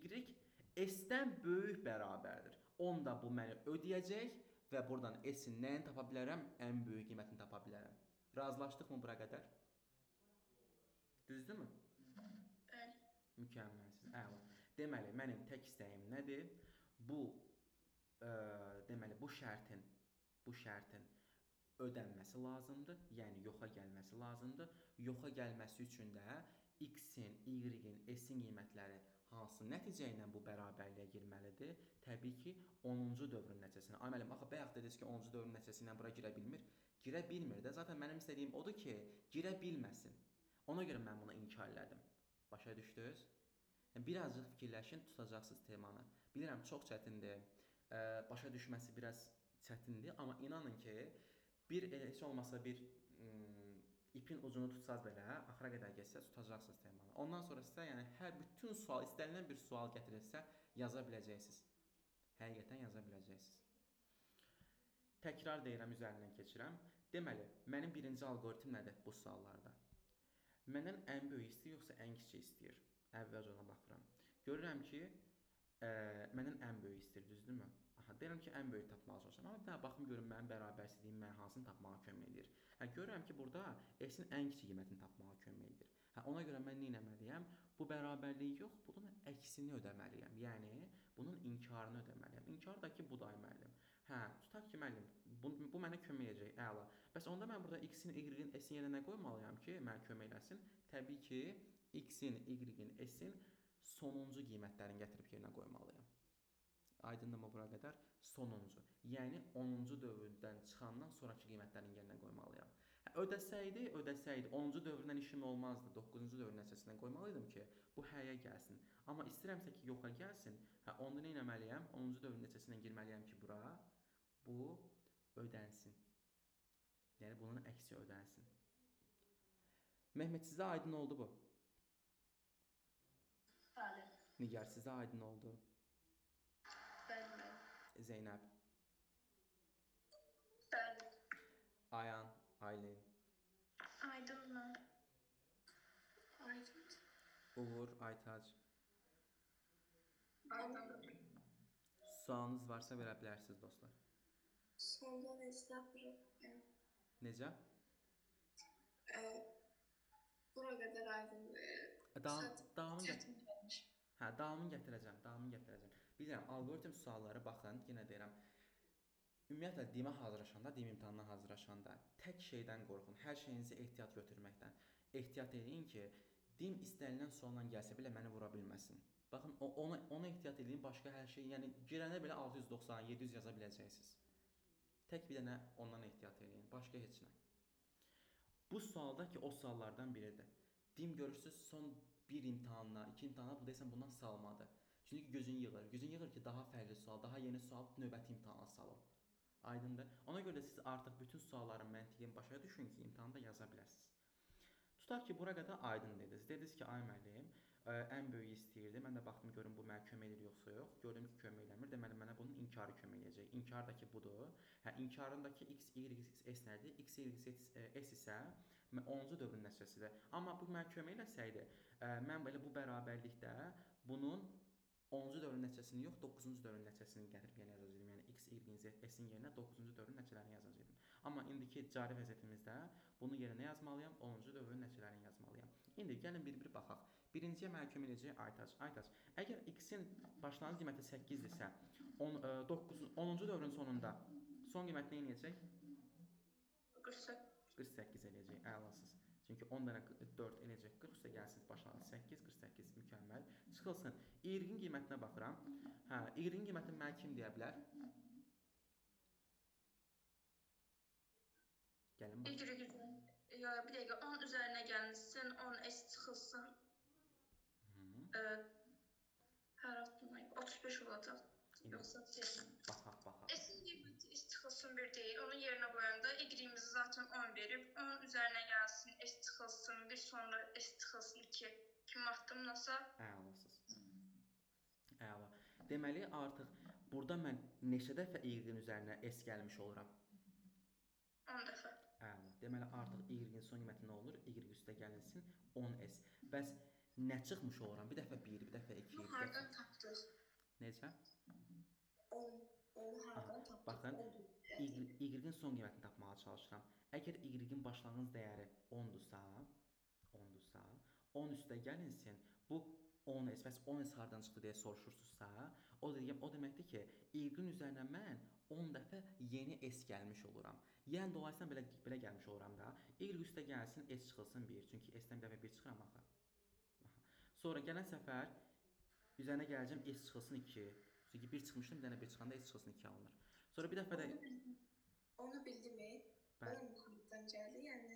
A: S-dən böyük bərabərdir. Onda bu məni ödəyəcək və buradan S-in nəyini tapa bilərəm? Ən böyük qiymətini tapa bilərəm. Razılaşdıqmı bura qədər? Düzdürmü?
G: Bəli.
A: Mükəmməlsiz. Əla. Deməli, mənim tək istəyim nədir? Deməli, bu şərtin ödənməsi lazımdır. Yəni, yoxa gəlməsi lazımdır. Yoxa gəlməsi üçün də X-in, Y-in, S-in qiymətləri hansı nəticə ilə bu bərabərliyə girməlidir? Təbii ki, 10-cu dövrün nəticəsinə. Ay müəllim, axı bayaq dediniz ki, 10-cu dövrün nəticəsi ilə bura girə bilmir. Girə bilmir də. Zaten mənim istədiyim odur ki, girə bilməsin. Ona görə mən bunu inkar elədim. Başa düşdünüz? Birazcıq fikirləşin, tutacaqsınız temanı. Bilirəm, çox çətindir. Başa düşməsi biraz çətindir. Amma inanın ki, heç olmasa bir ipin ucunu tutsaz belə, axıra qədər geçsə tutacaqsınız temanı. Ondan sonra sizə yəni bütün sual, istənilən bir sual gətirilsə yaza biləcəksiniz. Həqiqətən yaza biləcəksiniz. Təkrar deyirəm, üzərindən keçirəm. Deməli, mənim birinci alqoritm nədir bu suallarda? Məndən ən böyük istəyir, yoxsa ən kiçik istəyir? Əvvəlcə ona baxıram. Görürəm ki, məndən ən böyük istəyir, düzdürmü? Aha, deyirəm ki, ən böyük tapmağa çalışıram. Amma bir dənə baxım görüm mənim bərabərsizliyim mənə hansını tapmağa kömək edir. Görürəm ki, burada S-in ən kiçik qiymətini tapmağa kömək edir. Ona görə mən nə etməliyəm? Bu bərabərliyi yox, bunun əksini ödəməliyəm. Yəni, bunun inkarını ödəməliyəm. İnkar da ki, bu da müəllim. Tutaq ki, müəllim, bu mənə kömək edəcək, əla. Bəs onda mən burada X-in, Y-in, S-in yerine nə qoymalıyam ki, mənə kömək eləsin? Təbii ki, X-in, Y-in, S-in sonuncu qiymətlərini gətirib yerinə qoymalıyam. Aydındır mı bura qədər? Sonuncu. Yəni 10-cu dövrdən çıxandan sonraki qiymətlərin yerinə qoymalıyam. Ödəsəydi, 10-cu dövrdən işim olmazdı. 9-cu dövrün nəticəsindən qoymalıydım ki, bu həyə gəlsin. Amma istəyirəmsə ki, yoxa gəlsin. Onda nə etməliyəm? 10-cu dövrün nəticəsindən girməliyəm ki, bura bu ödənsin. Yəni bunun əksi ödənsin. Mehmet, sizə aydın oldu bu?
D: Bəli.
A: Nigar, sizə aydın oldu?
F: Bəli.
A: Zeynəb?
F: Bəli.
A: Ayan, Aylin?
F: Aydınmı?
E: Aydın.
A: Uğur, Aytac?
G: Aydın.
A: Sualınız varsa verə bilərsiniz, dostlar.
E: Sonda necə yapırım?
A: Necə?
E: Bura qədər aydındır.
A: Davamını gətirəcəm. Bilirəm, algoritm sualları baxın, yenə deyirəm. Ümumiyyətlə, dimə hazırlaşanda, dim imtahanına hazırlaşanda tək şeydən qorxun, hər şeyinizi ehtiyat götürməkdən. Ehtiyat edin ki, dim istənilən sualla gəlsə belə məni vura bilməsin. Baxın, ona ehtiyat edin, başqa hər şey, yəni girənə belə 690, 700 yaza biləcəksiniz. Tək bir dənə ondan ehtiyat eləyin, başqa heç nə. Bu sualda ki, o suallardan biridir. Deyim görürsüz, son bir imtahanla, 2 imtahana bu desəm bundan salmadı. Çünki gözün yığır. Gözün yığır ki, daha fərqli sual, daha yeni sual növbəti imtahana salın. Aydındır. Ona görə də siz artıq bütün sualların məntiqini başa düşün ki, imtahanda yaza bilərsiniz. Tutaq ki, bura qədər aydın dediniz. Dediniz ki, ay müəllim, ən böyüyü istəyirdi. Mən də baxdım görüm bu mənə kömək edir yoxsa yox. Gördüm ki, kömək eləmir. Deməli mənə bunun inkarı kömək eləyəcək. İnkar da ki budur. Hə, inkarındakı x, y, s nədir? X, y, s isə 10-cu dövrün nəticəsidir. Amma bu mənə kömək eləsəydi, mən belə bu bərabərlikdə bunun 10-cu dövrün nəticəsini yox, 9-cu dövrün nəticəsini gətirib yenə yazacağam. Yəni x, y, s-in yerinə 9-cu dövrün nəticələrini yazacağam. Amma indiki cari vəziyyətimizdə bunu yerinə yazmalıyam, 10-cu dövrün nəticələrini yazmalıyam. İndi gəlin bir-bir baxaq. Birinciyə mənə kömək edəcək Aytaç. Aytaç, əgər x-in başlanğıc qiyməti 8-dirsə, 10-cu dövrün sonunda son qiyməti nə edəcək? 48 eləyəcək, əlasız. Çünki 10 dənə 4 eləyəcək 40, üstə gəlsiniz başlanğıc 8, 48, mükəmməl. Çıxılsın. Y-in qiymətinə baxıram. Hə, Y-in qiymətini mənə kim deyə bilər? Gəlin bax.
G: Ya bir dəqiqə 10 üzərinə gəlsin, 10s çıxılsın. Hər adına 35 olacaq. Yoxsa
A: baxaq.
G: S-in qiyməti s çıxılsın 1 deyil. Onun yerinə qoyanda y-imizi zaten 10 verib. 10 üzərinə gəlsin, s çıxılsın 1, sonra s çıxılsın 2. Kim atdımlasa?
A: Əlasız. Əla. Deməli artıq burada mən neçə dəfə y-in üzərinə s gəlmiş oluram?
G: 10 dəfə.
A: Əla. Deməli artıq y-in son qiyməti nə olur? Y üstə gəlinsin 10s. Bəs nə çıxmış oluram? Bir dəfə 1, bir dəfə 2,
E: Bunu hardan tapdıq?
A: Necə?
E: Onu hardan tapdıq?
A: Baxın, y-in son qiymətini tapmağa çalışıram. Əgər y-in başlanğıc dəyəri 10-dursa, 10 üstə gəlinsin, bu 10s, bəs 10s hardan çıxdı deyə soruşursunuzsa, o deməkdir ki, y-in üzərinə mən 10 dəfə yeni s gəlmiş oluram. Yəni dolayısıyla belə gəlmiş oluram da. Y üstə gəlsin, s çıxılsın 1. Çünki s-dən bir dəfə 1 çıxıram axı. Sonra gələn səfər üzərinə gələcəm, s çıxılsın 2. Çünki 1 çıxmışdım, bir dənə 1 çıxanda s çıxılsın 2 alınır. Sonra bir dəfə də...
E: Onu bildim. 10 hardan gəldi, yəni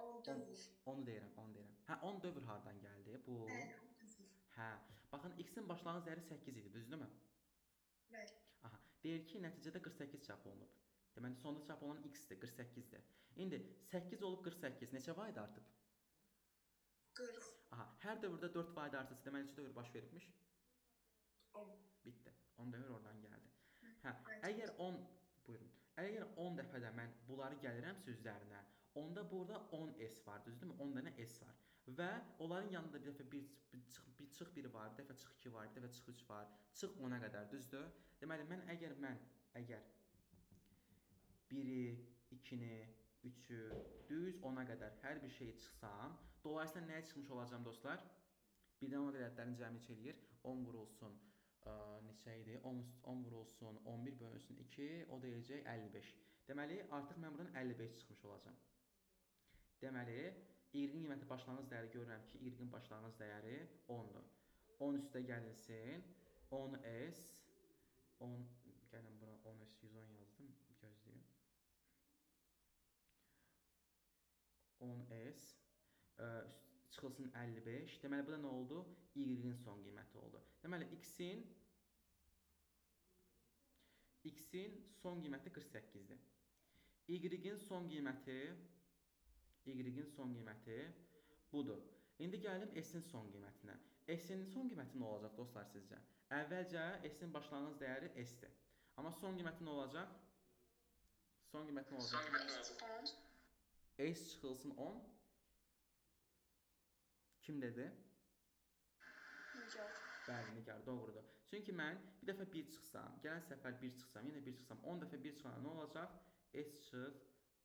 E: 10 dövr.
A: Onu deyirəm. Hə, 10 dövr hardan gəldi? Bu... Hə, baxın, x-in başlanğıc dəyəri 8 idi, düzdürmü?
E: Bəli.
A: Aha, deyir ki, nəticədə 48 çap olunub. Deməli, sonda çap olunan x-dir, 48-dir. İndi 8 olub 48, neçə vayda artıb?
E: 40.
A: Aha, hər dövrdə 4 vayda artırsa, deməli, neçə dövr baş veribmiş?
E: 10.
A: Bitdi. 10 dövr oradan gəldi. Hə, əgər 10, buyurun, əgər 10 dəfədə mən bunları gəlirəmsə üzərinə, onda burada 10s var, düzdürmü? 10 dənə s var. Və onların yanında bir dəfə çıx 1 var, bir dəfə çıx 2 var, bir dəfə çıx 3 var, çıx 10-a qədər, düzdür? Deməli, əgər 1-i, 2-ni, 3-ü, düz 10-a qədər hər bir şeyi çıxsam, dolayısıyla nəyə çıxmış olacam dostlar? Birdən 10 ədədlərini cəmi eləyir. 10 vurulsun, neçə idi? 10 vurulsun, 11 bölünsün 2, o deyəcək 55. Deməli, artıq mən buradan 55 çıxmış olacam. Deməli, y-in qiyməti başlanğıc dəyəri görürəm ki, y-in başlanğıc dəyəri 10-dur. 10 üstə gəlinsin, 10s, gəlin bura 10s 110 yazdım, gözləyim. 10s çıxılsın 55. Deməli, bu da nə oldu? Y-in son qiyməti oldu. Deməli, x-in son qiyməti 48-dir. Y-in son qiyməti budur. İndi gəlim s-in son qiymətinə. S-in son qiyməti nə olacaq dostlar sizcə? Əvvəlcə s-in başlanğıc dəyəri s-dir. Amma son qiyməti nə olacaq? Son qiyməti nə olacaq? S çıxılsın 10. Kim dedi?
E: Nigar.
A: Bəli, Nigar, doğrudur. Çünki mən bir dəfə 1 çıxsam, gələn səfər 1 çıxsam, yenə 1 çıxsam, 10 dəfə 1 çıxanda nə olacaq? S çıx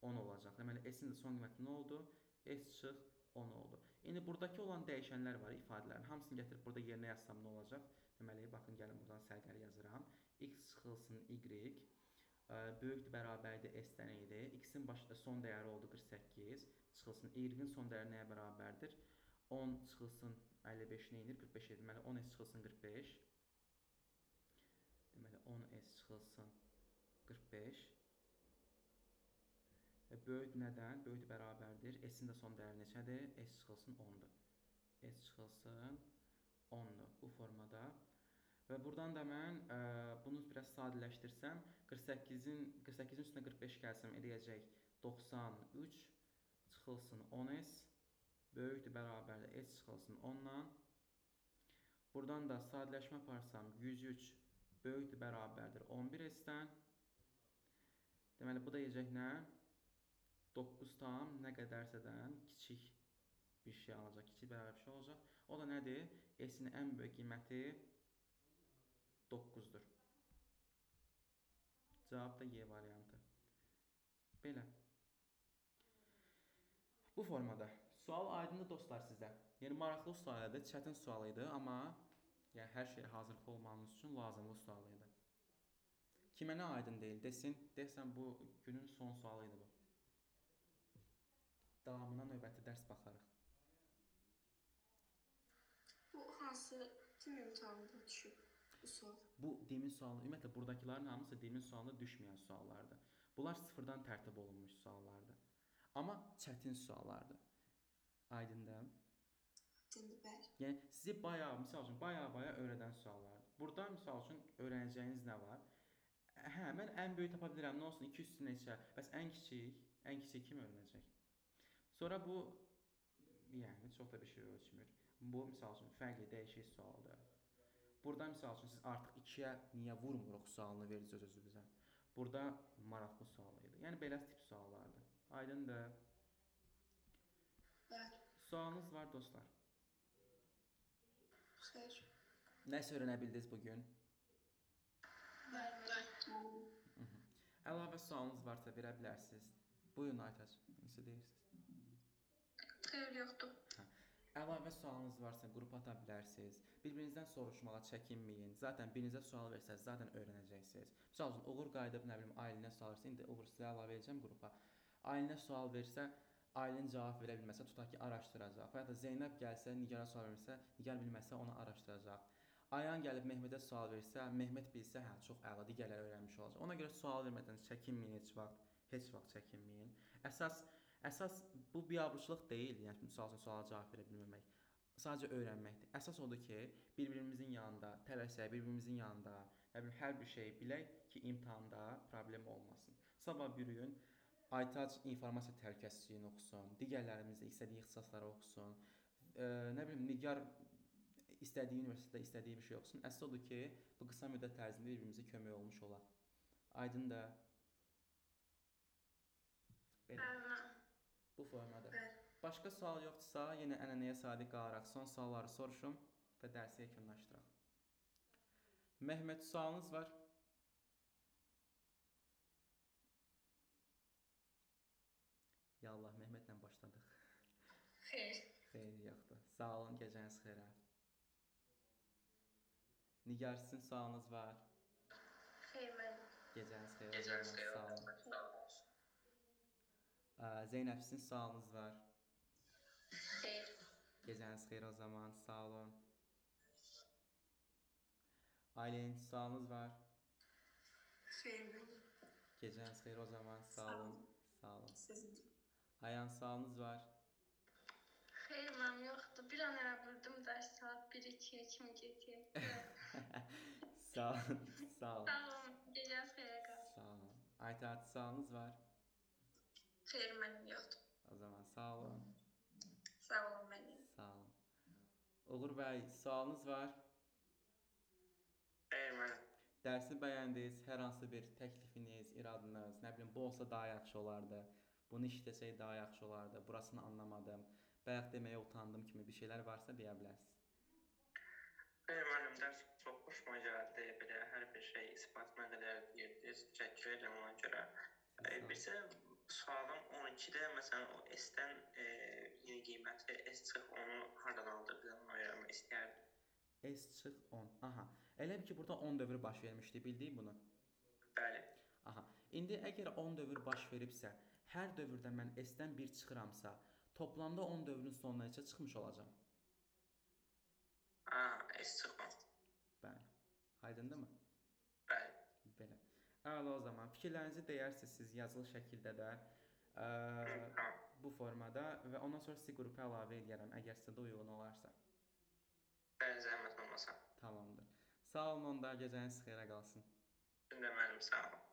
A: 10 olacaq. Deməli, S-in də son qiyməti nə oldu? S çıx 10 oldu. İndi buradakı olan dəyişənlər var, ifadələrin hamısını gətirib burada yerinə yazsam nə olacaq? Deməli, baxın, gəlin buradan sərgəli yazıram. X çıxılsın Y, böyükdür, bərabərdir S-dən idi. X-in son dəyəri oldu 48, çıxılsın Y-in son dəyəri nəyə bərabərdir? 10 çıxılsın 55 nə edir? 45 edir. Deməli, 10s çıxılsın 45. Deməli, 10s çıxılsın 45. Böyük nədən? Böyük bərabərdir. S-in də son dəyəri neçədir? S çıxılsın 10-dur. S çıxılsın 10-dur bu formada. Və buradan da mən bunu biraz sadələşdirsəm 48-in üstünə 45 gəlsəm eləyəcək 93 çıxılsın 10s böyükdür bərabərdir s çıxılsın 10-dan. Buradan da sadələşmə aparsam 103 böyükdür bərabərdir 11s-dən. Deməli bu da yiyəcək nə? 9 tam nə qədərsədən kiçik bir şey alacaq, kiçik bərabər bir şey olacaq. O da nədir? S-in ən böyük qiyməti 9-dur. Cavab da Y variantı. Belə. Bu formada. Sual aydındır dostlar sizə. Yəni maraqlı sual idi, çətin sual idi, amma yəni hər şeyə hazırlıqlı olmanız üçün lazımlı sual idi. Kimə nə aydın deyil desin, desəm bu günün son sualı idi bu. Davamına növbəti dərs baxarıq.
E: Bu hansı tim imtahanında düşüb bu sual?
A: Bu demin sualı, ümumiyyətlə buradakıların hamısı demin sualında düşməyən suallardır. Bunlar sıfırdan tərtib olunmuş suallardır. Amma çətin suallardır. Aydındır?
E: Aydındır, bəli.
A: Yəni sizi misal üçün baya öyrədən suallardır. Burada misal üçün öyrənəcəyiniz nə var? Hə, mən ən böyük tapa bilirəm. Nə olsun 200 neçə? Bəs ən kiçik kim öyrənəcək? Sonra bu yəni çox da bir şey ölçmür. Bu misal üçün fərqli dəyişik sualdır. Burada misal üçün siz artıq 2-yə niyə vurmuruq sualını verdiniz öz-özünüzə. Burada maraqlı sual idi. Yəni belə tip suallardır. Aydındır?
E: Bəli.
A: Sualınız var dostlar?
E: Xeyr.
A: Nəsə öyrənə bildiniz bugün?
E: Bəli.
A: Əlavə sualınız varsa verə bilərsiniz. Buyurun Aytac, necə deyirsiniz?
G: Xeyr, yoxdur.
A: Əlavə sualınız varsa qrupa ata bilərsiniz. Bir-birinizdən soruşmağa çəkinməyin. Zaten birinizə sual versəz, zaten öyrənəcəksiniz. Misal üçün, Uğur qayıdıb, nə bilim, Aylinə sual versə, indi Uğur sizə əlavə edəcəm qrupa. Aylinə sual versə, Aylin cavab verə bilməsə, tutaq ki, araşdıracaq. Və ya da Zeynəb gəlsə, Nigar'a sual versə, Nigar bilməsə, onu araşdıracaq. Ayan gəlib Mehmetə sual versə, Mehmet bilsə, hə, çox əla, digərləri öyrənmiş olacaq. Ona görə sual vermədən çəkinməyin heç vaxt çəkinməyin. Əsas bu biabırçılıq deyil, yəni misal üçün suala cavab verə bilməmək. Sadəcə öyrənməkdir. Əsas odur ki, bir-birimizin yanında tələsək, bir-birimizin yanında hər bir şeyi bilək ki, imtahanda problem olmasın. Sabah bir gün Aytac informasiya təhlükəsizliyini oxusun, digərlərimiz də istədiyi ixtisasları oxusun, nə bilim, Nigar istədiyi universitetdə istədiyi bir şey oxusun. Əsas odur ki, bu qısa müddət ərzində bir-birimizə kömək olmuş olaq. Aydındır? Belə. Bu formada. Başqa sual yoxdursa, yenə ənənəyə sadiq qalaraq son sualları soruşum və dərsi yekunlaşdıraq. Mehmet, sualınız var? Yallah, Mehmetlə başladıq.
E: Xeyr.
A: Xeyr, yoxdur. Sağ olun, gecəniz xeyrə. Nigar, sizin sualınız var?
F: Xeyr, mən.
A: Gecəniz xeyrə. Sağ olun. Zeynəb, sizin sualınız var?
F: Xeyr.
A: Gecəniz xeyir o zaman, sağ olun. Aylin, sualınız var?
E: Xeyr, mənim.
A: Gecəniz xeyir o zaman, sağ olun. Sağ olun.
E: Sizin.
A: Ayan, sualınız var?
F: Xeyr, mənim yoxdur. Bir an elə bildim dərs saat 1-2-yə kimi getir.
A: Sağ olun, sağ olun.
F: Sağ olun, gecəniz xeyrə qalsın.
A: Sağ olun. Aytac, sualınız var?
G: Xeyr, mənim yoxdur.
A: O zaman sağ olun.
G: Sağ olun, mənim.
A: Sağ olun. Uğur bəy, sualınız var?
C: Xeyr, mənim.
A: Dərsi bəyəndiniz, hər hansı bir təklifiniz, iradınız, nə bilim, bu olsa daha yaxşı olardı, bunu işləsək daha yaxşı olardı, burasını anlamadım, bayaq deməyə utandım kimi bir şeylər varsa deyə bilərsiniz.
C: Xeyr, mənim dərs çox xoşuma gəldi. Belə hər bir şey isbatına qədər deyirdiniz. Təşəkkür edirəm ona görə. Bircə sualım 12-də məsələn o S-dən yeni qiyməti S çıx onu hardan aldırdığını öyrənmək istəyərdim.
A: S çıx 10. Aha. Elə ki burada 10 dövrü baş vermişdi, bildik bunu.
C: Bəli.
A: Aha. İndi əgər 10 dövr baş veribsə, hər dövrdə mən S-dən 1 çıxıramsa, toplamda 10 dövrün sonuna neçə çıxmış olacam?
C: S çıx 10.
A: Bəli. Aydındırmı?
C: Bəli.
A: Belə. Əla o zaman fikirlərinizi deyərsiniz siz yazılı şəkildə də.
C: Tamam.
A: bu formada və ondan sonra C qrupu əlavə edərəm, əgər sizə də uyğun olarsa.
C: Bəli, zəhmət olmasa.
A: Tamamdır. Sağ olun onda, gecəniz xeyrə qalsın.
C: Sizin də mənim sağ olun.